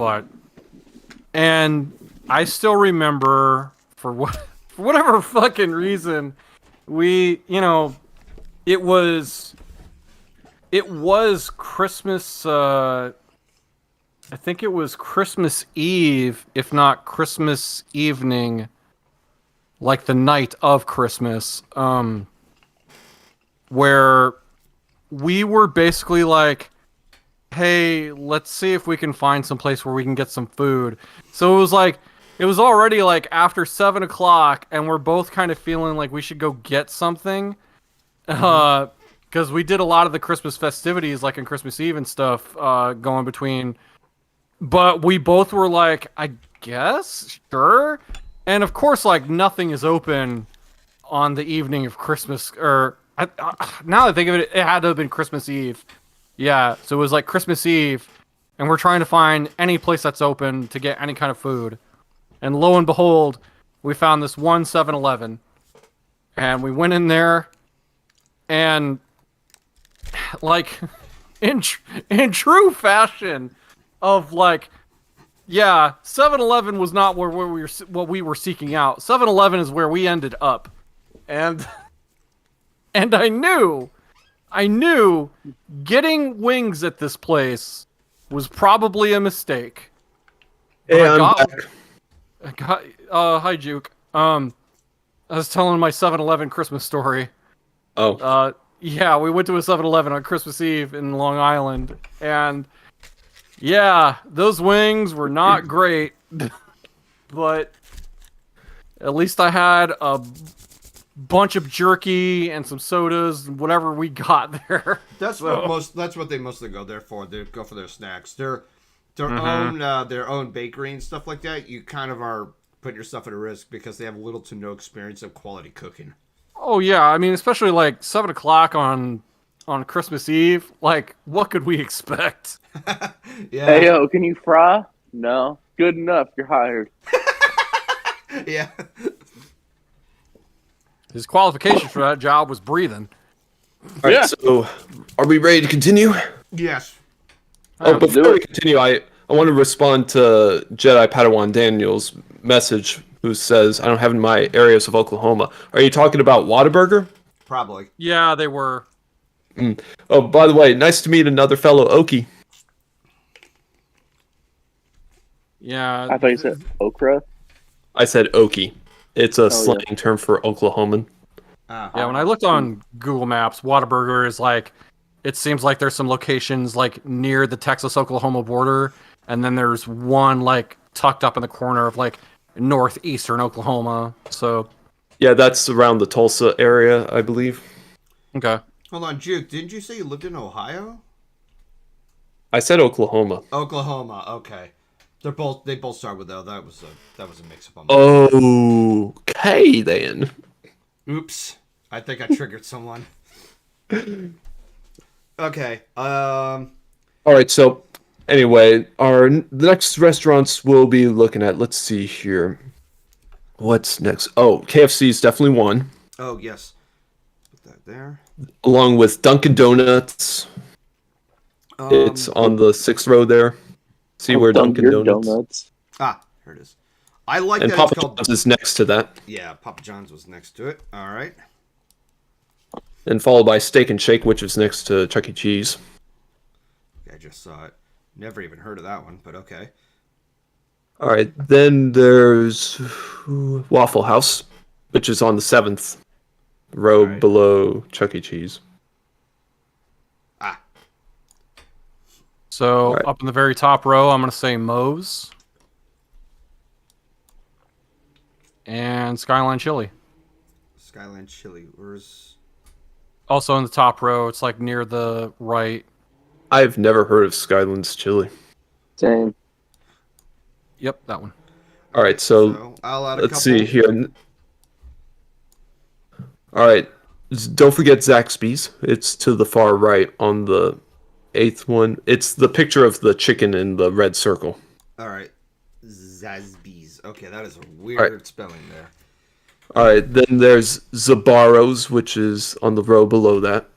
And I still remember for whatever fucking reason, we, you know, it was Christmas. I think it was Christmas Eve, if not Christmas evening, like the night of Christmas, where we were basically like, hey, let's see if we can find some place where we can get some food. So it was already like after 7 o'clock, and we're both kind of feeling like we should go get something. Because we did a lot of the Christmas festivities, like on Christmas Eve and stuff, going between. But we both were like, I guess, sure. And of course, like, nothing is open on the evening of Christmas. Or now that I think of it, it had to have been Christmas Eve. Yeah, so it was like Christmas Eve, and we're trying to find any place that's open to get any kind of food. And lo and behold, we found this one 7-Eleven. And we went in there, and like in true fashion of like, yeah, 7-Eleven was not where we were seeking out. 7-Eleven is where we ended up, and I knew getting wings at this place was probably a mistake. Hey, I back. Hi Juke. I was telling my 7-Eleven Christmas story. Oh. Yeah, we went to a 7-Eleven on Christmas Eve in Long Island, and yeah, those wings were not great, but at least I had a bunch of jerky and some sodas and whatever we got there. That's what they mostly go there for. They go for their snacks. Their own bakery and stuff like that. You kind of are putting yourself at a risk because they have little to no experience of quality cooking. Oh yeah, I mean, especially like 7 o'clock on Christmas Eve. Like, what could we expect? Yeah. Hey yo, can you fry? No. Good enough. You're hired. Yeah. His qualifications for that job was breathing. All right, Yeah. so are we ready to continue? Yes. Oh, Let's do before we it. continue, I want to respond to Jedi Padawan Daniel's message, who says, I don't have in my areas of Oklahoma. Are you talking about Whataburger? Probably. Yeah, they were. Oh, by the way, nice to meet another fellow Okie. Yeah. I thought you said okra. I said Okie. It's a yeah. slang term for Oklahoman. Yeah, when I looked on Google Maps, Whataburger is like, it seems like there's some locations like near the Texas-Oklahoma border, and then there's one like tucked up in the corner of like northeastern Oklahoma. So, Yeah, that's around the Tulsa area, I believe. okay. Hold on, Juke. Didn't you say you lived in Ohio? I said Oklahoma. Oklahoma. Okay. They both start with O. That was a mix up on me. Okay, then. Oops. I think I triggered someone. Okay. All right, so anyway, the next restaurants we'll be looking at, let's see here. What's next? Oh, KFC is definitely one, Oh yes. Put that there. along with Dunkin' Donuts. It's on the 6th row there. See where Dunk Dunkin' your Donuts. Here it is. I like And that Papa it's called. John's is next to that. Yeah, Papa John's was next to it. All right. And followed by Steak and Shake, which is next to Chuck E. Cheese. I just saw it. Never even heard of that one, but okay. All right, then there's Waffle House, which is on the 7th row All right. below Chuck E. Cheese. So Alright. up in the very top row, I'm gonna say Moe's and Skyline Chili. Skyline Chili. Where's? Also in the top row, it's like near the right. I've never heard of Skyland's Chili. Same. Yep, that one. All right, so I'll add a let's couple. see here. All right, don't forget Zaxby's. It's to the far right on the 8th one. It's the picture of the chicken in the red circle. All right. Zazbees. Okay, that is a weird spelling there. All right, then there's Zabaro's, which is on the row below that.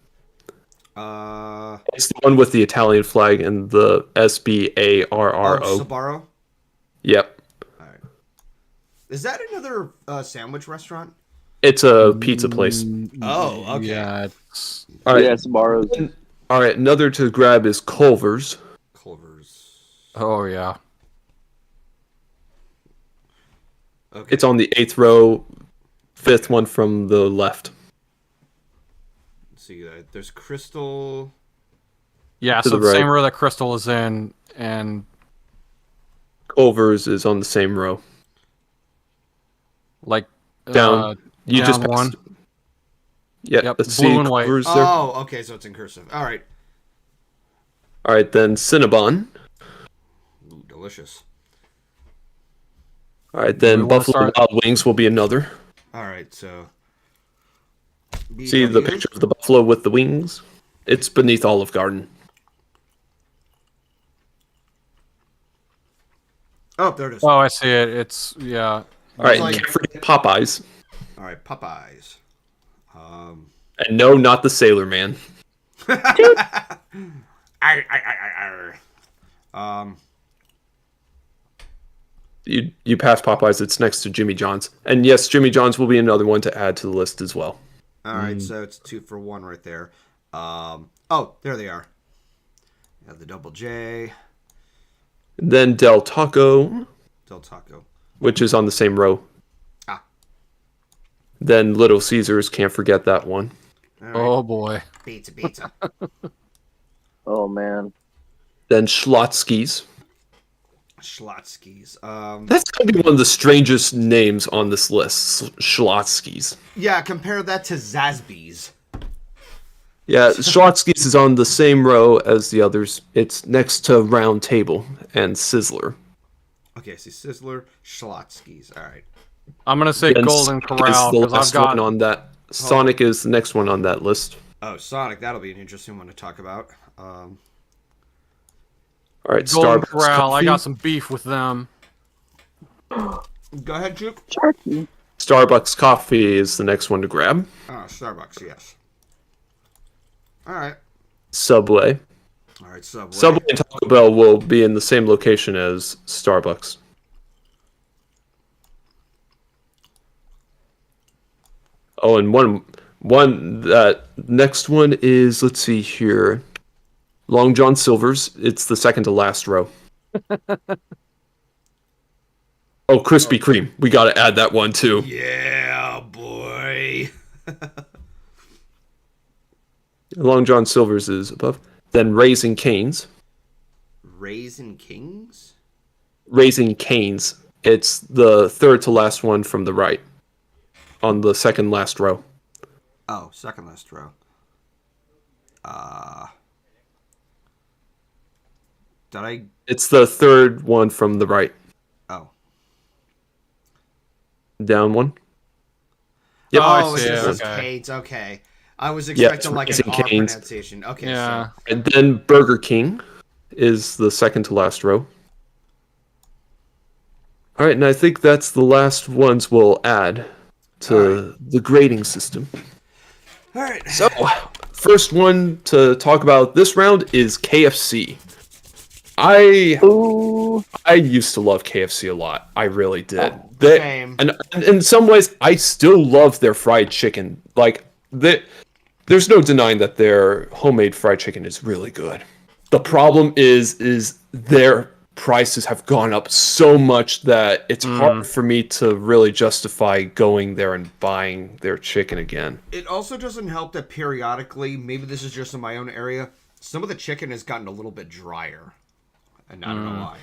It's the one with the Italian flag and the SBARRO. Oh, Sbarro? Yep. All right. Is that another sandwich restaurant? It's a pizza place. Oh, okay. Yeah, it's... All right. Yes, Barrows. All right, another to grab is Culver's. Culver's. Oh yeah. Okay. It's on the 8th row, 5th one from the left. Let's see, there's Crystal. Yeah, To so the the right. same row that Crystal is in, and Culver's is on the same row. like Down. You down just one. passed. Yeah, Yep, let's blue see and white. Culver's there. Oh, okay, so it's in cursive. All right. All right, then Cinnabon. Ooh, delicious. All right, we then wanna Buffalo start- Wild Wings will be another. All right, so. See the BW? picture of the buffalo with the wings? It's beneath Olive Garden. Oh, there it is. Oh, I see it. It's yeah. All right, like- can't forget Popeyes. All right, Popeyes. And no, not the Sailor Man. You passed Popeyes. It's next to Jimmy John's. And yes, Jimmy John's will be another one to add to the list as well. All right, so it's 2 for 1 right there. Oh, there they are. You have the double J, Then Del Taco, Del Taco. which is on the same row. Ah. Then Little Caesars, can't forget that one. All right. Oh boy. Pizza. Oh man. Then Schlotzsky's. Schlotzsky's. That's going to be one of the strangest names on this list. Schlotzsky's. Yeah, compare that to Zazbees. Yeah, Schlotzsky's is on the same row as the others. It's next to Round Table and Sizzler. Okay, see Sizzler, Schlotzsky's. All right. I'm gonna say Then Golden Sonic Corral is the because I've last got one on that. Sonic is the next one on that list. Oh, Sonic. That'll be an interesting one to talk about. All right, Golden Starbucks Corral. I Coffee. got some beef with them. Go ahead, Juke. Starbucks coffee is the next one to grab. Oh, Starbucks, yes. All right. Subway. All right, Subway. Subway and Taco Bell will be in the same location as Starbucks. Oh, and that next one is, let's see here, Long John Silver's. It's the second to last row. Oh, Krispy Kreme. We got to add that one too. Yeah, boy. Long John Silver's is above. Then Raising Cane's. Raisin Kings? Raising Cane's. It's the third to last one from the right. On the second last row. Oh, second last row. Did I? It's the third one from the right. Oh. Down one. Yep. Oh, see, it's just okay. Canes. Okay. I was expecting like an Raising R Cane's. pronunciation. Okay, Yeah. so. And then Burger King is the second to last row. All right, and I think that's the last ones we'll add to the grading system. All right. So, first one to talk about this round is KFC. I used to love KFC a lot. I really did. Same. And in some ways, I still love their fried chicken. Like, there's no denying that their homemade fried chicken is really good. The problem is their prices have gone up so much that it's hard for me to really justify going there and buying their chicken again. It also doesn't help that periodically, maybe this is just in my own area, some of the chicken has gotten a little bit drier. And I don't know why.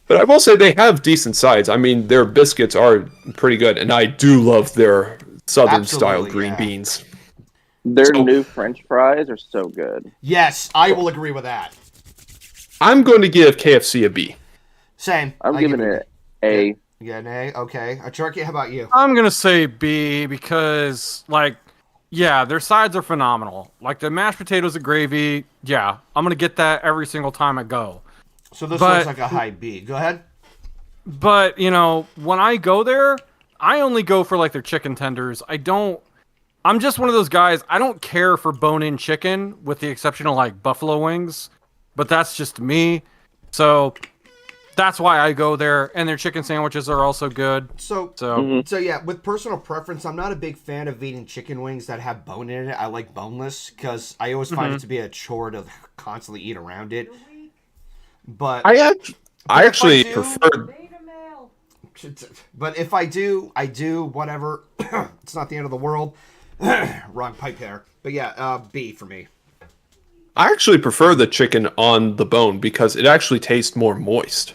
But I will say they have decent sides. I mean, their biscuits are pretty good, and I do love their Southern-style Absolutely, green yeah. beans. Their new French fries are so good. Yes, I will agree with that. I'm going to give KFC a B. Same. I'm I giving give it A. Yeah, an A. Okay. Turkey, how about you? I'm gonna say B because, like, yeah, their sides are phenomenal. Like the mashed potatoes and gravy, yeah, I'm gonna get that every single time I go. So this But- looks like a high B. Go ahead. But you know, when I go there, I only go for like their chicken tenders. I'm just one of those guys. I don't care for bone-in chicken, with the exception of like buffalo wings. But that's just me. So that's why I go there, and their chicken sandwiches are also good. So yeah, with personal preference, I'm not a big fan of eating chicken wings that have bone in it. I like boneless because I always find it to be a chore to constantly eat around it. But I actually do- prefer... But if I do whatever. It's not the end of the world. Wrong pipe there. But yeah, B for me. I actually prefer the chicken on the bone because it actually tastes more moist.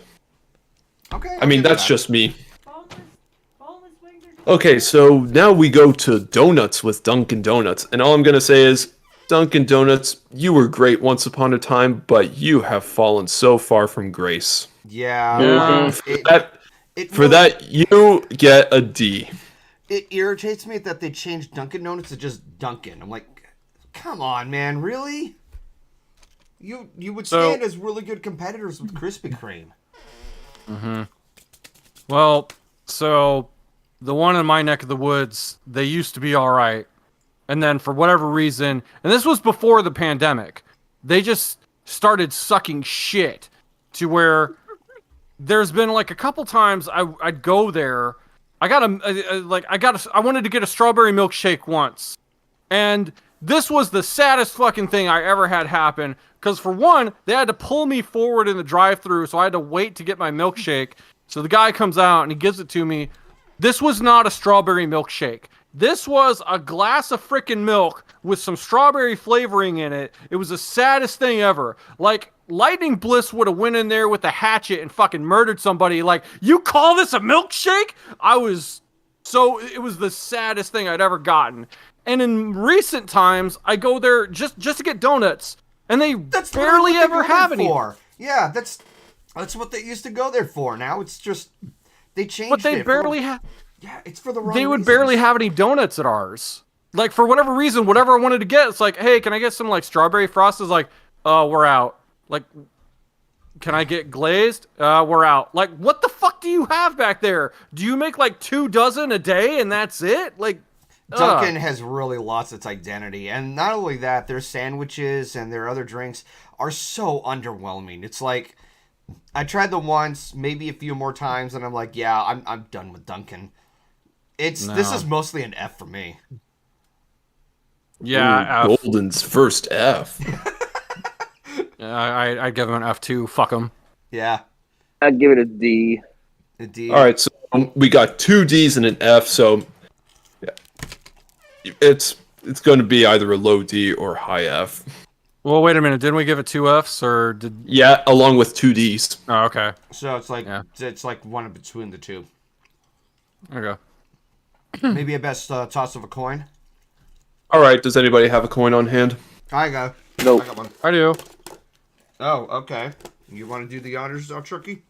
Okay. I mean, that's just me. Okay, so now we go to donuts with Dunkin' Donuts. And all I'm going to say is, Dunkin' Donuts, you were great once upon a time, but you have fallen so far from grace. Yeah. For that, you get a D. It irritates me that they changed Dunkin' Donuts to just Dunkin'. I'm like, come on, man, really? You would stand as really good competitors with Krispy Kreme. Well, so the one in my neck of the woods, they used to be all right. And then for whatever reason, and this was before the pandemic, they just started sucking shit to where there's been like a couple times I'd go there. I wanted to get a strawberry milkshake once. And this was the saddest fucking thing I ever had happen. Because for one, they had to pull me forward in the drive-thru, so I had to wait to get my milkshake. So the guy comes out and he gives it to me. This was not a strawberry milkshake. This was a glass of frickin' milk with some strawberry flavoring in it. It was the saddest thing ever. Like, Lightning Bliss would have went in there with a hatchet and fucking murdered somebody. Like, you call this a milkshake? It was the saddest thing I'd ever gotten. And in recent times, I go there just to get donuts. And they barely ever have any. Yeah, that's what they used to go there for. Now it's just they changed it. But they barely have. Yeah, it's for the wrong They would reasons. barely have any donuts at ours. Like, for whatever reason, whatever I wanted to get, it's like, hey, can I get some like strawberry frosted? Like, oh, we're out. Like, can I get glazed? We're out. Like, what the fuck do you have back there? Do you make like 24 a day and that's it? Like, Dunkin' has really lost its identity, and not only that, their sandwiches and their other drinks are so underwhelming. It's like I tried them once, maybe a few more times, and I'm like, yeah, I'm done with Dunkin'. This is mostly an F for me. Yeah, Ooh, Golden's first F. I'd give him an F too. Fuck him. Yeah, I'd give it a D. a D. All right, so we got 2 Ds and an F, so yeah. It's going to be either a low D or high F. Well, wait a minute. Didn't we give it 2 Fs or did? Yeah, along with 2 Ds. Oh, okay. So it's like it's like one in between the two. Okay. Maybe a best toss of a coin. All right, does anybody have a coin on hand? I go. Nope. I got one. I do. Oh, okay. You want to do the honors, Tricky?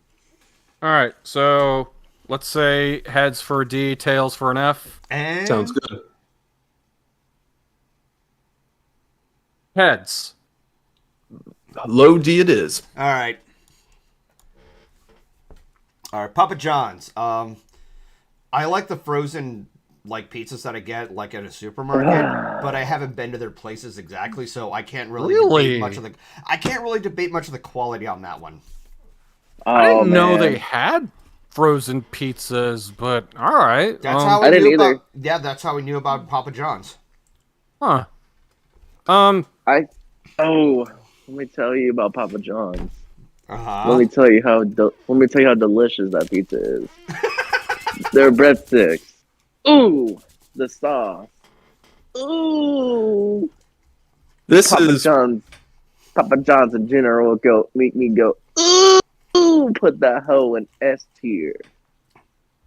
All right. So let's say heads for a D, tails for an F. And Sounds good. Heads. Low D it is. All right. Papa John's. I like the frozen pizzas that I get at a supermarket, but I haven't been to their places exactly, so I can't really debate much of the quality on that one. I didn't know they had frozen pizzas, but all right. That's how I didn't knew either. about. Yeah, that's how we knew about Papa John's. Huh. Let me tell you about Papa John's. Uh-huh. Let me tell you how delicious that pizza is. Their breadsticks. Ooh, the sauce. Ooh. Papa John's in general will make me go. Ooh, put that hoe in S tier.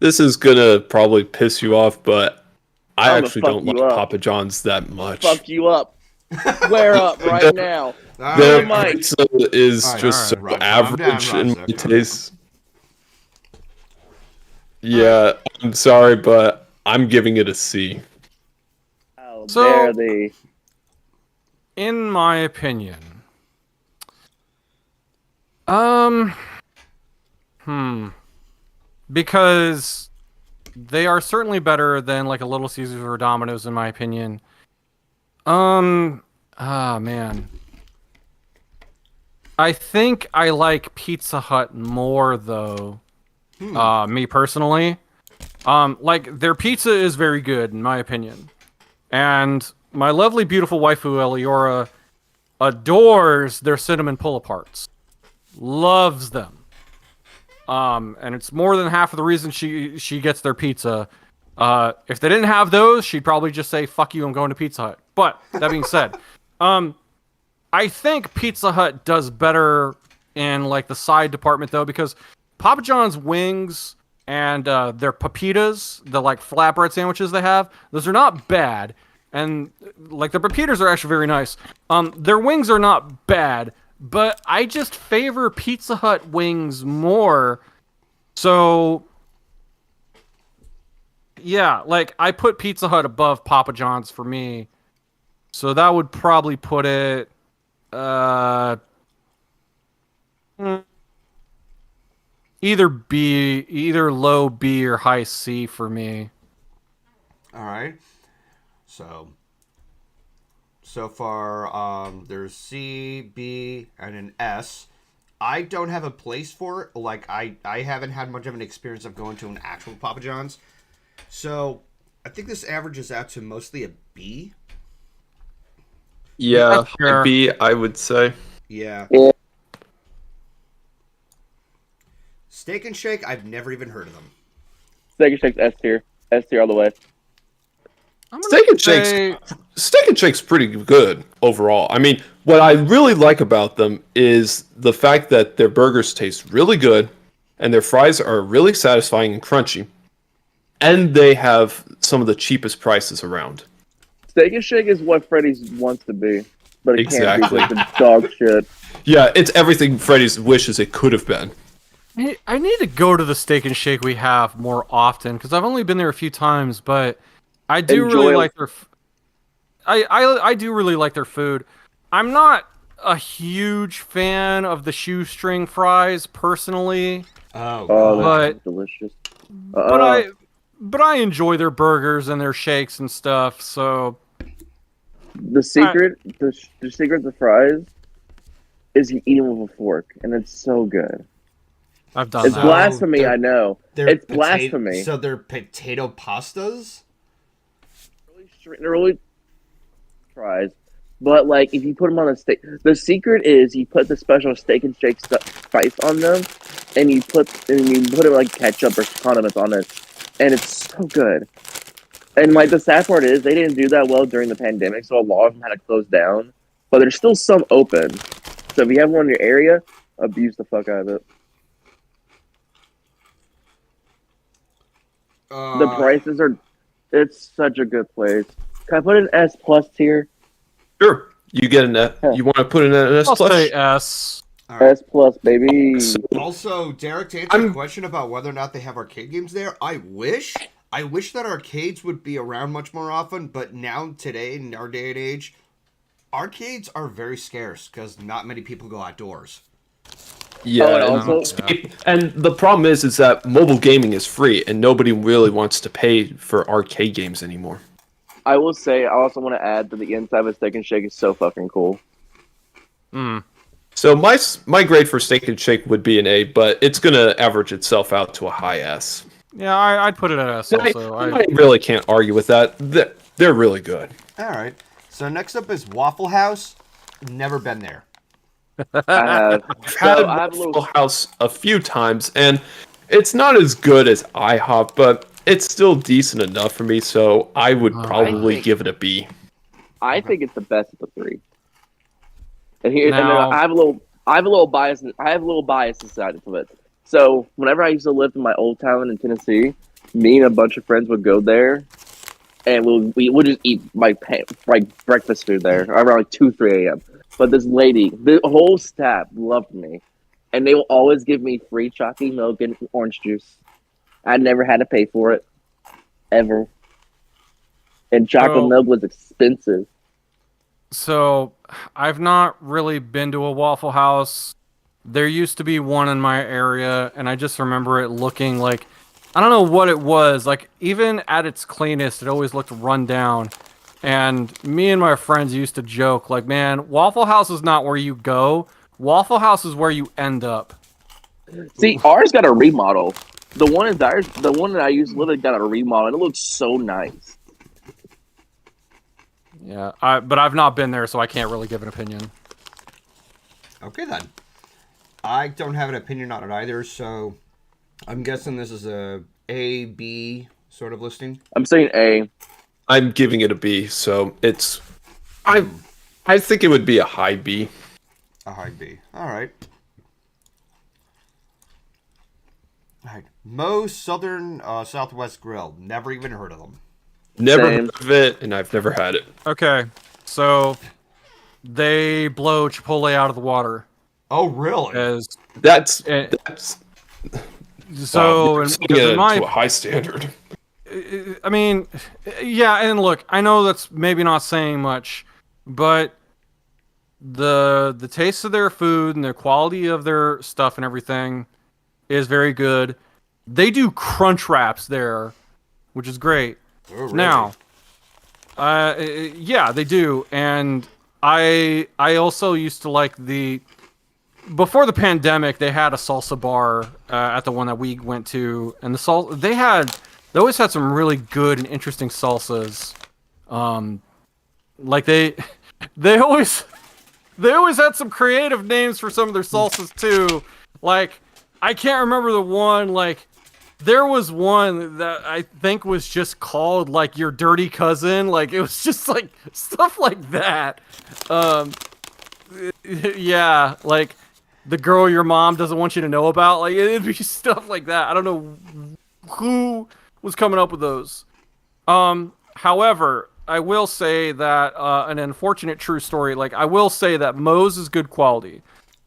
This is gonna probably piss you off, but I I'ma actually fuck don't you like up. Papa John's that much. Fuck you up. Square up right now. Their Mike. pizza is All right, just all right, so Roger, calm average down, in Roger, my calm taste. Yeah, I'm sorry, but I'm giving it a C. How So- dare they? In my opinion, because they are certainly better than like a Little Caesars or Domino's, in my opinion. Man, I think I like Pizza Hut more though. Me personally, like their pizza is very good in my opinion, and my lovely, beautiful waifu Eliora adores their cinnamon pull-aparts. Loves them. And it's more than half of the reason she gets their pizza. If they didn't have those, she'd probably just say, fuck you, I'm going to Pizza Hut. But, that being said, I think Pizza Hut does better in, like, the side department, though, because Papa John's wings and their pepitas, the, like, flatbread sandwiches they have, those are not bad. And, like, the pepitas are actually very nice. Their wings are not bad, but I just favor Pizza Hut wings more. So, yeah, like, I put Pizza Hut above Papa John's for me. So that would probably put it, either low B or high C for me. All right. So far, there's C, B, and an S. I don't have a place for it. Like, I haven't had much of an experience of going to an actual Papa John's. So, I think this averages out to mostly a B. Yeah, Sure. a B, I would say. Yeah. Yeah. Steak and Shake, I've never even heard of them. Steak and Shake's S tier. S tier all the way. I'm gonna Steak and Shake's pretty good overall. I mean, what I really like about them is the fact that their burgers taste really good, and their fries are really satisfying and crunchy, and they have some of the cheapest prices around. Steak and Shake is what Freddy's wants to be, but it can't Exactly. be like the dog shit. Yeah, it's everything Freddy's wishes it could have been. I need to go to the Steak and Shake we have more often because I've only been there a few times, but I do really like their. I do really like their food. I'm not a huge fan of the shoestring fries personally, Oh, Oh, God. that's delicious. but I enjoy their burgers and their shakes and stuff. So The secret, the secret to fries is you eat them with a fork, and it's so good. I've done It's that. blasphemy, they're- I know. They're It's blasphemy. So they're potato pastas? They're really fries, but like if you put them on a steak, the secret is you put the special steak and shake spice on them, and you put it like ketchup or condiments on it, and it's so good. And like the sad part is they didn't do that well during the pandemic, so a lot of them had to close down. But there's still some open, so if you have one in your area, abuse the fuck out of it. The prices are. It's such a good place. Can I put an S plus tier? Sure. You get an F. You want to put in an S I'll plus? say S. All right. S plus, baby. Also, Derek, to answer your question about whether or not they have arcade games there, I wish that arcades would be around much more often, but now, today, in our day and age, arcades are very scarce because not many people go outdoors. Yeah, Oh, and also- and the problem is that mobile gaming is free, and nobody really wants to pay for arcade games anymore. I will say, I also want to add that the inside of a Steak and Shake is so fucking cool. So my grade for Steak and Shake would be an A, but it's gonna average itself out to a high S. Yeah, I'd put it at S also. I really can't argue with that. They're really good. All right. So next up is Waffle House. Never been there. I have. I've had So I have a Waffle little. House a few times, and it's not as good as IHOP, but it's still decent enough for me, so I would probably give it a B. I think it's the best of the three. And here, and Now- then I have a little bias. I have a little bias inside of it. So whenever I used to live in my old town in Tennessee, me and a bunch of friends would go there, and we would just eat like breakfast food there around like 2-3 a.m. But this lady, the whole staff loved me, and they will always give me free chalky milk and orange juice. I never had to pay for it, ever. And chocolate So- milk was expensive. So, I've not really been to a Waffle House. There used to be one in my area, and I just remember it looking like, I don't know what it was. Like, even at its cleanest, it always looked run down. And me and my friends used to joke, like, man, Waffle House is not where you go. Waffle House is where you end up. See, ours got a remodel. The one that I used literally got a remodel, and it looks so nice. Yeah, but I've not been there, so I can't really give an opinion. Okay, then. I don't have an opinion on it either, so I'm guessing this is a A, B sort of listing. I'm saying A. I'm giving it a B, so it's I think it would be a high B. A high B. All right. All right. Moe's Southern Southwest Grill. Never even heard of them. Never Same. heard of it, and I've never had it. Okay, so they blow Chipotle out of the water. Oh, really? As That's so, you're and setting because it in my to a high standard. I mean, yeah, and look, I know that's maybe not saying much, but the taste of their food and the quality of their stuff and everything is very good. They do crunch wraps there, which is great. Oh, really? Now, yeah, they do, and I also used to like before the pandemic, they had a salsa bar at the one that we went to, and they always had some really good and interesting salsas. Like they always had some creative names for some of their salsas too. Like I can't remember the one. Like there was one that I think was just called like your dirty cousin. Like it was just like stuff like that. Yeah, like the girl your mom doesn't want you to know about. Like it'd be stuff like that. I don't know who was coming up with those. However, I will say that an unfortunate true story. Like I will say that Moe's is good quality,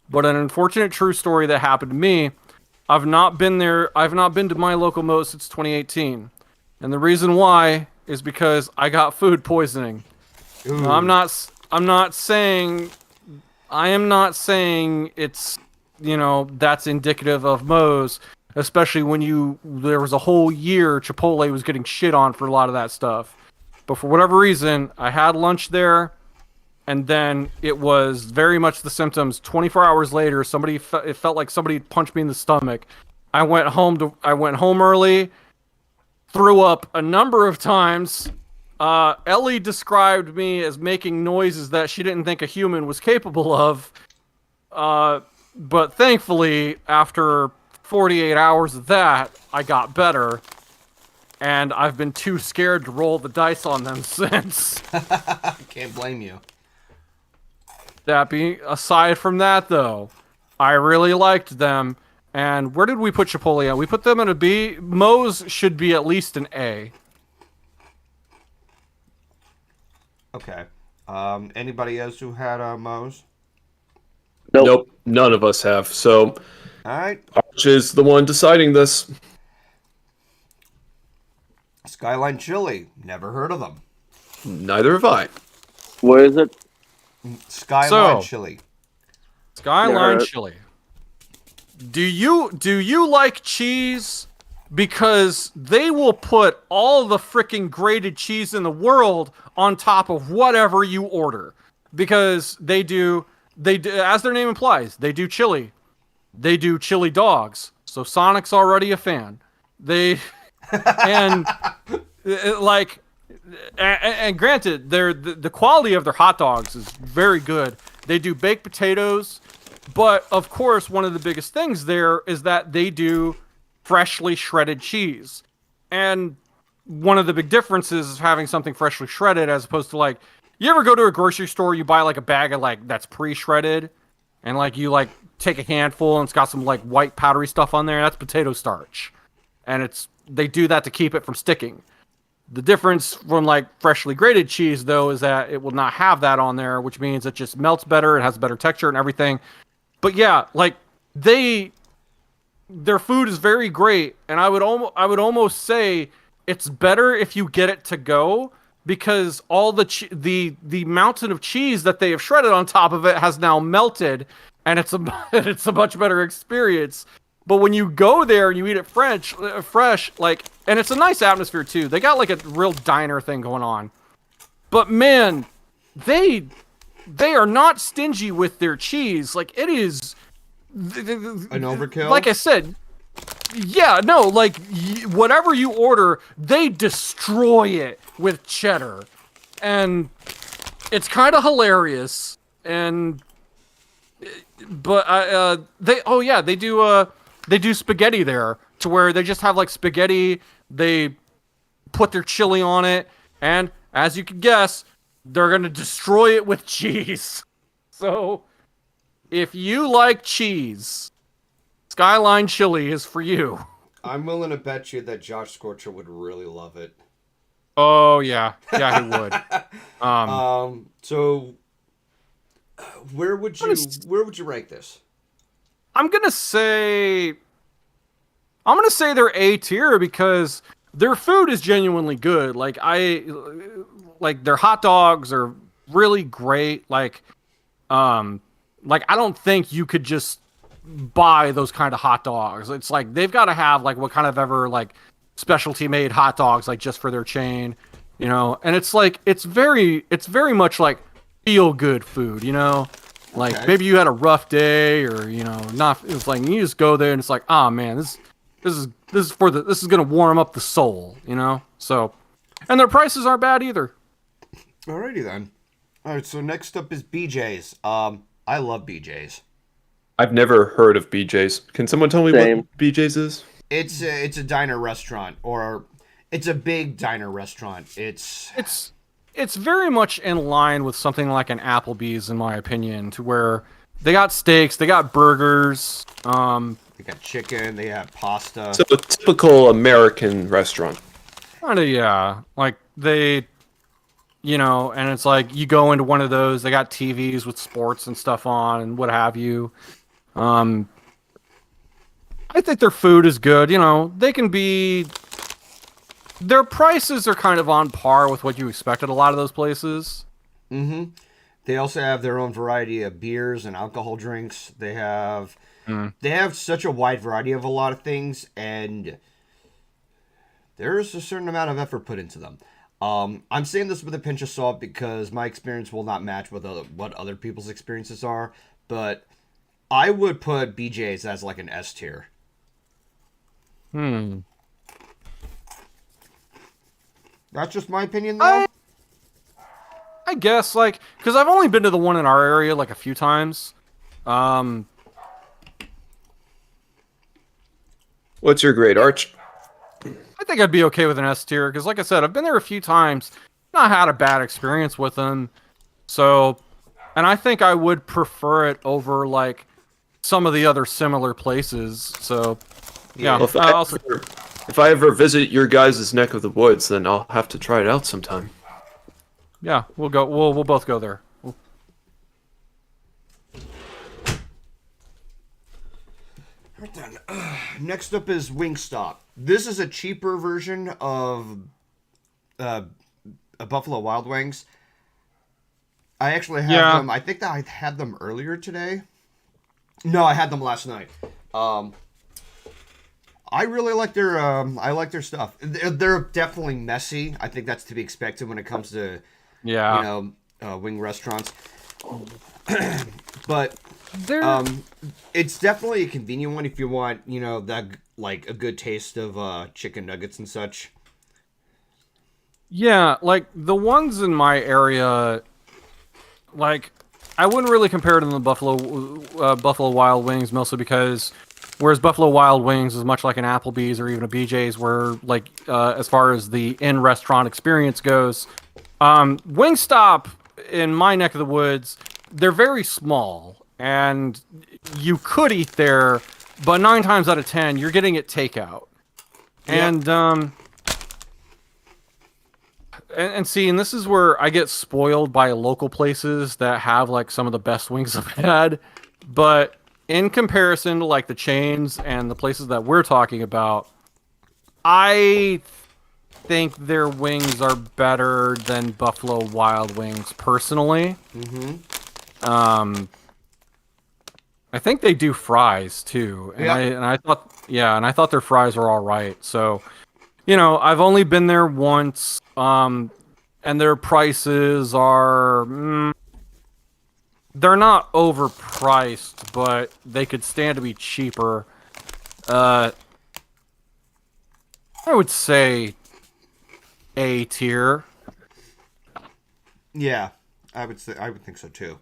but an unfortunate true story that happened to me. I've not been there. I've not been to my local Moe's since 2018, and the reason why is because I got food poisoning. Now, I'm not saying I am not saying it's, that's indicative of Moe's, especially when there was a whole year Chipotle was getting shit on for a lot of that stuff. But for whatever reason, I had lunch there, and then it was very much the symptoms. 24 hours later, it felt like somebody punched me in the stomach. I went home early, threw up a number of times. Ellie described me as making noises that she didn't think a human was capable of. But thankfully, after 48 hours of that, I got better. And I've been too scared to roll the dice on them since. Can't blame you. Aside from that, though, I really liked them. And where did we put Chipotle at? We put them in a B. Moe's should be at least an A. Okay. Anybody else who had Moe's? Nope, none of us have. So, All right. Arch is the one deciding this. Skyline Chili. Never heard of them. Neither have I. What is it? Skyline Chili. Skyline Chili. Do you like cheese? Because they will put all the freaking grated cheese in the world on top of whatever you order. Because they do, as their name implies, they do chili. They do chili dogs. So Sonic's already a fan. And granted, the quality of their hot dogs is very good. They do baked potatoes, but of course, one of the biggest things there is that they do freshly shredded cheese. And one of the big differences is having something freshly shredded as opposed to you ever go to a grocery store, you buy a bag of that's pre-shredded, and you take a handful and it's got some white powdery stuff on there. That's potato starch, and they do that to keep it from sticking. The difference from freshly grated cheese though is that it will not have that on there, which means it just melts better, it has better texture and everything. But yeah, their food is very great, and I would almost say it's better if you get it to go, because all the mountain of cheese that they have shredded on top of it has now melted, and it's a much better experience. But when you go there and you eat it fresh, and it's a nice atmosphere too. They got a real diner thing going on. But man, they are not stingy with their cheese. It is an overkill. Like I said, yeah, no, whatever you order, they destroy it with cheddar, and it's kind of hilarious. But they do spaghetti there, to where they just have spaghetti. They put their chili on it, and as you can guess, they're gonna destroy it with cheese. So, if you like cheese, Skyline Chili is for you. I'm willing to bet you that Josh Scorcher would really love it. Oh yeah, he would. So where would you rank this? I'm gonna say they're A tier because their food is genuinely good. Their hot dogs are really great. I don't think you could just buy those kind of hot dogs. It's they've got to have what kind of ever specialty made hot dogs just for their chain, and it's very much feel good food, okay. Maybe you had a rough day or not. It's you just go there and it's oh man, this is gonna warm up the soul, So, and their prices aren't bad either. Alrighty then. All right, so next up is BJ's. I love BJ's. I've never heard of BJ's. Can someone tell me what BJ's is? It's a diner restaurant, or it's a big diner restaurant. It's very much in line with something like an Applebee's, in my opinion, to where they got steaks, they got burgers, they got chicken, they have pasta. So a typical American restaurant. Kinda, yeah. And it's you go into one of those, they got TVs with sports and stuff on and what have you. I think their food is good. They can be... Their prices are kind of on par with what you expect at a lot of those places. Mm-hmm. They also have their own variety of beers and alcohol drinks. They have such a wide variety of a lot of things, and there's a certain amount of effort put into them. I'm saying this with a pinch of salt because my experience will not match with what other people's experiences are, but I would put BJ's as like an S tier. That's just my opinion, though. I guess, like, because I've only been to the one in our area, like, a few times. What's your grade, Arch? I think I'd be okay with an S tier, because, like I said, I've been there a few times, not had a bad experience with them, so, and I think I would prefer it over, like, some of the other similar places, so, yeah. Well, if I ever visit your guys' neck of the woods, then I'll have to try it out sometime. Yeah, we'll go. We'll both go there. Right then. Next up is Wingstop. This is a cheaper version of a Buffalo Wild Wings. I actually have them. I think that I had them earlier today. No, I had them last night. I really like their. I like their stuff. They're definitely messy. I think that's to be expected when it comes to wing restaurants. But it's definitely a convenient one if you want, that like a good taste of chicken nuggets and such. Yeah, like the ones in my area, like I wouldn't really compare it to the Buffalo Wild Wings, mostly because whereas Buffalo Wild Wings is much like an Applebee's or even a BJ's, where like as far as the in-restaurant experience goes. Wingstop in my neck of the woods, they're very small, and you could eat there, but 9 times out of 10, you're getting it takeout. Yep. And see, and this is where I get spoiled by local places that have like some of the best wings I've had, but in comparison to like the chains and the places that we're talking about, I think their wings are better than Buffalo Wild Wings personally. I think they do fries too, and I thought their fries were all right. So, I've only been there once, and their prices are they're not overpriced, but they could stand to be cheaper. I would say A tier. Yeah, I would think so too.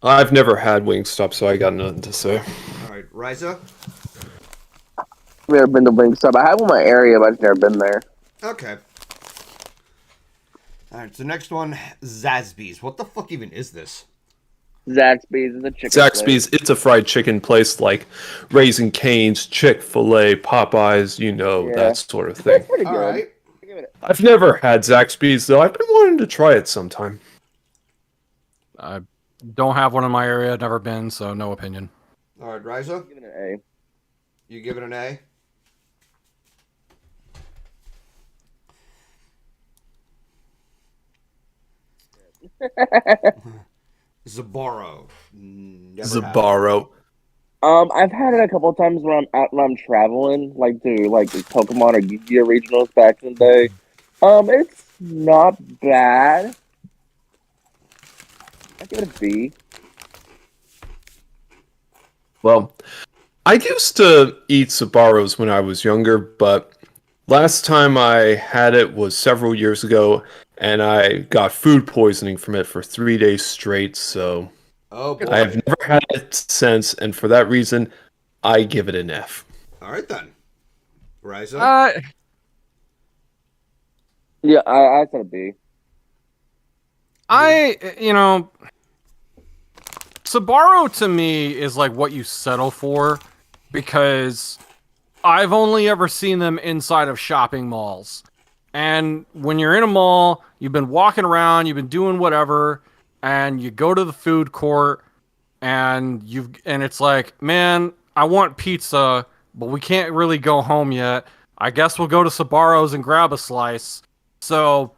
I've never had Wingstop, so I got nothing to say. All right, Riza? I've never been to Wingstop. I have one in my area, but I've never been there. Okay. All right, so next one, Zaxby's. What the fuck even is this? Zaxby's is a chicken Zaxby's, place. it's a fried chicken place like Raising Cane's, Chick-fil-A, Popeyes, that sort of thing. That's pretty good. All right. I've never had Zaxby's, though. I've been wanting to try it sometime. I don't have one in my area. I've never been, so no opinion. All right, Riza? Give it an A. You give it an A? Sbarro. Sbarro. I've had it a couple of times when I'm traveling, like to like Pokemon or Yu-Gi-Oh regionals back in the day. It's not bad. I give it a B. Well, I used to eat Sbarros when I was younger, but last time I had it was several years ago, and I got food poisoning from it for 3 days straight, so I have never had it since, and for that reason, I give it an F. All right, then. Riza? Yeah, I said a B. Sbarro to me is like what you settle for, because I've only ever seen them inside of shopping malls. And when you're in a mall, you've been walking around, you've been doing whatever, and you go to the food court, and it's like, man, I want pizza, but we can't really go home yet. I guess we'll go to Sbarro's and grab a slice. So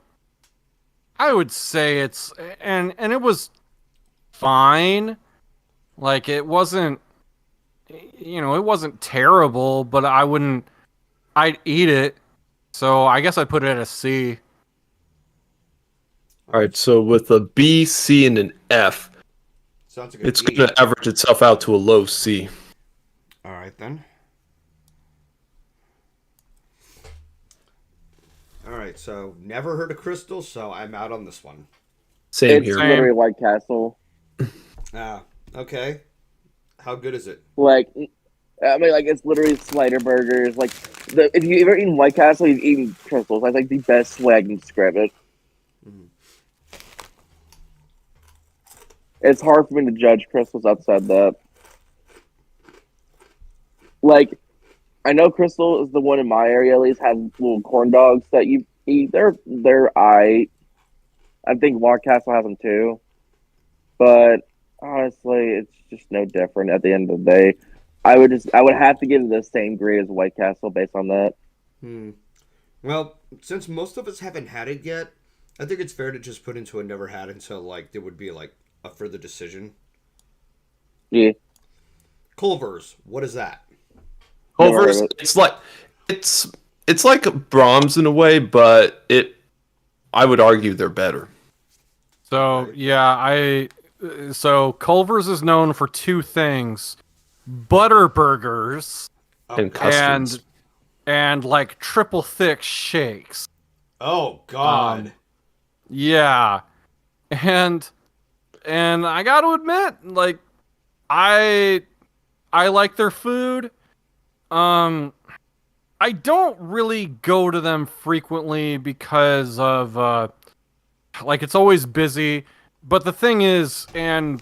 I would say and it was fine. Like, it wasn't, it wasn't terrible, but I'd eat it. So I guess I'd put it at a C. All right, so with a B, C, and an F, Sounds like a it's D. going to average itself out to a low C. All right, then. All right, so never heard of Crystal, so I'm out on this one. Same It's here. literally White Castle. Ah, okay. How good is it? Like, I mean, like it's literally Slider burgers. Like, if you ever eaten White Castle, you've eaten Crystals. That's like the best way I can describe it. Mhm. It's hard for me to judge Crystals outside that. Like, I know Crystal is the one in my area at least has little corn dogs that you eat. They're aight. I think White Castle has them too. But honestly, it's just no different at the end of the day. I would have to give it the same grade as White Castle based on that. Well, since most of us haven't had it yet, I think it's fair to just put into a never had until like there would be like a further decision. Yeah. Culver's, what is that? Culver's, it's like Brahms in a way, but I would argue they're better. So yeah, so Culver's is known for two things: butter burgers And custards. and like triple thick shakes. Oh God. Yeah, and I got to admit, like I like their food. I don't really go to them frequently because of like it's always busy. But the thing is, and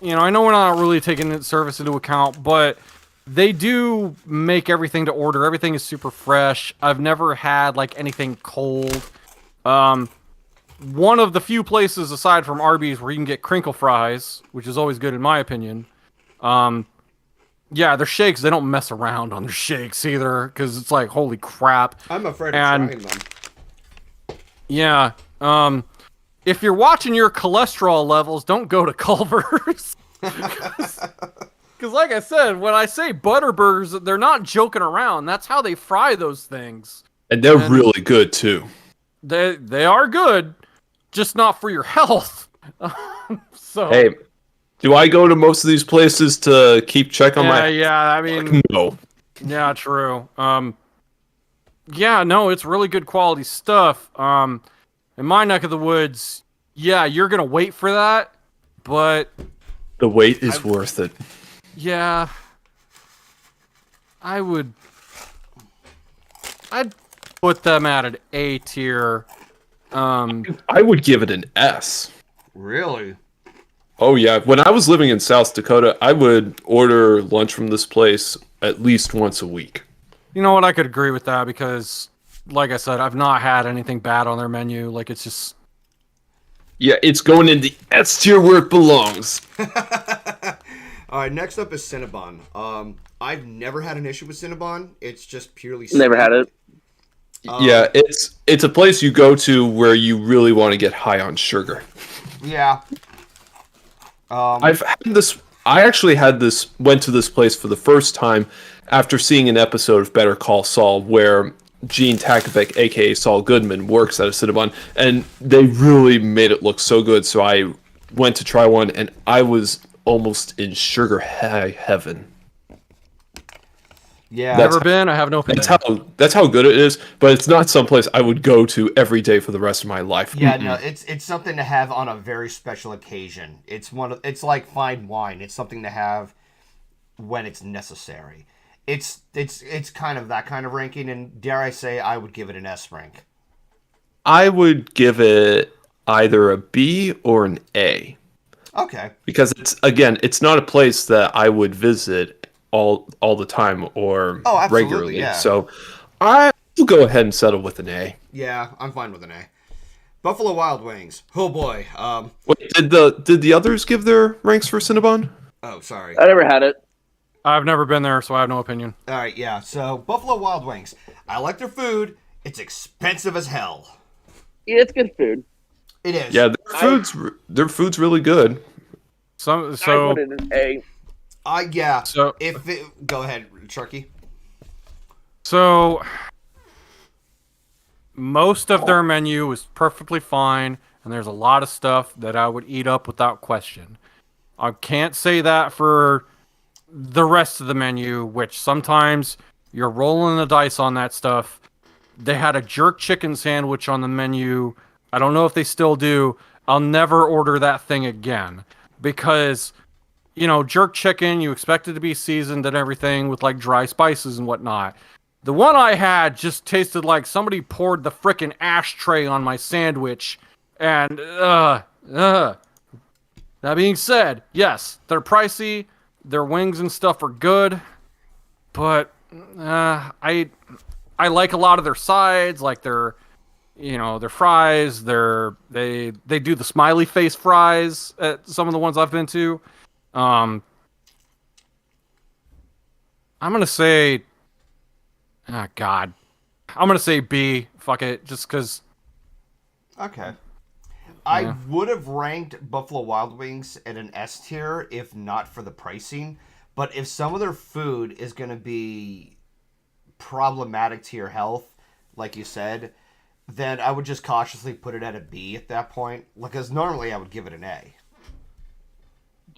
I know we're not really taking service into account, but they do make everything to order. Everything is super fresh. I've never had like anything cold. One of the few places aside from Arby's where you can get crinkle fries, which is always good in my opinion. Yeah, their shakes, they don't mess around on their shakes either, because it's like, holy crap. I'm afraid of trying them. Yeah, if you're watching your cholesterol levels, don't go to Culver's. Because like I said, when I say butter burgers, they're not joking around. That's how they fry those things. And they're really good, too. They are good, just not for your health. So Hey, do I go to most of these places to keep check on my... Yeah, I mean... No. Yeah, true. Yeah, no, it's really good quality stuff. In my neck of the woods, yeah, you're gonna wait for that, but... The wait is worth it. Yeah. I'd put them at an A tier. I would give it an S. Really? Oh, yeah. When I was living in South Dakota, I would order lunch from this place at least once a week. You know what? I could agree with that because, like I said, I've not had anything bad on their menu. Like, it's just... Yeah, it's going in the S tier where it belongs. All right, next up is Cinnabon. I've never had an issue with Cinnabon. It's just purely Never had it. Yeah, it's a place you go to where you really want to get high on sugar. Yeah. I've had this. I actually went to this place for the first time after seeing an episode of Better Call Saul where Gene Takovec, aka Saul Goodman, works at a Cinnabon, and they really made it look so good. So I went to try one, and I was almost in sugar high heaven. Yeah. Never been. I have no opinion. That's how good it is, but it's not someplace I would go to every day for the rest of my life. Yeah, no, it's something to have on a very special occasion. It's like fine wine. It's something to have when it's necessary. It's kind of that kind of ranking, and dare I say, I would give it an S rank. I would give it either a B or an A. Okay. Because it's not a place that I would visit all the time or regularly. Yeah. So I will go ahead and settle with an A. Yeah, I'm fine with an A. Buffalo Wild Wings. Oh boy. Wait, did the others give their ranks for Cinnabon? Oh, sorry. I never had it. I've never been there, so I have no opinion. All right, yeah. So Buffalo Wild Wings. I like their food. It's expensive as hell. Yeah, it's good food. It is. Yeah, their food's really good. So I put it in A. Yeah. So Go ahead, Sharky. So most of their menu is perfectly fine, and there's a lot of stuff that I would eat up without question. I can't say that for the rest of the menu, which sometimes you're rolling the dice on that stuff. They had a jerk chicken sandwich on the menu. I don't know if they still do. I'll never order that thing again because, jerk chicken, you expect it to be seasoned and everything with like dry spices and whatnot. The one I had just tasted like somebody poured the frickin' ashtray on my sandwich. And, that being said, yes, they're pricey. Their wings and stuff are good. But, I like a lot of their sides, like their fries. They do the smiley face fries at some of the ones I've been to. I'm gonna say, oh God, I'm gonna say B. Fuck it, just because. Okay. I would have ranked Buffalo Wild Wings at an S tier if not for the pricing. But if some of their food is going to be problematic to your health, like you said, then I would just cautiously put it at a B at that point. Because normally I would give it an A.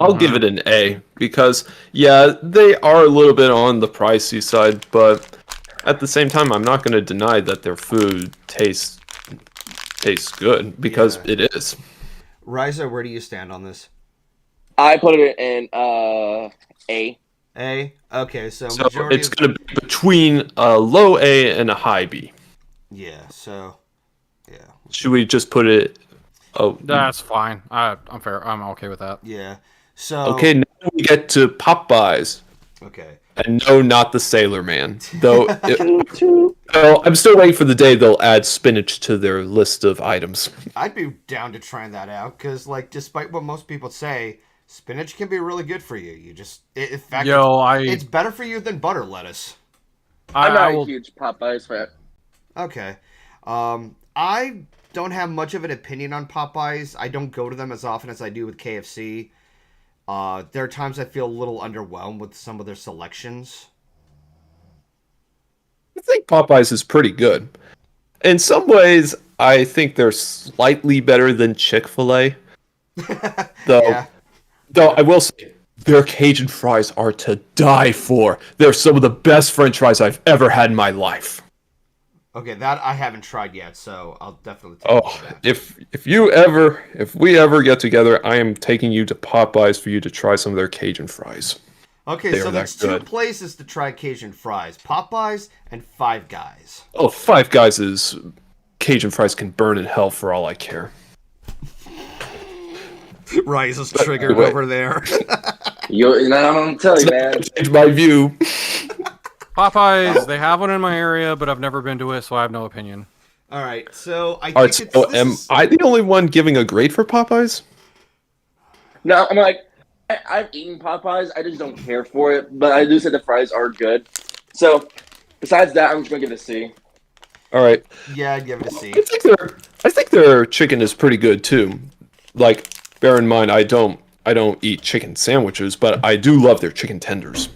I'll give it an A because, yeah, they are a little bit on the pricey side, but at the same time, I'm not going to deny that their food tastes good because it is. Riza, where do you stand on this? I put it in A. A? Okay, so it's going to be between a low A and a high B. Yeah, so, yeah. Should we just put it... Oh, that's fine. I'm fair. I'm okay with that. Yeah. So okay, now we get to Popeyes. Okay. And no, not the Sailor Man. Though, I'm still waiting for the day they'll add spinach to their list of items. I'd be down to trying that out because, like, despite what most people say, spinach can be really good for you. In fact, it's better for you than butter lettuce. I'm not a huge Popeyes fan. Okay. I don't have much of an opinion on Popeyes. I don't go to them as often as I do with KFC. There are times I feel a little underwhelmed with some of their selections. I think Popeyes is pretty good. In some ways, I think they're slightly better than Chick-fil-A. Though I will say, their Cajun fries are to die for. They're some of the best French fries I've ever had in my life. Okay, that I haven't tried yet, so I'll definitely take that. If we ever get together, I am taking you to Popeyes for you to try some of their Cajun fries. Okay, so there's two places to try Cajun fries: Popeyes and Five Guys. Oh, Five Guys is Cajun fries can burn in hell for all I care. Rise is triggered over there. I'm gonna tell you, man. Change my view. Popeyes, they have one in my area, but I've never been to it, so I have no opinion. All right, so I think am I the only one giving a grade for Popeyes? No, I'm like, I've eaten Popeyes. I just don't care for it, but I do say the fries are good. So, besides that, I'm just gonna give it a C. All right. Yeah, I'd give it a C. I think their chicken is pretty good too. Like, bear in mind, I don't eat chicken sandwiches, but I do love their chicken tenders.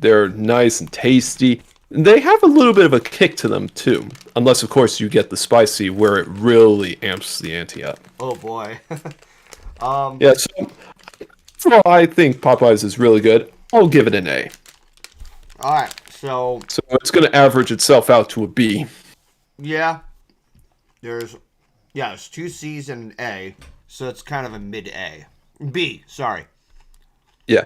They're nice and tasty. They have a little bit of a kick to them too, unless of course you get the spicy, where it really amps the ante up. Oh boy. Yeah, so I think Popeyes is really good. I'll give it an A. All right, so it's going to average itself out to a B. Yeah, there's two C's and an A, so it's kind of a mid A. B, sorry. Yeah.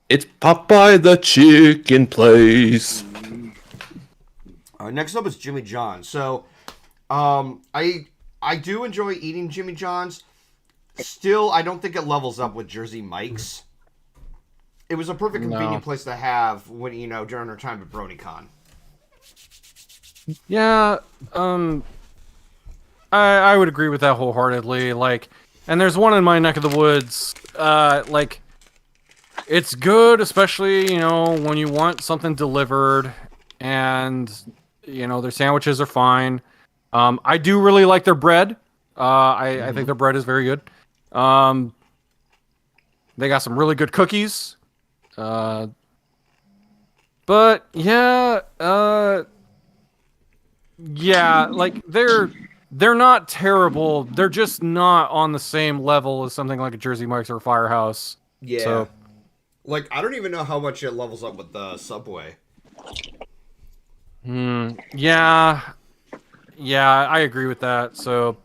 It's Popeye the chicken place. Next up is Jimmy John's. So, I do enjoy eating Jimmy John's. Still, I don't think it levels up with Jersey Mike's. It was a perfect convenient place to have when during our time at BronyCon. Yeah, I would agree with that wholeheartedly. Like, and there's one in my neck of the woods. Like, it's good, especially when you want something delivered, and their sandwiches are fine. I do really like their bread. I think their bread is very good. They got some really good cookies. But yeah, yeah, like they're not terrible. They're just not on the same level as something like a Jersey Mike's or Firehouse. Yeah. So, like, I don't even know how much it levels up with the Subway. yeah, I agree with that. So,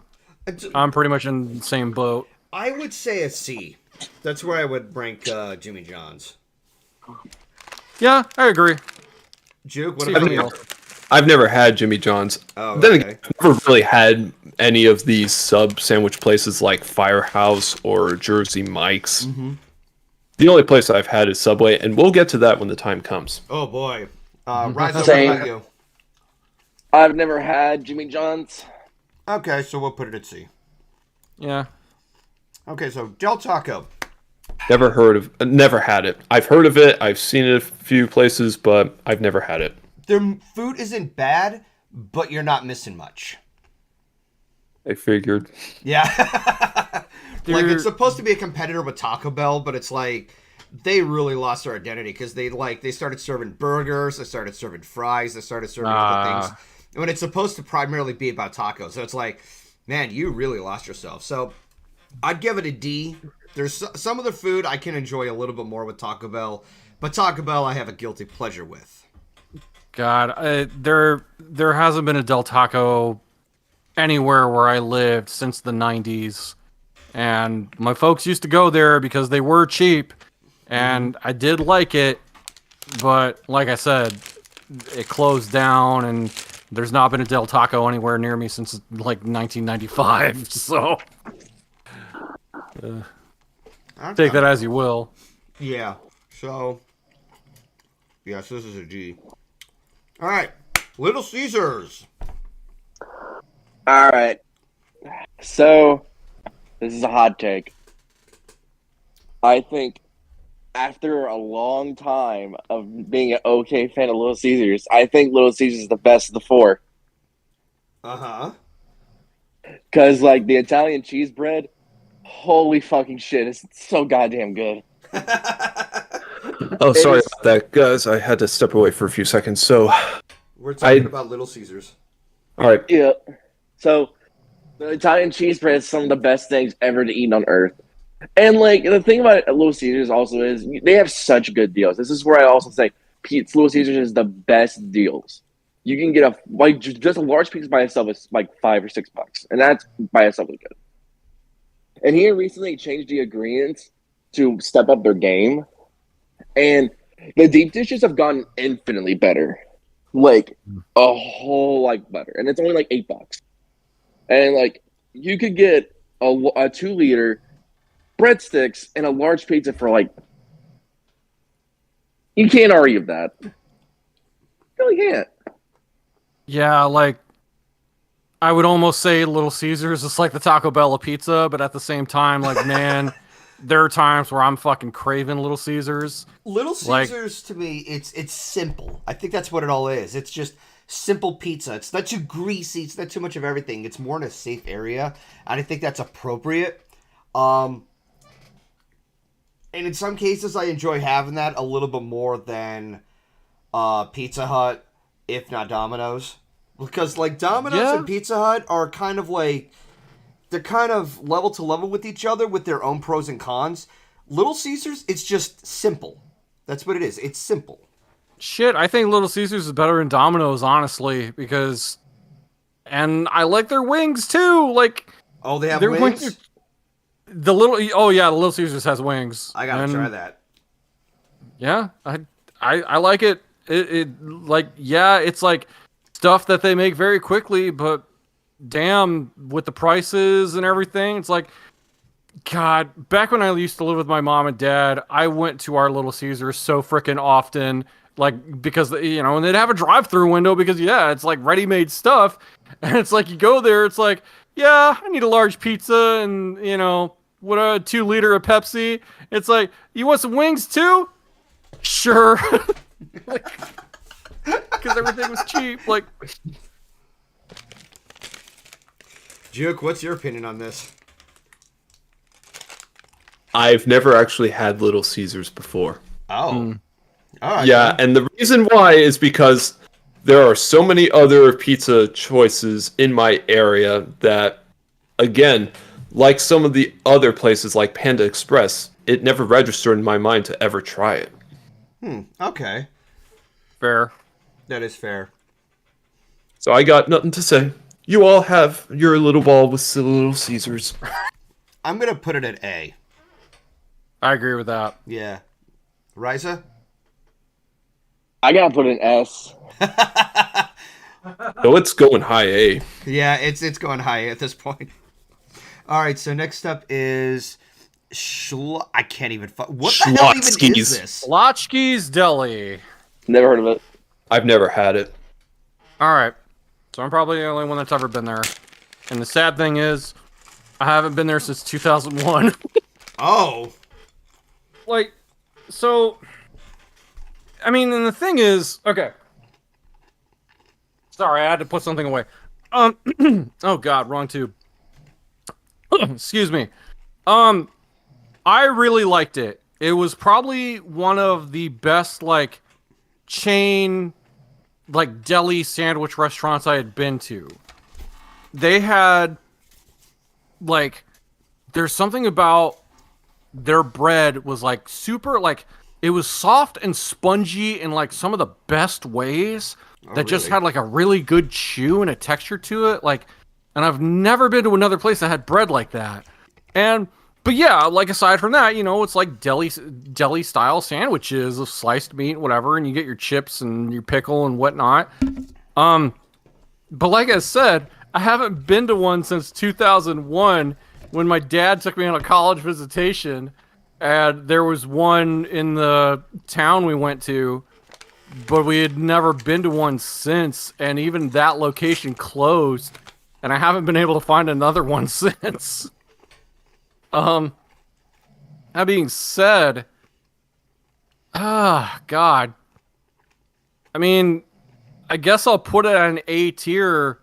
I'm pretty much in the same boat. I would say a C. That's where I would rank Jimmy John's. Yeah, I agree. Juke, what about you? I've never had Jimmy John's. Oh, Then okay. again, I've never really had any of these sub sandwich places like Firehouse or Jersey Mike's. Mm-hmm. The only place I've had is Subway, and we'll get to that when the time comes. Oh boy. Rise up, what Same. about you? I've never had Jimmy John's. Okay, so we'll put it at C. Yeah. Okay, so Del Taco. Never had it. I've heard of it. I've seen it a few places, but I've never had it. Their food isn't bad, but you're not missing much. I figured. Yeah. Like, it's supposed to be a competitor with Taco Bell, but it's like they really lost their identity because they started serving burgers, they started serving fries, they started serving other things when it's supposed to primarily be about tacos. So it's like, man, you really lost yourself. So I'd give it a D. There's some of the food I can enjoy a little bit more with Taco Bell, but Taco Bell I have a guilty pleasure with. God, there hasn't been a Del Taco anywhere where I lived since the 90s. And my folks used to go there because they were cheap, and I did like it, but like I said, it closed down, and there's not been a Del Taco anywhere near me since like 1995. So take that as you will. Yeah. So yes, this is a G. All right, Little Caesars. All right. So, this is a hot take. I think after a long time of being an okay fan of Little Caesars, I think Little Caesars is the best of the four. Uh-huh. Because, like, the Italian cheese bread, holy fucking shit, it's so goddamn good. Oh, sorry about that, guys. I had to step away for a few seconds. So, We're talking about Little Caesars. All right. Yeah. So, the Italian cheese bread is some of the best things ever to eat on earth. And, like, the thing about Little Caesars also is they have such good deals. This is where I also say Little Caesars is the best deals. You can get just a large pizza by itself is like $5 or $6, and that's by itself is good. And here recently changed the ingredients to step up their game, and the deep dishes have gotten infinitely better, like a whole like better, and it's only like $8. And like you could get a 2-liter breadsticks and a large pizza for like, you can't argue with that. You really can't. Yeah, like I would almost say Little Caesars is like the Taco Bell of pizza, but at the same time, like, man, there are times where I'm fucking craving Little Caesars. Little Caesars, to me, it's simple. I think that's what it all is. It's just simple pizza. It's not too greasy. It's not too much of everything. It's more in a safe area, and I think that's appropriate. And in some cases, I enjoy having that a little bit more than Pizza Hut, if not Domino's. Because, like, Domino's and Pizza Hut are kind of like, they're kind of level to level with each other with their own pros and cons. Little Caesars, it's just simple. That's what it is. It's simple. Shit, I think Little Caesars is better than Domino's, honestly, because... And I like their wings, too! Like... Oh, they have wings? The Little Caesars has wings. I gotta try that. Yeah, I like it. It's like stuff that they make very quickly, but damn, with the prices and everything, it's like, God, back when I used to live with my mom and dad, I went to our Little Caesars so freaking often, like, because, and they'd have a drive-through window because, it's like ready-made stuff, and it's like, you go there, it's like, yeah, I need a large pizza and, what a 2-liter of Pepsi. It's like, you want some wings too? Sure. Because everything was cheap. Like, Juke, what's your opinion on this? I've never actually had Little Caesars before. Oh. All right. Yeah, and the reason why is because there are so many other pizza choices in my area that, again, like some of the other places like Panda Express, it never registered in my mind to ever try it. Okay. Fair. That is fair. So I got nothing to say. You all have your little ball with Little Caesars. I'm going to put it at A. I agree with that. Yeah. Riza? I gotta put an S. So it's going high A. Yeah, it's going high at this point. All right, so next up is I can't even. What the hell even is this? Lotchki's Deli. Never heard of it. I've never had it. All right, so I'm probably the only one that's ever been there. And the sad thing is, I haven't been there since 2001. Oh. Like, so. I mean, and the thing is, okay. Sorry, I had to put something away. Oh God, wrong tube. Excuse me. I really liked it. It was probably one of the best, like, chain, like, deli sandwich restaurants I had been to. They had, like, there's something about their bread was, like, super, like, it was soft and spongy in, like, some of the best ways that just had, like, a really good chew and a texture to it. Like, and I've never been to another place that had bread like that. But yeah, like, aside from that, you know, it's like deli style sandwiches of sliced meat, whatever, and you get your chips and your pickle and whatnot. But like I said, I haven't been to one since 2001 when my dad took me on a college visitation. And there was one in the town we went to, but we had never been to one since, and even that location closed, and I haven't been able to find another one since. That being said, God. I mean, I guess I'll put it on an A tier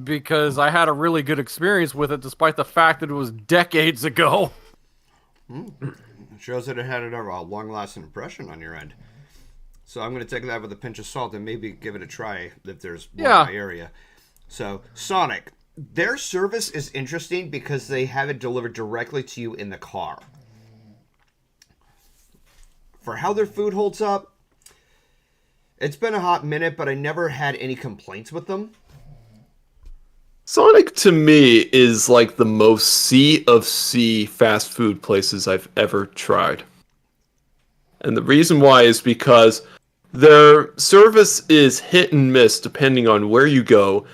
because I had a really good experience with it, despite the fact that it was decades ago. Shows that it had a long-lasting impression on your end. So I'm going to take that with a pinch of salt and maybe give it a try if there's more in my area. So, Sonic, their service is interesting because they have it delivered directly to you in the car. For how their food holds up, it's been a hot minute, but I never had any complaints with them. Sonic, to me, is like the most C of C fast food places I've ever tried. And the reason why is because their service is hit and miss depending on where you go,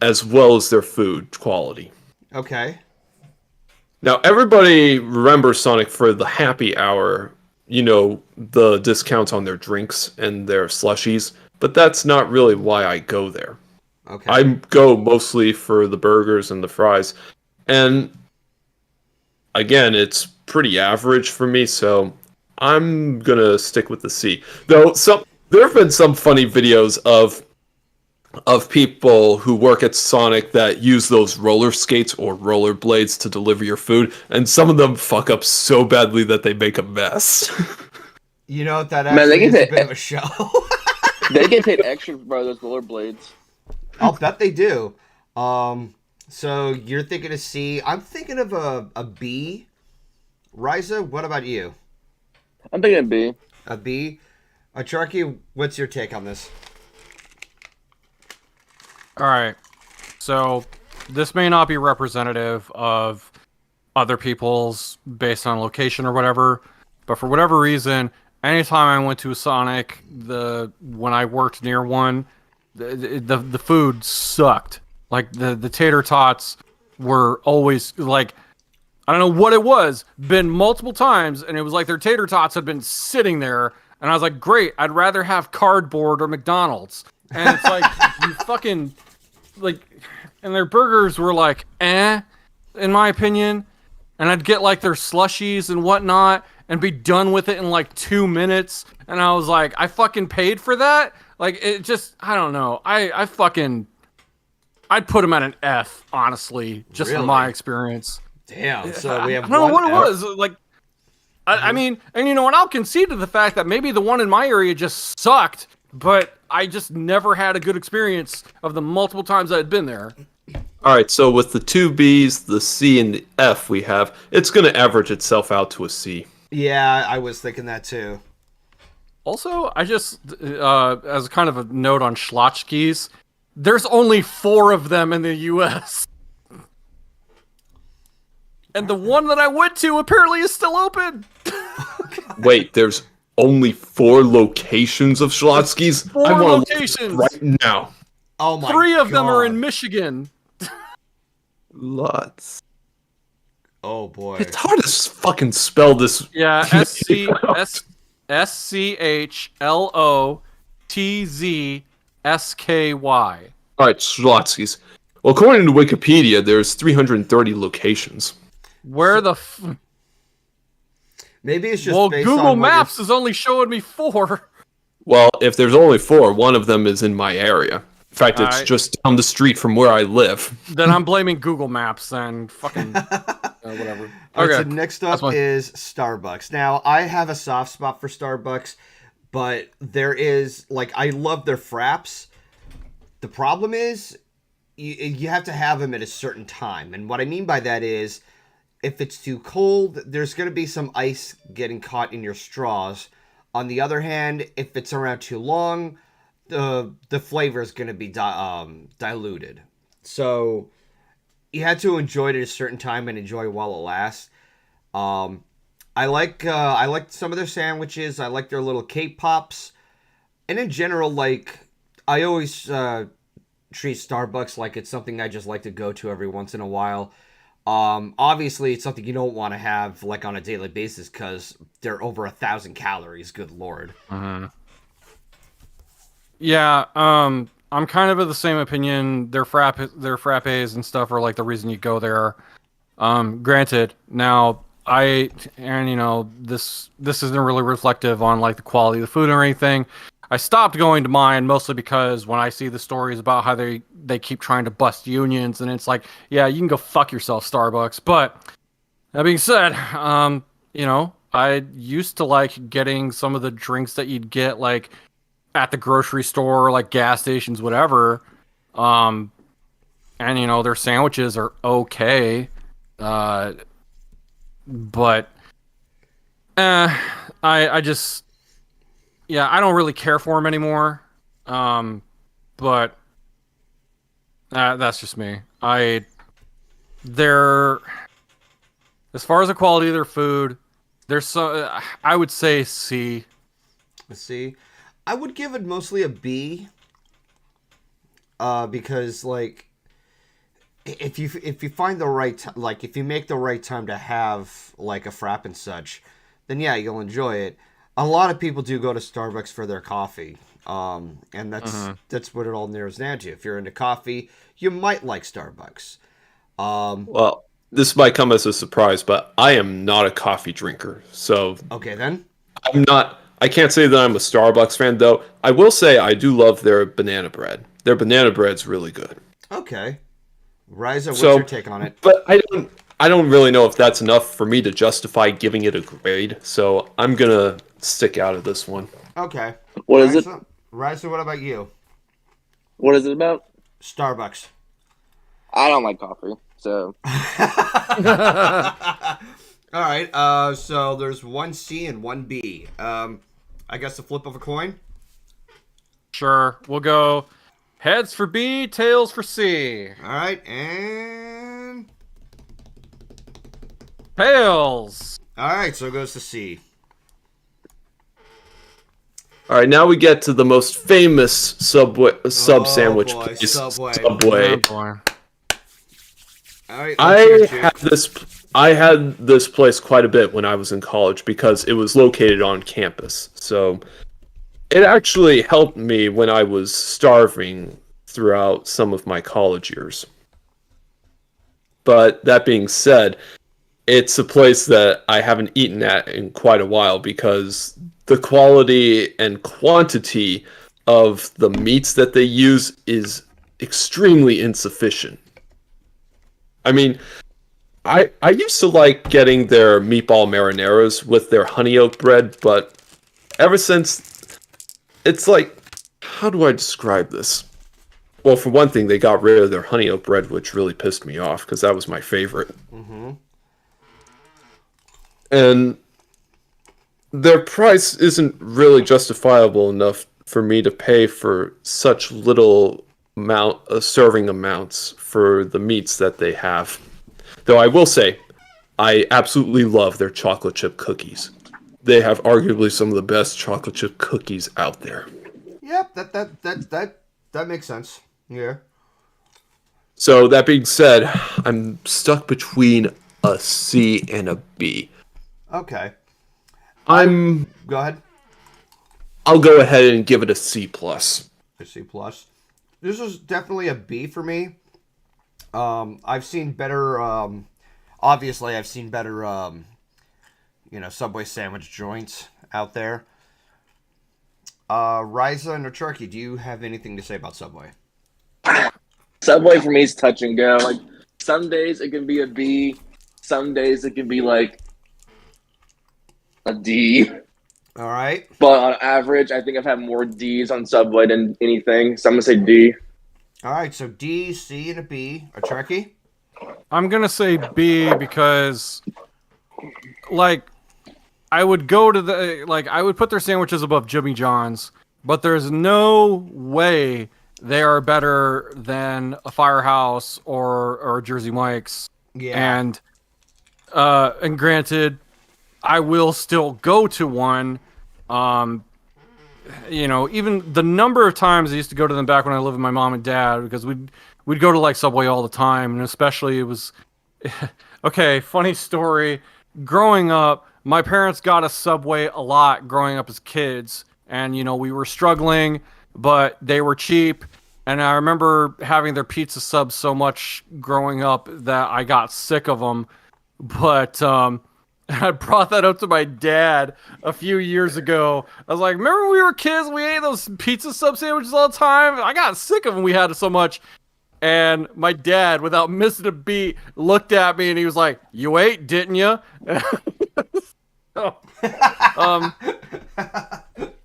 as well as their food quality. Okay. Now, everybody remembers Sonic for the happy hour, you know, the discounts on their drinks and their slushies, but that's not really why I go there. Okay. I go mostly for the burgers and the fries. And again, it's pretty average for me, so I'm gonna stick with the C. Though there have been some funny videos of people who work at Sonic that use those roller skates or roller blades to deliver your food, and some of them fuck up so badly that they make a mess. You know, that actually is a bit of a show. They get paid extra for those roller blades. I'll bet they do. So you're thinking of C. I'm thinking of a B. Riza, what about you? I'm thinking B. A B? Charky, what's your take on this? All right. So this may not be representative of other people's based on location or whatever, but for whatever reason, anytime I went to a Sonic, when I worked near one, the food sucked. Like the tater tots were always like, I don't know what it was, been multiple times, and it was like their tater tots had been sitting there, and I was like, great, I'd rather have cardboard or McDonald's. And it's like, you fucking, like, and their burgers were like, in my opinion, and I'd get like their slushies and whatnot, and be done with it in like 2 minutes, and I was like, I fucking paid for that? Like, it just, I don't know, I'd put them at an F, honestly, just from my experience. Damn, so we have I don't know what it was, like, I mean, and you know what? I'll concede to the fact that maybe the one in my area just sucked, but I just never had a good experience of the multiple times I'd been there. All right, so with the 2 Bs, the C, and the F we have, it's going to average itself out to a C. Yeah, I was thinking that too. Also, I just, as kind of a note on Schlotzskys, there's only 4 of them in the U.S. And the one that I went to apparently is still open. Wait, there's only 4 locations of Schlotzskys? 4 I wanna locations! look right now. Oh my 3 of them are God. in Michigan. Lots. Oh boy. It's hard to fucking spell this. Yeah, SCHLOTZSKY. All right, Schlotzskys. Well, according to Wikipedia, there's 330 locations. Where the Maybe it's just Well, based Google on what Maps is only showing me 4. Well, if there's only 4, one of them is in my area. In fact, it's just down the street from where I live. Then I'm blaming Google Maps and fucking whatever. All right, Okay. so next up is Starbucks. Now, I have a soft spot for Starbucks, but there is, like, I love their fraps. The problem is, you have to have them at a certain time. And what I mean by that is, if it's too cold, there's going to be some ice getting caught in your straws. On the other hand, if it's around too long, the flavor is going to be diluted. So you had to enjoy it at a certain time and enjoy while it lasts. I like some of their sandwiches. I like their little cake pops, and in general, like I always treat Starbucks like it's something I just like to go to every once in a while. Obviously, it's something you don't want to have like on a daily basis because they're over 1,000 calories. Good lord. Yeah, I'm kind of of the same opinion. Their frappes and stuff are like the reason you go there. Granted, now this isn't really reflective on like the quality of the food or anything. I stopped going to mine mostly because when I see the stories about how they keep trying to bust unions, and it's like, yeah, you can go fuck yourself, Starbucks. But that being said, I used to like getting some of the drinks that you'd get like at the grocery store, like gas stations, whatever. And their sandwiches are okay. But I just, yeah, I don't really care for them anymore. But that's just me. They're, as far as the quality of their food, I would say C. C. I would give it mostly a B. Because like, if you find the right if you make the right time to have like a frap and such, then yeah, you'll enjoy it. A lot of people do go to Starbucks for their coffee, and that's what it all narrows down to. If you're into coffee, you might like Starbucks. Well, this might come as a surprise, but I am not a coffee drinker, so okay then. I can't say that I'm a Starbucks fan, though. I will say I do love their banana bread. Their banana bread's really good. Okay. Riza, what's your take on it? But I don't really know if that's enough for me to justify giving it a grade, so I'm gonna stick out of this one. Okay. What is it? Riza, what about you? What is it about? Starbucks. I don't like coffee, so. All right. So there's one C and one B. I guess a flip of a coin. Sure, we'll go heads for B, tails for C. All right, and Tails. all right. So it goes to C. All right, now we get to the most famous sub sandwich boy, place, Subway. Oh, boy. All right. I had this place quite a bit when I was in college because it was located on campus. So it actually helped me when I was starving throughout some of my college years. But that being said, it's a place that I haven't eaten at in quite a while because the quality and quantity of the meats that they use is extremely insufficient. I mean, I used to like getting their meatball marineras with their honey oat bread, but ever since, it's like, how do I describe this? Well, for one thing, they got rid of their honey oat bread, which really pissed me off because that was my favorite. Mm-hmm. And their price isn't really justifiable enough for me to pay for such little serving amounts for the meats that they have. Though I will say, I absolutely love their chocolate chip cookies. They have arguably some of the best chocolate chip cookies out there. Yep, that makes sense. Yeah. So that being said, I'm stuck between a C and a B. Okay. Go ahead. I'll go ahead and give it a C plus. A C plus. This is definitely a B for me. I've seen better. Obviously, I've seen better. Subway sandwich joints out there. Riza and Turkey, do you have anything to say about Subway? Subway for me is touch and go. Like some days it can be a B, some days it can be like a D. All right. But on average, I think I've had more D's on Subway than anything. So I'm gonna say D. All right. So D, C, and a B. A Turkey. I'm gonna say B because, like, I would go to I would put their sandwiches above Jimmy John's, but there's no way they are better than a Firehouse or Jersey Mike's. Yeah. And granted, I will still go to one. Even the number of times I used to go to them back when I lived with my mom and dad, because we'd go to like Subway all the time, and especially it was okay. Funny story. Growing up, my parents got us Subway a lot growing up as kids, and we were struggling, but they were cheap. And I remember having their pizza subs so much growing up that I got sick of them. But I brought that up to my dad a few years ago. I was like, remember when we were kids, we ate those pizza sub sandwiches all the time? I got sick of them. We had it so much. And my dad, without missing a beat, looked at me and he was like, you ate, didn't you?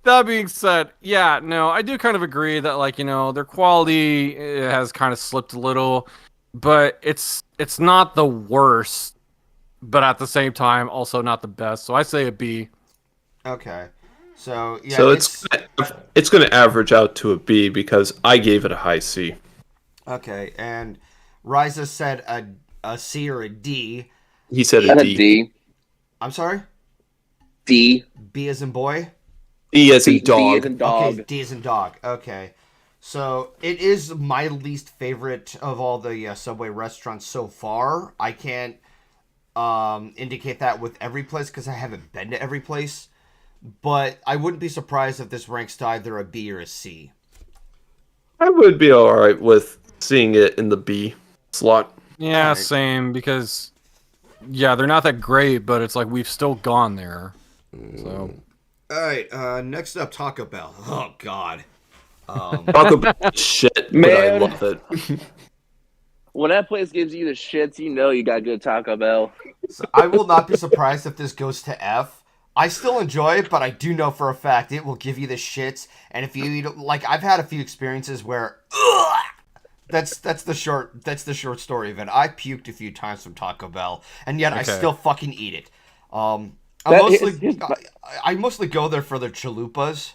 That being said, yeah, no, I do kind of agree that their quality has kind of slipped a little, but it's not the worst, but at the same time also not the best. So I say a B. Okay. So yeah. So it's going to average out to a B because I gave it a high C. Okay, and Riza said a C or a D. He said a D. I'm sorry? D. B as in boy? D as in dog. D as in dog. Okay, D as in dog. Okay. So it is my least favorite of all the Subway restaurants so far. I can't indicate that with every place because I haven't been to every place. But I wouldn't be surprised if this ranks to either a B or a C. I would be alright with seeing it in the B slot. Yeah, right. Same, because they're not that great, but it's like we've still gone there. So alright, next up, Taco Bell. Oh god. Taco Bell shit, man. But I love it. When that place gives you the shits, you know you got good Taco Bell. So I will not be surprised if this goes to F. I still enjoy it, but I do know for a fact it will give you the shits. And if you eat, I've had a few experiences where, that's the short story of it. I puked a few times from Taco Bell, and yet I still fucking eat it. I mostly go there for their chalupas,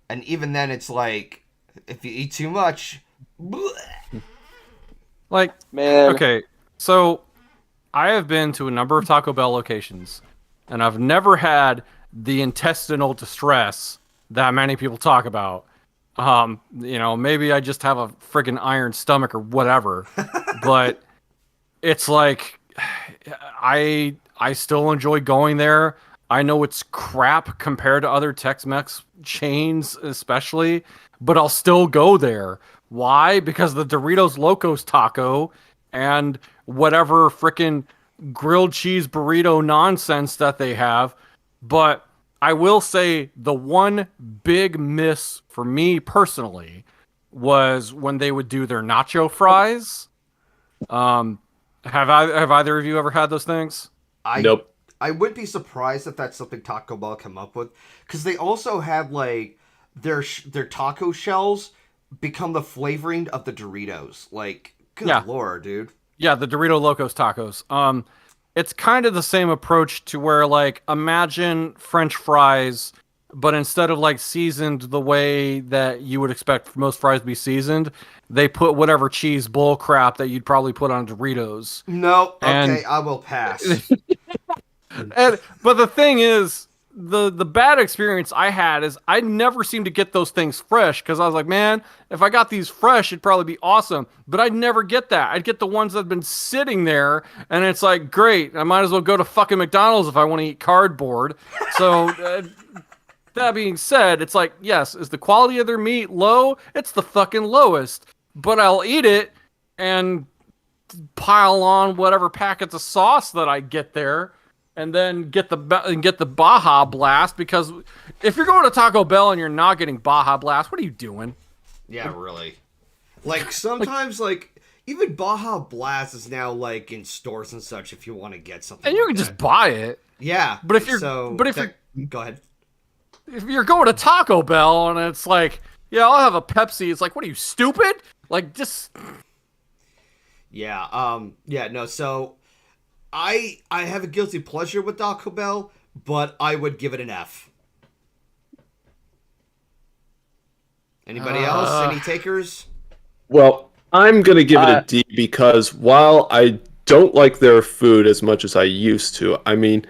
and even then it's like, if you eat too much, man. Okay, so I have been to a number of Taco Bell locations, and I've never had the intestinal distress that many people talk about. Maybe I just have a freaking iron stomach or whatever, but it's like I still enjoy going there. I know it's crap compared to other Tex-Mex chains, especially, but I'll still go there. Why? Because the Doritos Locos taco and whatever freaking grilled cheese burrito nonsense that they have. But I will say the one big miss for me personally was when they would do their nacho fries. Have either of you ever had those things? Nope. I would be surprised if that's something Taco Bell come up with, because they also had like their taco shells become the flavoring of the Doritos. Like, good lord, dude. Yeah, the Dorito Locos tacos. It's kind of the same approach to where, like, imagine French fries, but instead of like seasoned the way that you would expect most fries to be seasoned, they put whatever cheese bull crap that you'd probably put on Doritos. No, And- okay, I will pass. But the thing is, the bad experience I had is I never seemed to get those things fresh, because I was like, man, if I got these fresh, it'd probably be awesome. But I'd never get that. I'd get the ones that have been sitting there, and it's like, great, I might as well go to fucking McDonald's if I want to eat cardboard. So that being said, it's like, yes, is the quality of their meat low? It's the fucking lowest. But I'll eat it and pile on whatever packets of sauce that I get there, and then get the Baja Blast, because if you're going to Taco Bell and you're not getting Baja Blast, what are you doing? Yeah, really. Like, sometimes, like, even Baja Blast is now, like, in stores and such if you want to get something. And you like can that. just buy it. Yeah. But if you're Go ahead. If you're going to Taco Bell and it's like, yeah, I'll have a Pepsi, it's like, what are you, stupid? Like, just... Yeah, no, so I have a guilty pleasure with Taco Bell, but I would give it an F. Anybody else? Any takers? Well, I'm going to give it a D because while I don't like their food as much as I used to, I mean,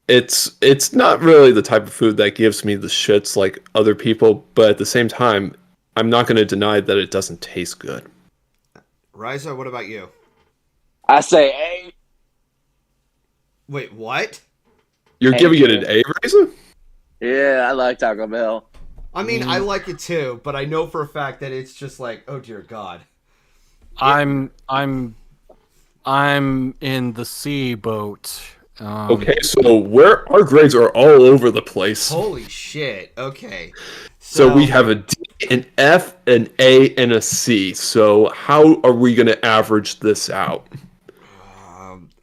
it's not really the type of food that gives me the shits like other people, but at the same time, I'm not going to deny that it doesn't taste good. Riza, what about you? I say A. Wait, what? You're giving it an A, Raisin? Yeah, I like Taco Bell. I mean, I like it too, but I know for a fact that it's just like, oh dear God. I'm in the C boat. Okay, so our grades are all over the place. Holy shit. Okay. So we have a D, an F, an A, and a C. So how are we going to average this out?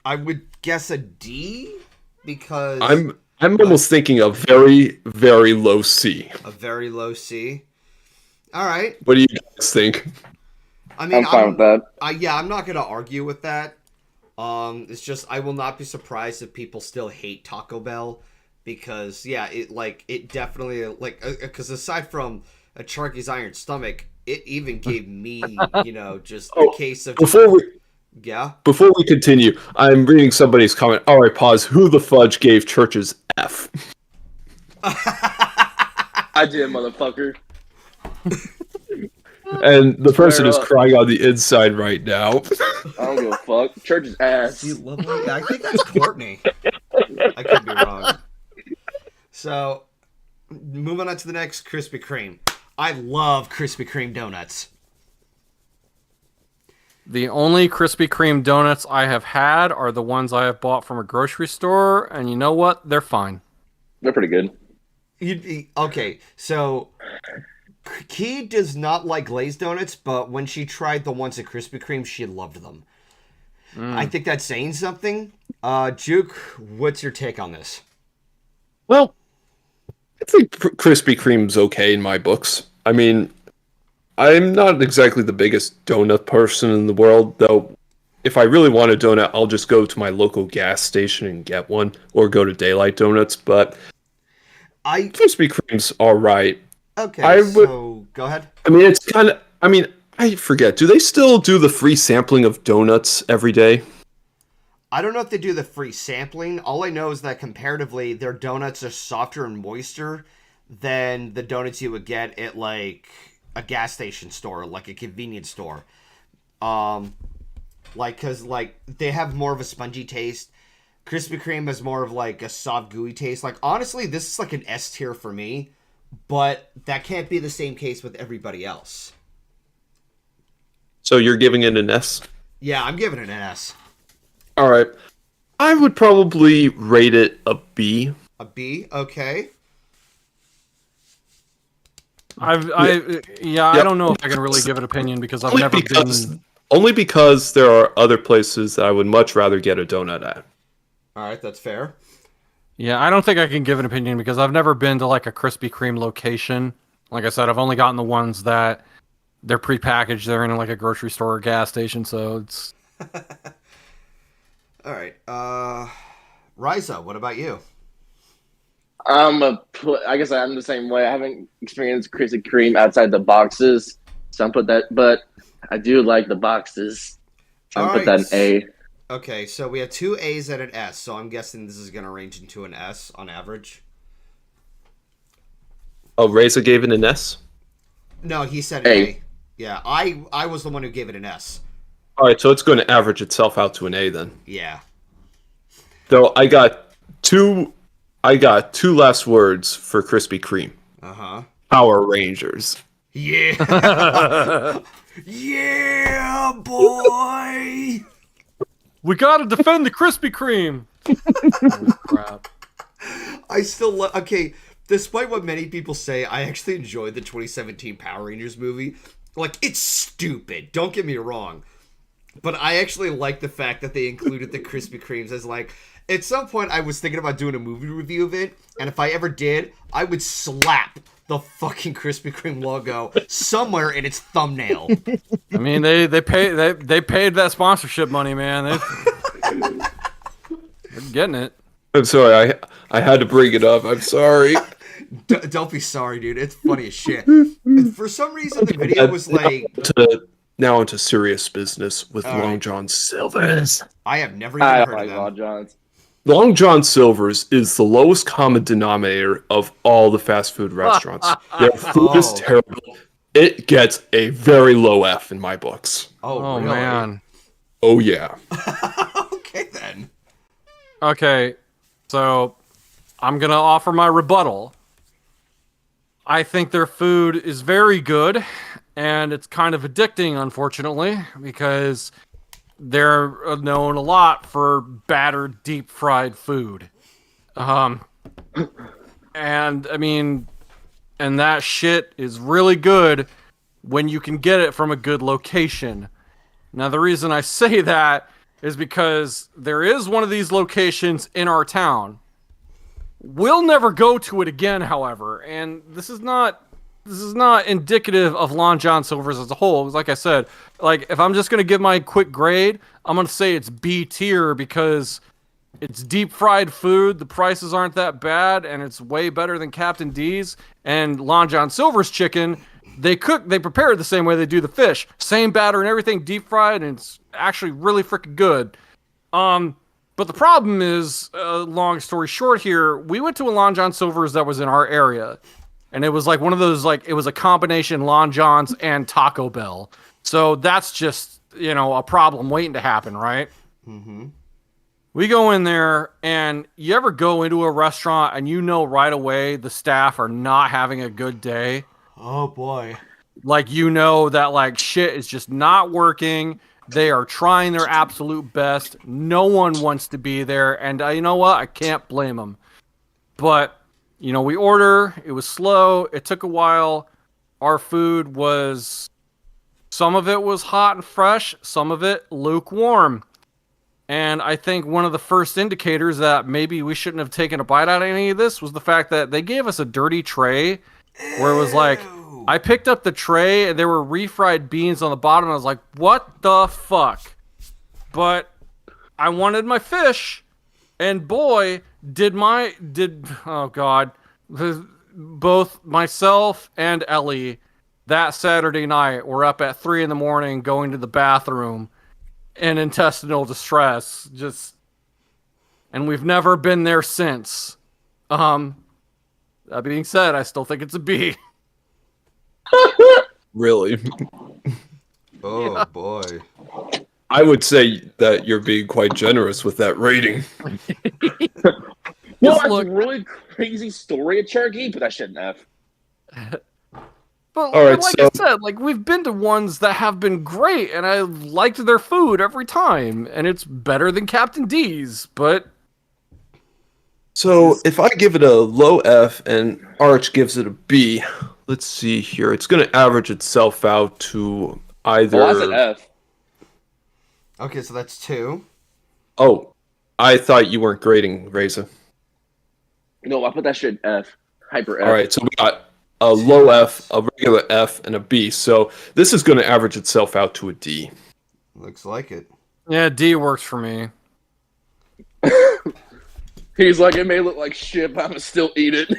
I would guess a D because I'm almost thinking a very, very low C. A very low C. All right. What do you guys think? I mean, I'm fine with that. I'm not gonna argue with that. It's just I will not be surprised if people still hate Taco Bell because it definitely because aside from a Sharky's Iron Stomach, it even gave me just a case of Before we continue, I'm reading somebody's comment. All right, pause. Who the fudge gave Church's F? I did, motherfucker. And the person is crying on the inside right now. I don't give a fuck. Church's ass. See, lovely. I think that's Courtney. I could be wrong. So, moving on to the next Krispy Kreme. I love Krispy Kreme donuts. The only Krispy Kreme donuts I have had are the ones I have bought from a grocery store, and you know what? They're fine. They're pretty good. Okay, so Key does not like glazed donuts, but when she tried the ones at Krispy Kreme, she loved them. I think that's saying something. Juke, what's your take on this? Well, I think Krispy Kreme's okay in my books. I mean, I'm not exactly the biggest donut person in the world, though. If I really want a donut, I'll just go to my local gas station and get one, or go to Daylight Donuts. But Krispy Kreme's all right. Okay, so go ahead. I mean, it's kind of. I mean, I forget. Do they still do the free sampling of donuts every day? I don't know if they do the free sampling. All I know is that comparatively, their donuts are softer and moister than the donuts you would get at like a gas station store, like a convenience store. Because they have more of a spongy taste. Krispy Kreme has more of like a soft, gooey taste. Like honestly, this is like an S tier for me, but that can't be the same case with everybody else. So you're giving it an S? Yeah, I'm giving it an S. All right. I would probably rate it a B. A B, okay. I don't know if I can really give an opinion because I've never been only because there are other places that I would much rather get a donut at. All right, that's fair. Yeah, I don't think I can give an opinion because I've never been to like a Krispy Kreme location. Like I said, I've only gotten the ones that they're prepackaged. They're in like a grocery store or gas station, so it's. All right, Riza, what about you? I guess I'm the same way. I haven't experienced Krispy Kreme outside the boxes, so I'm put that. But I do like the boxes. So I'm put that in A. Okay, so we have 2 A's and an S, so I'm guessing this is going to range into an S on average. Oh, Reza gave it an S? No, he said an A. Yeah, I was the one who gave it an S. All right, so it's going to average itself out to an A then. Yeah. Though I got two last words for Krispy Kreme. Uh-huh. Power Rangers. Yeah. Yeah, boy. We gotta defend the Krispy Kreme. Oh, crap. I still okay. Despite what many people say, I actually enjoyed the 2017 Power Rangers movie. Like, it's stupid. Don't get me wrong. But I actually like the fact that they included the Krispy Kremes as, like, at some point I was thinking about doing a movie review of it, and if I ever did, I would slap the fucking Krispy Kreme logo somewhere in its thumbnail. I mean, they paid that sponsorship money, man. They're getting it. I'm sorry, I had to bring it up. I'm sorry. Don't be sorry, dude. It's funny as shit. For some reason, the video was like... Now into serious business with Long John Silver's. I have never even heard of them. Long John's. Long John Silver's is the lowest common denominator of all the fast food restaurants. Their food is terrible. It gets a very low F in my books. Oh really? Man. Oh, yeah. Okay, then. Okay, so I'm going to offer my rebuttal. I think their food is very good, and it's kind of addicting, unfortunately, because they're known a lot for battered, deep-fried food. And, I mean, and that shit is really good when you can get it from a good location. Now, the reason I say that is because there is one of these locations in our town. We'll never go to it again, however, and this is not indicative of Long John Silver's as a whole. Like I said, like if I'm just gonna give my quick grade, I'm gonna say it's B tier because it's deep fried food, the prices aren't that bad, and it's way better than Captain D's and Long John Silver's chicken. They prepare it the same way they do the fish, same batter and everything, deep fried, and it's actually really freaking good. But the problem is, long story short here, we went to a Long John Silver's that was in our area. And it was like one of those, like, it was a combination Long John's and Taco Bell. So that's just, a problem waiting to happen, right? Mm-hmm. We go in there, and you ever go into a restaurant and you know right away the staff are not having a good day? Oh, boy. Like, that, like, shit is just not working. They are trying their absolute best. No one wants to be there. And you know what? I can't blame them. But, we order. It was slow. It took a while. Our food was... Some of it was hot and fresh. Some of it lukewarm. And I think one of the first indicators that maybe we shouldn't have taken a bite out of any of this was the fact that they gave us a dirty tray where it was like... I picked up the tray and there were refried beans on the bottom. I was like, what the fuck? But I wanted my fish. And boy, oh God, both myself and Ellie that Saturday night were up at 3 a.m. going to the bathroom in intestinal distress. And we've never been there since. That being said, I still think it's a B. Really? Oh, yeah. Boy. I would say that you're being quite generous with that rating. Well, it's a really crazy story at Cherokee, but I shouldn't have. But I said, like, we've been to ones that have been great, and I liked their food every time, and it's better than Captain D's, but... So, if I give it a low F and Arch gives it a B, let's see here. It's going to average itself out to either... Well, that's an F. Okay, so that's 2. Oh, I thought you weren't grading, Reza. No, I put that shit in F. Hyper F. All right, so we got a low F, a regular F, and a B. So this is going to average itself out to a D. Looks like it. Yeah, D works for me. He's like, it may look like shit, but I'm gonna still eat it.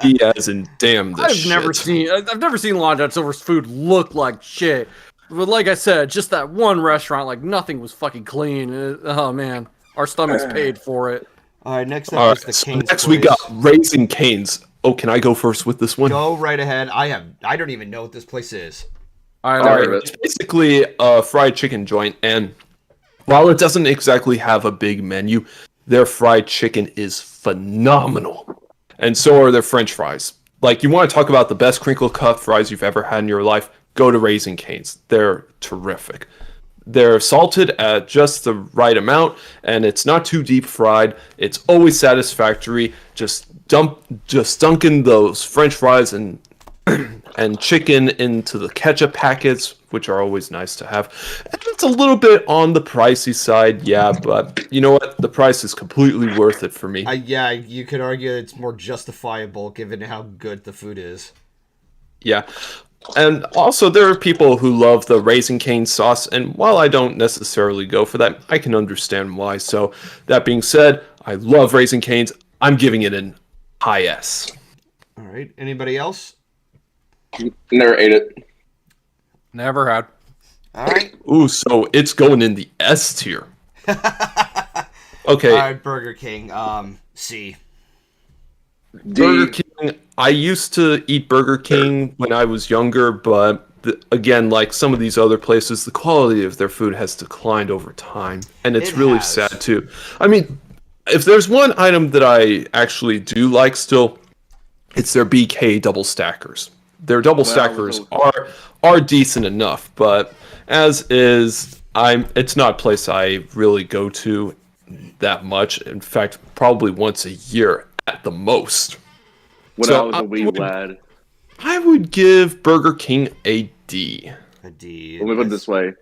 D as in damn this I've shit. I've never seen Long John Silver's food look like shit. But like I said, just that one restaurant, like nothing was fucking clean. Oh man, our stomachs paid for it. All right, next All up is right, the so King's next Place. we got Raising Cane's. Oh, can I go first with this one? Go right ahead. I don't even know what this place is. I All know. right, it's basically a fried chicken joint, and while it doesn't exactly have a big menu, their fried chicken is phenomenal, and so are their French fries. Like, you want to talk about the best crinkle cut fries you've ever had in your life? Go to Raising Cane's. They're terrific. They're salted at just the right amount, and it's not too deep fried. It's always satisfactory. Just dunking those French fries and chicken into the ketchup packets, which are always nice to have. And it's a little bit on the pricey side, yeah, but you know what? The price is completely worth it for me. Yeah, you could argue it's more justifiable given how good the food is. Yeah. And also, there are people who love the Raising Cane sauce, and while I don't necessarily go for that, I can understand why. So, that being said, I love Raising Cane's. I'm giving it an high S. All right. Anybody else? Never ate it. Never had. All right. Ooh, so it's going in the S tier. Okay. All right, Burger King. C. D. Burger King. I used to eat Burger King when I was younger, but again, like some of these other places, the quality of their food has declined over time, and it's It really has. sad too. I mean, if there's one item that I actually do like still, it's their BK double stackers. Their double stackers are decent enough, but as is, it's not a place I really go to that much. In fact, probably once a year at the most. When I was a wee lad. I would give Burger King a D. A D. Let me put it this way.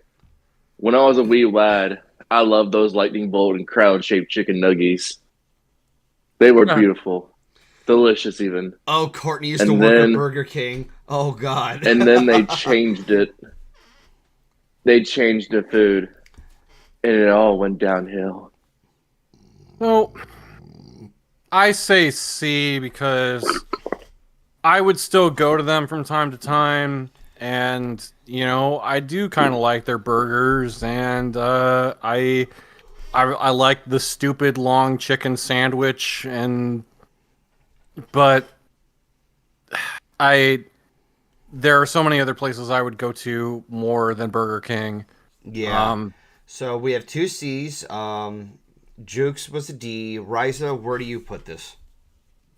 When I was a wee lad, I loved those lightning bolt and crown-shaped chicken nuggies. They were beautiful. Delicious, even. Oh, Courtney used to work at Burger King. Oh, God. And then they changed it. They changed the food. And it all went downhill. So, I say C because I would still go to them from time to time, and you know I do kind of like their burgers, and I like the stupid long chicken sandwich, but there are so many other places I would go to more than Burger King. Yeah. So we have 2 C's. Jukes was a D. Riza, where do you put this?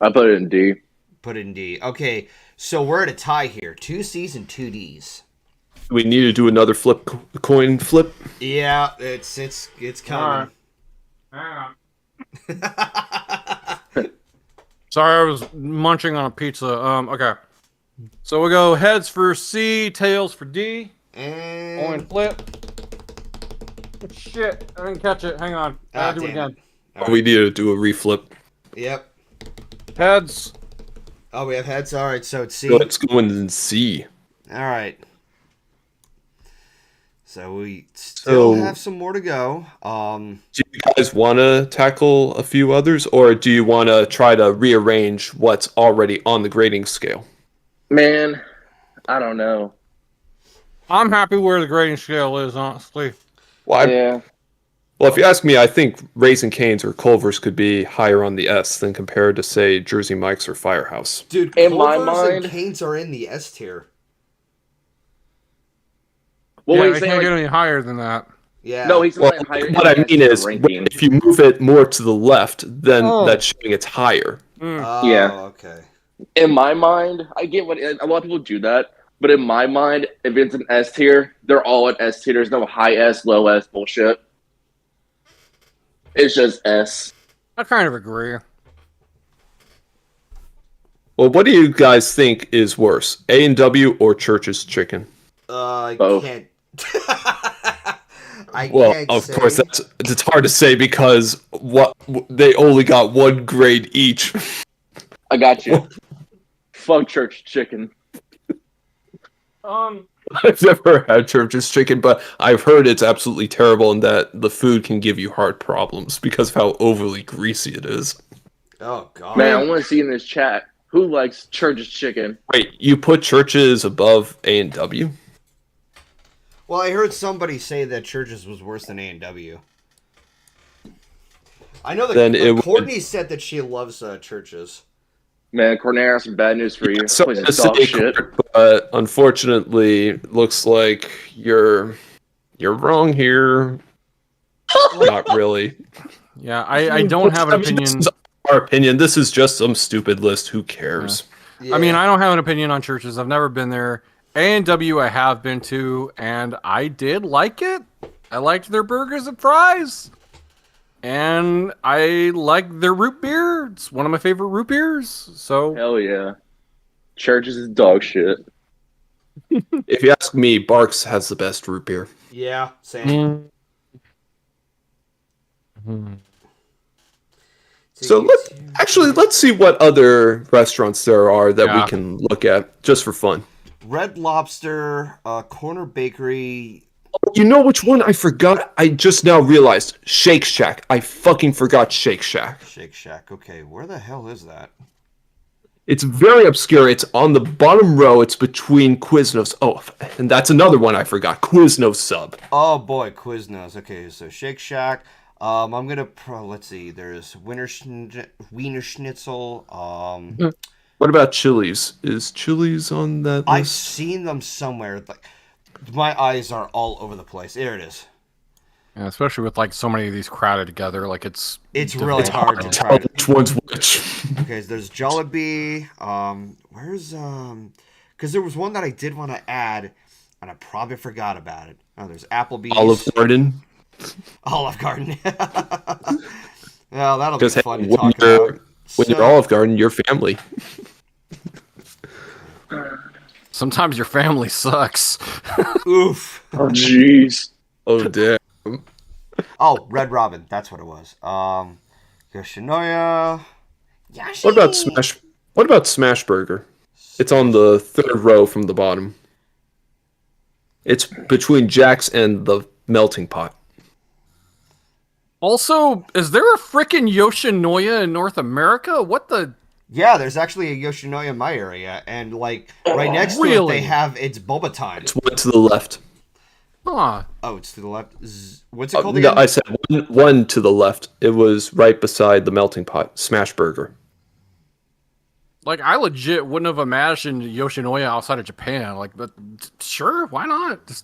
I put it in D. Put it in D. Okay, so we're at a tie here. 2 C's and 2 D's. We need to do another coin flip. Yeah, it's coming. Sorry, I was munching on a pizza. Okay. So we'll go heads for C, tails for D. And Coin flip. Shit, I didn't catch it. Hang on. I'll do it damn again. We need to do a reflip. Yep. Heads. Oh, we have heads. All right, so it's C. Let's go in C. All right. So we still So- have some more to go. Do you guys want to tackle a few others, or do you want to try to rearrange what's already on the grading scale? Man, I don't know. I'm happy where the grading scale is, honestly. Well, Yeah. well, if you ask me, I think Raising Cane's or Culver's could be higher on the S than compared to, say, Jersey Mike's or Firehouse. Dude, In my Culver's mind- and Cane's are in the S tier. Well, Yeah, wait, they saying, can't like, get any higher than that. Yeah. no, he's Well, saying higher. what I mean is, ranking. if you move it more to the left, then Oh. that's showing it's higher. Oh, Yeah. okay. In my mind, I get what a lot of people do that, but in my mind, if it's an S tier, they're all at S tier. There's no high S, low S bullshit. It's just S. I kind of agree. Well, what do you guys think is worse, A&W or Church's Chicken? I Both. can't. Well, can't of say. course, it's hard to say because they only got one grade each. I got you. Fuck church chicken. I've never had church's chicken, but I've heard it's absolutely terrible and that the food can give you heart problems because of how overly greasy it is. Oh God. Man, I want to see in this chat who likes church's chicken. Wait, you put churches above A&W? Well, I heard somebody say that Church's was worse than A&W. I know that Courtney said that she loves Church's. Man, Courtney, I have some bad news for you. So Place is dog shit. but unfortunately, looks like you're wrong here. Not really. Yeah, I don't have an opinion. This is our opinion. This is just some stupid list. Who cares? Yeah. I mean, I don't have an opinion on churches. I've never been there. A&W I have been to, and I did like it. I liked their burgers and fries. And I like their root beer. It's one of my favorite root beers. So Hell yeah. Church's is dog shit. If you ask me, Barks has the best root beer. Yeah, same. So let's see what other restaurants there are that we can look at just for fun. Red Lobster, Corner Bakery. You know which one I forgot? I just now realized. Shake Shack. I fucking forgot Shake Shack. Shake Shack. Okay, where the hell is that? It's very obscure. It's on the bottom row. It's between Quiznos. Oh, and that's another one I forgot. Quiznos sub. Oh boy, Quiznos. Okay, so Shake Shack. I'm gonna let's see. There's Wiener Schnitzel. What about Chili's? Is Chili's on that list? I've seen them somewhere. Like, my eyes are all over the place. There it is. Yeah, especially with like so many of these crowded together, like it's really hard to try. Which one's which? Okay, so there's Jollibee. Where's because there was one that I did want to add, and I probably forgot about it. Oh, there's Applebee's. Olive Garden. Olive Garden. Well, that'll be fun to talk about. When you're Olive Garden, your family. Sometimes your family sucks. Oof. Oh jeez. Oh damn. Oh, Red Robin. That's what it was. Yoshinoya. Yoshi. What about Smash Burger? It's on the third row from the bottom. It's between Jack's and the Melting Pot. Also, is there a frickin' Yoshinoya in North America? What the? Yeah, there's actually a Yoshinoya in my area, and like right next to it, they have it's Boba Time. It's one to the left. Huh. Oh, it's to the left. What's it called again? No, I said one to the left. It was right beside the Melting Pot. Smash Burger. Like, I legit wouldn't have imagined Yoshinoya outside of Japan. Like, but sure, why not?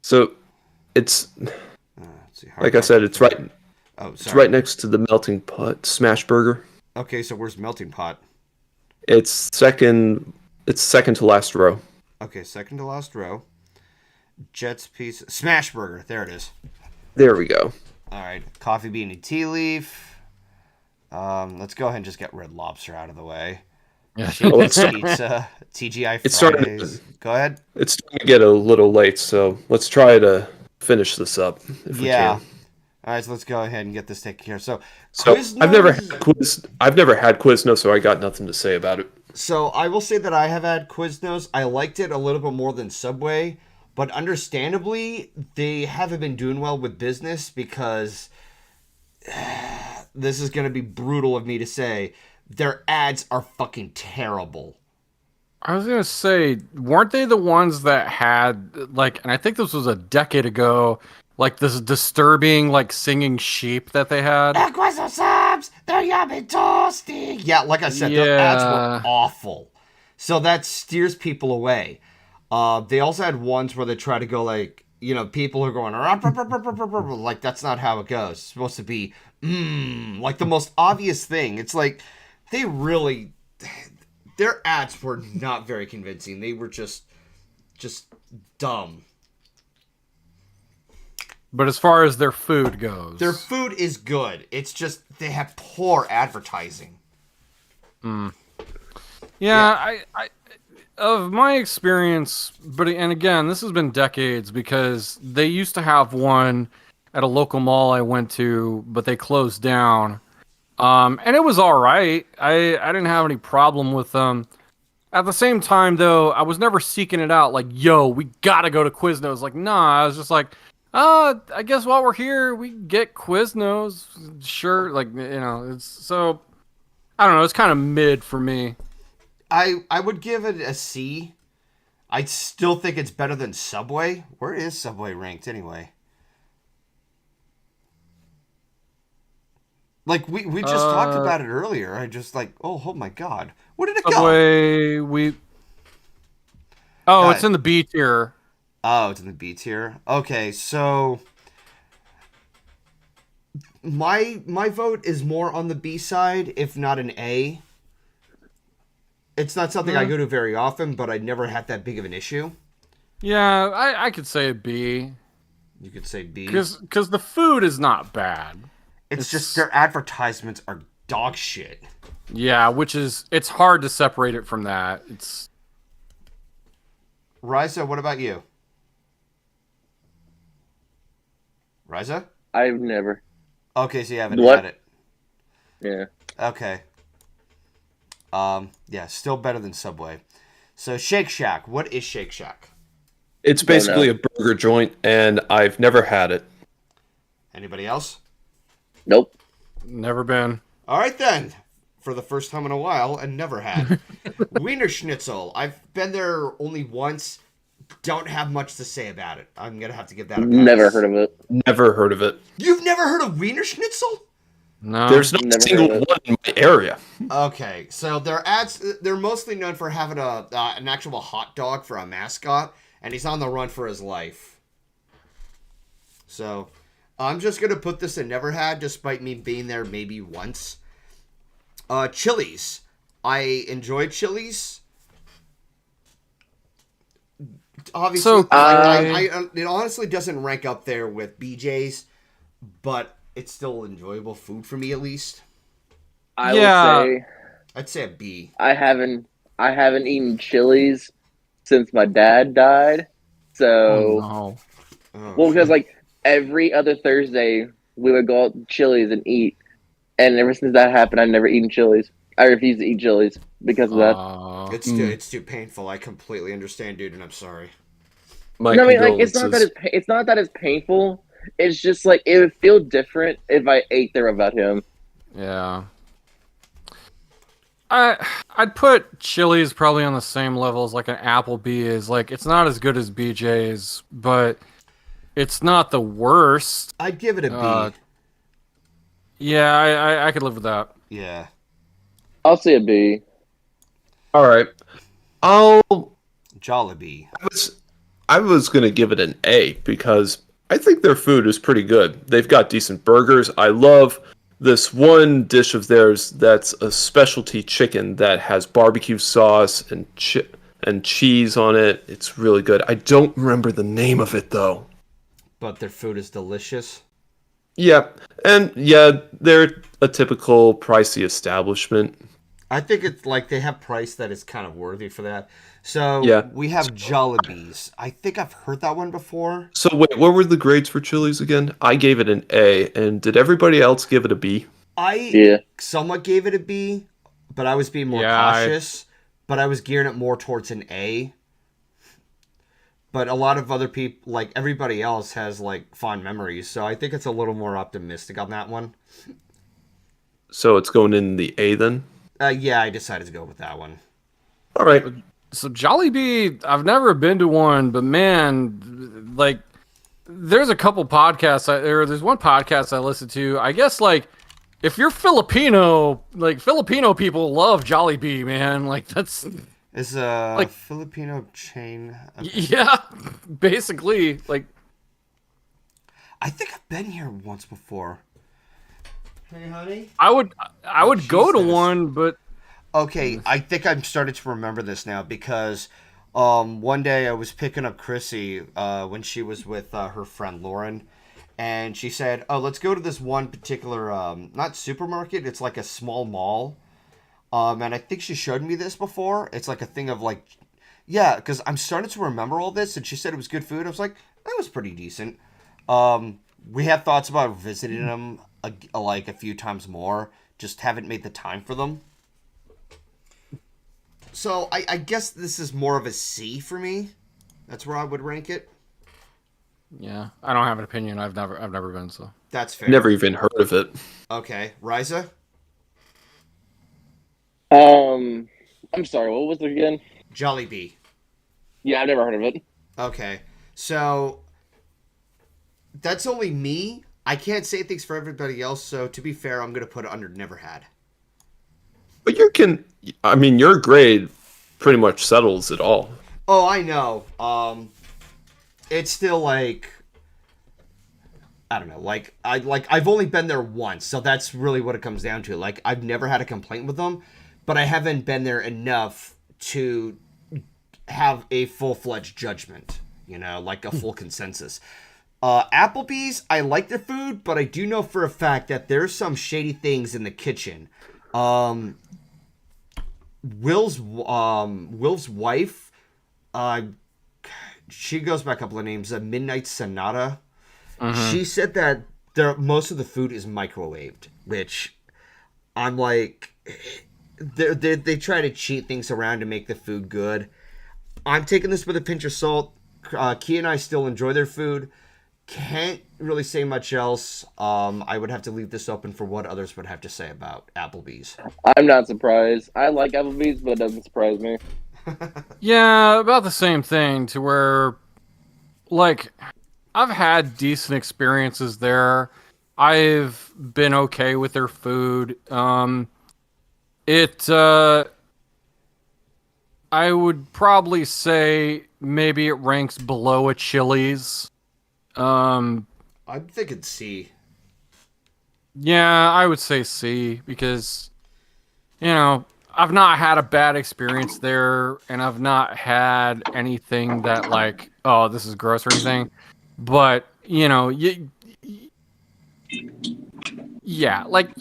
So, it's like I said, it's right. Oh, sorry. It's right next to the Melting Pot. Smash Burger. Okay, so where's Melting Pot? It's second. It's second to last row. Okay, second to last row. Jet's Pizza. Smash Burger. There it is. There we go. All right. Coffee Bean and Tea Leaf. Let's go ahead and just get Red Lobster out of the way. Shake's Pizza. TGI Fridays. Go ahead. It's starting to get a little late, so let's try to finish this up. If we can. All right, so let's go ahead and get this taken care of. So Quiznos... I've never had Quiznos, so I got nothing to say about it. So I will say that I have had Quiznos. I liked it a little bit more than Subway, but understandably, they haven't been doing well with business because this is going to be brutal of me to say. Their ads are fucking terrible. I was going to say, weren't they the ones that had, like, and I think this was a decade ago, like this disturbing, like, singing sheep that they had? Quizno subs, they're yummy toasty. Yeah, like I said, their ads were awful. So that steers people away. They also had ones where they try to go like, you know, people are going, like, that's not how it goes. It's supposed to be, like the most obvious thing. It's like, they really, their ads were not very convincing. They were just dumb. But as far as their food goes, their food is good. It's just they have poor advertising. Yeah. of my experience, and again, this has been decades because they used to have one at a local mall I went to, but they closed down. And it was all right. I didn't have any problem with them. At the same time, though, I was never seeking it out. Like, yo, we gotta go to Quiznos. Like, nah. I was just like, I guess while we're here, we get Quiznos. Sure, like it's so. I don't know. It's kind of mid for me. I would give it a C. I still think it's better than Subway. Where is Subway ranked anyway? Like we just talked about it earlier. I just like, oh my god, where did it Subway, go? It's in the B tier. Oh, it's in the B tier. Okay, so my vote is more on the B side, if not an A. It's not something I go to very often, but I never had that big of an issue. Yeah, I could say a B. You could say B. Because the food is not bad. It's just their advertisements are dog shit. Yeah, it's hard to separate it from that. Riza, what about you? Riza? I've never. Okay, so you haven't had it. Yeah. Okay. Yeah, still better than Subway. So Shake Shack, what is Shake Shack? It's basically a burger joint, and I've never had it. Anybody else? Nope. Never been. All right then. For the first time in a while, and never had. Wiener Schnitzel. I've been there only once. Don't have much to say about it. I'm gonna have to give that a pass. Never heard of it. Never heard of it. You've never heard of Wiener Schnitzel? No. There's not a single one in my area. Okay, so they're mostly known for having an actual hot dog for a mascot, and he's on the run for his life. So, I'm just gonna put this in never had, despite me being there maybe once. Chili's. I enjoy Chili's. Obviously, it honestly doesn't rank up there with BJ's, but it's still enjoyable food for me at least. I would say I'd say a B. I haven't eaten Chili's since my dad died. So well, because like every other Thursday we would go out to Chili's and eat, and ever since that happened, I've never eaten Chili's. I refuse to eat Chili's because of that. It's too painful. I completely understand, dude, and I'm sorry. I mean, like it's not that it's painful. It's just like it would feel different if I ate there without him. Yeah. I'd put Chili's probably on the same level as like an Applebee's. Like it's not as good as BJ's, but it's not the worst. I'd give it a B. Yeah, I could live with that. Yeah. I'll say a B. All right. Jollibee. I was going to give it an A because I think their food is pretty good. They've got decent burgers. I love this one dish of theirs that's a specialty chicken that has barbecue sauce and cheese on it. It's really good. I don't remember the name of it, though. But their food is delicious. Yeah, and yeah, they're a typical pricey establishment. I think it's like they have price that is kind of worthy for that. So we have Jollibees. I think I've heard that one before. So wait, what were the grades for Chili's again? I gave it an A, and did everybody else give it a B? I somewhat gave it a B, but I was being more cautious. But I was gearing it more towards an A. But a lot of other people, like everybody else, has like fond memories. So I think it's a little more optimistic on that one. So it's going in the A then? Yeah, I decided to go with that one. All right. So Jollibee, I've never been to one, but man, like, there's a couple podcasts, there's one podcast I listen to. I guess, like, if you're Filipino, like, Filipino people love Jollibee, man. Like, that's... It's a like, Filipino chain. Yeah, basically, like... I think I've been here once before. Hey, honey? I would go to one, but... Okay, I think I'm starting to remember this now because one day I was picking up Chrissy when she was with her friend Lauren, and she said, "Oh, let's go to this one particular not supermarket. It's like a small mall." And I think she showed me this before. It's like a thing of like Yeah, because I'm starting to remember all this, and she said it was good food. I was like, that was pretty decent. We had thoughts about visiting them like a few times more. Just haven't made the time for them. So I guess this is more of a C for me. That's where I would rank it. Yeah, I don't have an opinion. I've never been, so. That's fair. Never even heard of it. Okay, Riza. I'm sorry. What was it again? Jollibee. Yeah, I've never heard of it. Okay, so that's only me. I can't say things for everybody else. So to be fair, I'm gonna put it under never had. But your grade pretty much settles it all. Oh, I know. It's still like I don't know. I've only been there once, so that's really what it comes down to. Like I've never had a complaint with them, but I haven't been there enough to have a full-fledged judgment. Like a full consensus. Applebee's, I like their food, but I do know for a fact that there's some shady things in the kitchen. Will's wife, she goes by a couple of names. Midnight Sonata. She said that most of the food is microwaved, which I'm like, they try to cheat things around to make the food good. I'm taking this with a pinch of salt. Key and I still enjoy their food. Can't really say much else. I would have to leave this open for what others would have to say about Applebee's. I'm not surprised. I like Applebee's, but it doesn't surprise me. Yeah, about the same thing to where, like, I've had decent experiences there. I've been okay with their food. I would probably say maybe it ranks below a Chili's. I'm thinking C. Yeah, I would say C because, I've not had a bad experience there, and I've not had anything that like, oh, this is gross or anything. But you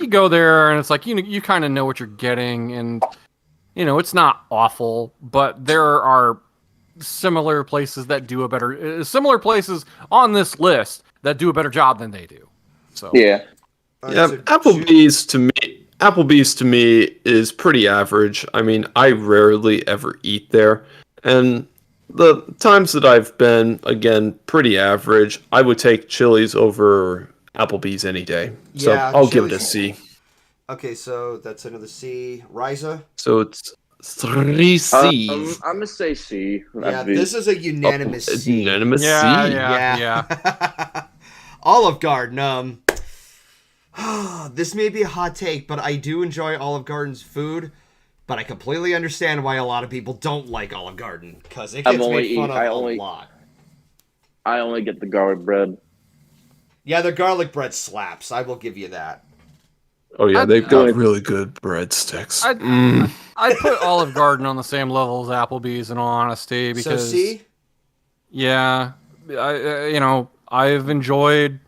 go there and it's like you kind of know what you're getting, and it's not awful, but there are similar places on this list that do a better job than they do. So yeah. Applebee's to me is pretty average. I mean, I rarely ever eat there, and the times that I've been, again, pretty average. I would take Chili's over Applebee's any day. So Yeah, I'll give it a C. Okay, so that's another C. Riza? So it's 3 C's. I'm gonna say C. Yeah, this is a unanimous C. Unanimous yeah. Olive Garden. This may be a hot take, but I do enjoy Olive Garden's food. But I completely understand why a lot of people don't like Olive Garden, because it gets made fun of a lot. I only get the garlic bread. Yeah, the garlic bread slaps. I will give you that. Oh yeah, they've got really good breadsticks. I'd put Olive Garden on the same level as Applebee's in all honesty, because So C? Yeah, I've enjoyed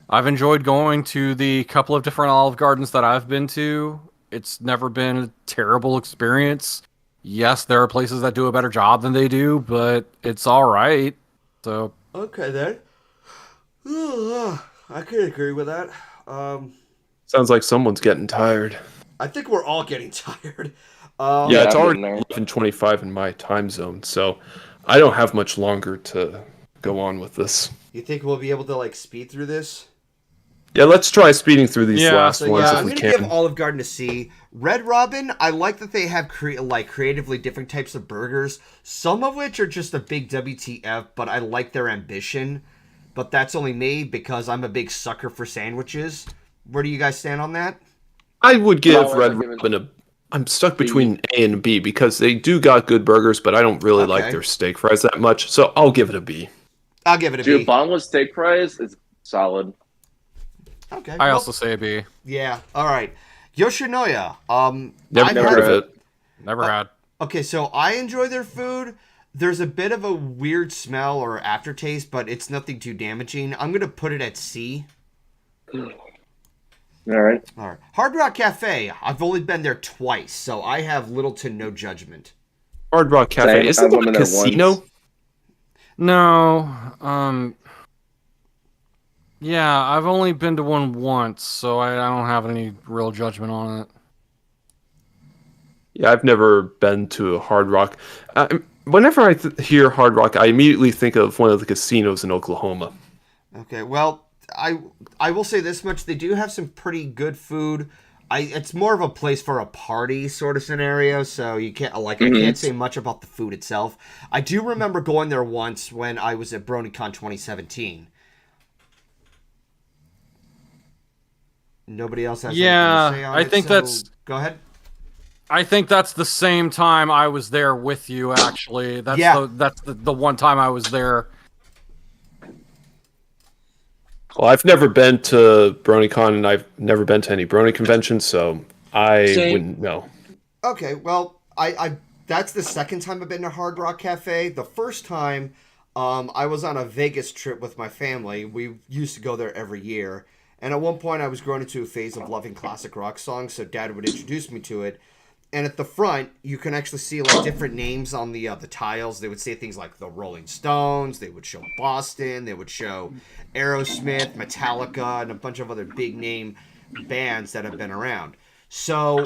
going to the couple of different Olive Gardens that I've been to. It's never been a terrible experience. Yes, there are places that do a better job than they do, but it's all right. So Okay then. I could agree with that. Sounds like someone's getting tired. I think we're all getting tired. Yeah, it's I've already been there. 11:25 in my time zone, so I don't have much longer to go on with this. You think we'll be able to speed through this? Yeah, let's try speeding through these last So ones yeah, if I'm we gonna can. give Olive Garden a C. Red Robin, I like that they have creatively different types of burgers. Some of which are just a big WTF, but I like their ambition. But that's only me because I'm a big sucker for sandwiches. Where do you guys stand on that? I would give No, Red I'll give it Robin a... I'm stuck between A and B because they do got good burgers, but I don't really like their steak fries that much, so I'll give it a B. I'll give it a Dude, B. bottomless steak fries is solid. Okay. I also say B. Yeah. All right. Yoshinoya. Never heard of it. Never had. Okay, so I enjoy their food. There's a bit of a weird smell or aftertaste, but it's nothing too damaging. I'm gonna put it at C. All right. All right. Hard Rock Cafe. I've only been there twice, so I have little to no judgment. Hard Rock Cafe. Same. Is I've it been a there casino? once. No. Yeah, I've only been to one once, so I don't have any real judgment on it. Yeah, I've never been to a Hard Rock. Whenever I hear Hard Rock, I immediately think of one of the casinos in Oklahoma. Okay, well, I will say this much: they do have some pretty good food. It's more of a place for a party sort of scenario, so you can't I can't say much about the food itself. I do remember going there once when I was at BronyCon 2017. Nobody else has anything to say on I it, think so that's. go ahead. I think that's the same time I was there with you. Actually, that's Yeah. that's the one time I was there. Well, I've never been to BronyCon, and I've never been to any Brony conventions, so I wouldn't know. Okay, well, I that's the second time I've been to Hard Rock Cafe. The first time, I was on a Vegas trip with my family. We used to go there every year, and at one point I was growing into a phase of loving classic rock songs, so Dad would introduce me to it. And at the front, you can actually see like different names on the tiles. They would say things like the Rolling Stones. They would show Boston. They would show Aerosmith, Metallica, and a bunch of other big name bands that have been around. So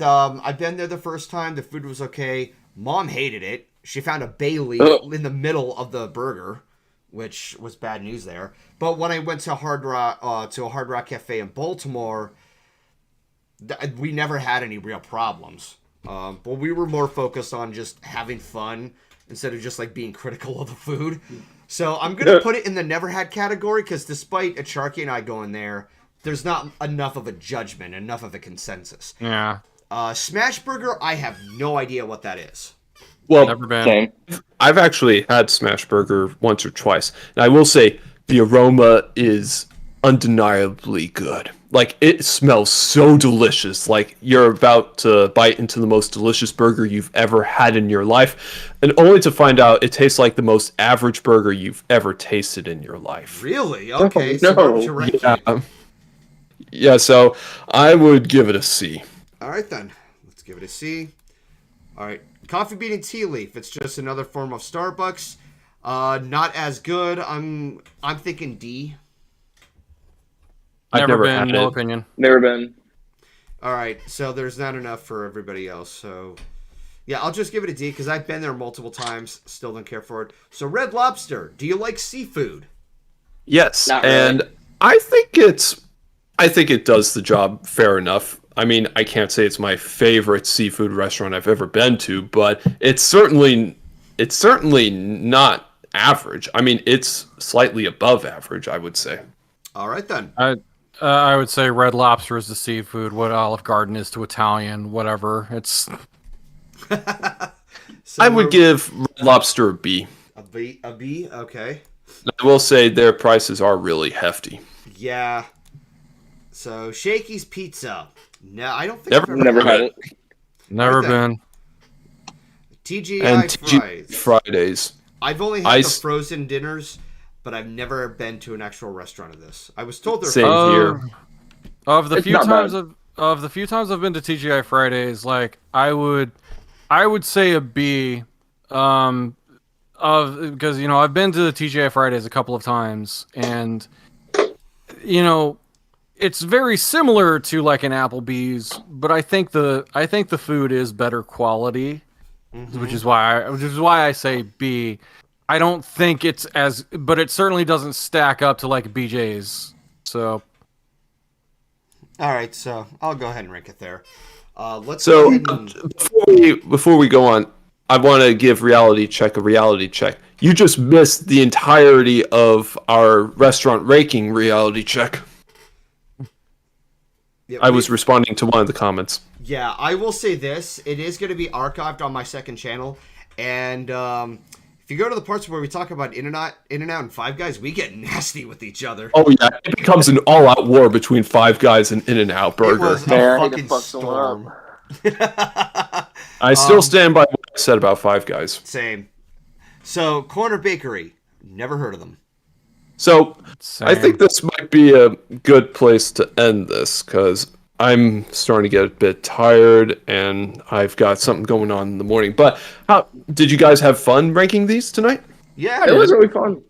I've been there the first time. The food was okay. Mom hated it. She found a bay leaf in the middle of the burger, which was bad news there. But when I went to a Hard Rock Cafe in Baltimore, we never had any real problems. But we were more focused on just having fun instead of just like being critical of the food. So I'm going to put it in the never had category because despite Sharky and I going there, there's not enough of a judgment, enough of a consensus. Yeah. Smash Burger, I have no idea what that is. Well, Never been. Same. I've actually had Smash Burger once or twice, and I will say the aroma is undeniably good. Like, it smells so delicious. Like, you're about to bite into the most delicious burger you've ever had in your life, and only to find out it tastes like the most average burger you've ever tasted in your life. Really? Okay. No. So why would you rank it? Yeah, so I would give it a C. All right, then. Let's give it a C. All right. Coffee Bean and Tea Leaf. It's just another form of Starbucks. Not as good. I'm thinking D. I've never been. had No it. opinion. Never been. All right, so there's not enough for everybody else. So, yeah, I'll just give it a D because I've been there multiple times. Still don't care for it. So, Red Lobster. Do you like seafood? Yes, Not really. and I think it does the job fair enough. I mean, I can't say it's my favorite seafood restaurant I've ever been to, but it's certainly not average. I mean, it's slightly above average, I would say. All right, then. I would say Red Lobster is to seafood, what Olive Garden is to Italian, whatever. It's So I would give Red Lobster a B. a B. Okay. I will say their prices are really hefty. Yeah. So, Shakey's Pizza. No, I don't think Never- I've ever Never had it. never Right then. been. TGI And Fries. Fridays. I've only had the frozen dinners, but I've never been to an actual restaurant of this. I was told they're Same here. Of the It's few not times bad. of the few times I've been to TGI Fridays, like I would say a B. Because I've been to the TGI Fridays a couple of times, and it's very similar to like an Applebee's, but I think the food is better quality, which is why I say B. I don't think it's but it certainly doesn't stack up to like BJ's. So All right, so I'll go ahead and rank it there. Let's So go ahead and... before we go on, I want to give Reality Check a reality check. You just missed the entirety of our restaurant ranking reality check. Yeah, I was responding to one of the comments. Yeah, I will say this. It is going to be archived on my second channel. And if you go to the parts where we talk about In-N-Out and Five Guys, we get nasty with each other. Oh yeah, it becomes an all-out war between Five Guys and In-N-Out Burger. It was Man, a I need to fucking fuck someone storm. I still stand by what I said about Five Guys. Same. So, Corner Bakery. Never heard of them. So I same. think this might be a good place to end this, because I'm starting to get a bit tired, and I've got something going on in the morning. But how did you guys have fun ranking these tonight? Yeah, It was really fun.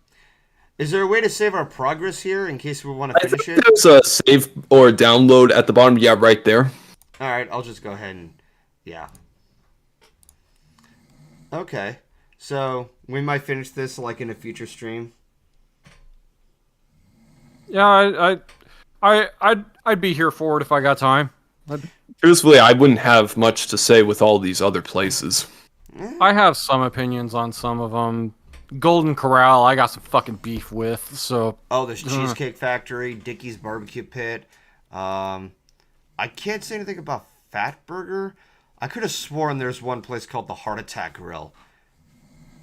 Is there a way to save our progress here in case we want to I finish think it? there's a save or download at the bottom. Yeah, right there. All right, I'll just go ahead and yeah. Okay, so we might finish this like in a future stream. Yeah, I'd be here for it if I got time. Truthfully, I wouldn't have much to say with all these other places. I have some opinions on some of them. Golden Corral, I got some fucking beef with. So Oh, there's Cheesecake Factory, Dickie's Barbecue Pit. I can't say anything about Fat Burger. I could have sworn there's one place called the Heart Attack Grill.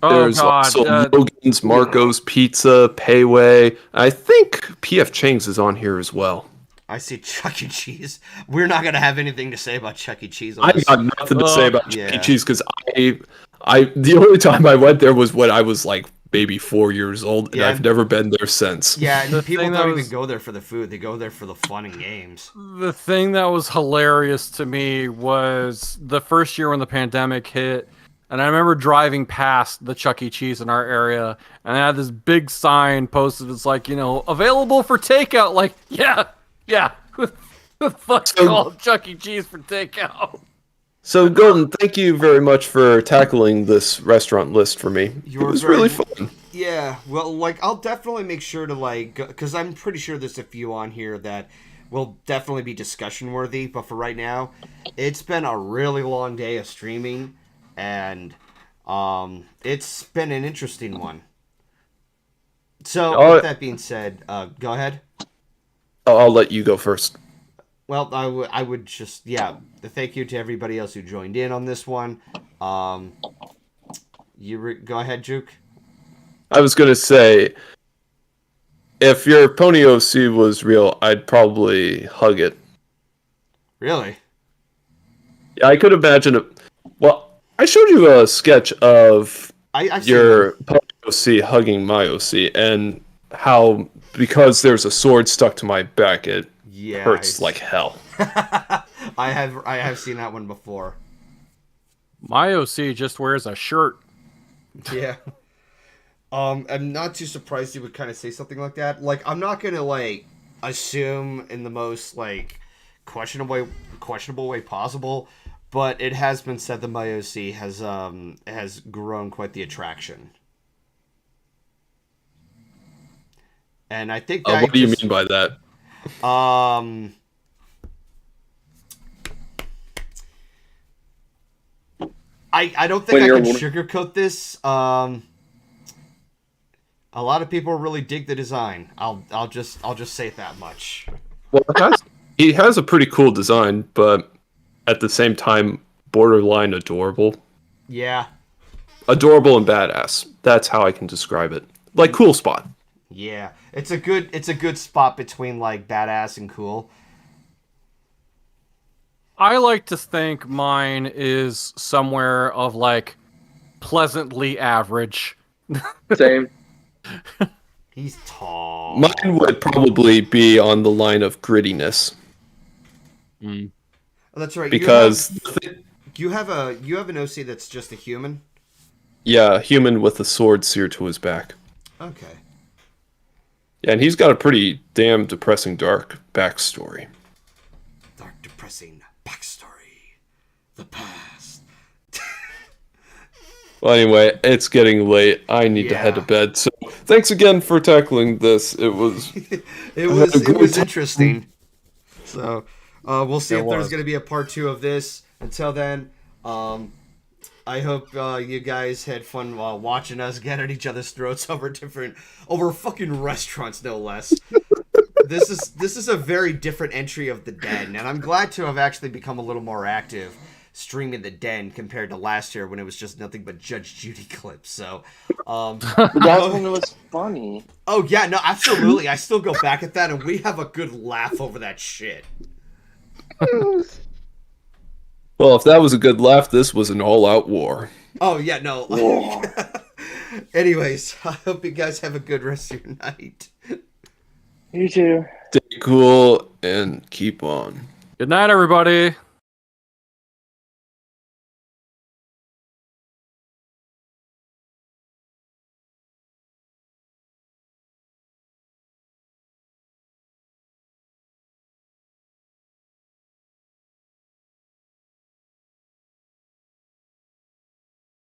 oh There's god, also Logan's, Marco's Pizza, Payway. I think P.F. Chang's is on here as well. I see Chuck E. Cheese. We're not gonna have anything to say about Chuck E. Cheese. On I this. got nothing to say about yeah. Chuck E. Cheese because the only time I went there was when I was like maybe 4 years old, and Yeah. I've never been there since. Yeah, and The people thing don't that even was- go there for the food. They go there for the fun and games. the thing that was hilarious to me was the first year when the pandemic hit, and I remember driving past the Chuck E. Cheese in our area, and I had this big sign posted. It's like, available for takeout. Like, yeah. Who the fuck's called Chuck E. Cheese for takeout? So, Golden, thank you very much for tackling this restaurant list for me. It was really fun. Yeah, well, I'll definitely make sure to, because I'm pretty sure there's a few on here that will definitely be discussion worthy, but for right now, it's been a really long day of streaming, and it's been an interesting one. So, with that being said, go ahead. I'll let you go first. Well, I would just, thank you to everybody else who joined in on this one. Go ahead, Juke. I was going to say, if your Pony OC was real, I'd probably hug it. Really? Yeah, I could imagine it. Well, I showed you a sketch of I've your Pony OC hugging my OC, and how, because there's a sword stuck to my back, it hurts like hell. I have seen that one before. My OC just wears a shirt. Yeah. I'm not too surprised he would kind of say something like that. I'm not gonna assume in the most questionable way possible, but it has been said that my OC has grown quite the attraction. And I think that what do you mean by that? I don't think I can sugarcoat this. A lot of people really dig the design. I'll just say it that much. Well, he has a pretty cool design, but at the same time, borderline adorable. Yeah. Adorable and badass. That's how I can describe it. Cool spot. Yeah, it's a good spot between badass and cool. I like to think mine is somewhere of pleasantly average. Same. He's tall. Mine would probably be on the line of grittiness. Oh, that's right. Because you have an OC that's just a human. Yeah, a human with a sword seared to his back. Okay. Yeah, and he's got a pretty damn depressing dark backstory. Dark, depressing backstory. The past. Well, anyway, it's getting late. I need to head to bed. So, thanks again for tackling this. It was it was interesting. So, we'll see if there's going to be a part 2 of this. Until then, I hope you guys had fun watching us get at each other's throats over fucking restaurants, no less. This is a very different entry of the Den, and I'm glad to have actually become a little more active streaming the Den compared to last year when it was just nothing but Judge Judy clips. So, that's when it was funny. Oh yeah, no, absolutely. I still go back at that, and we have a good laugh over that shit. Well, if that was a good laugh, this was an all-out war. Oh, yeah, no. Anyways, I hope you guys have a good rest of your night. You too. Stay cool and keep on. Good night, everybody.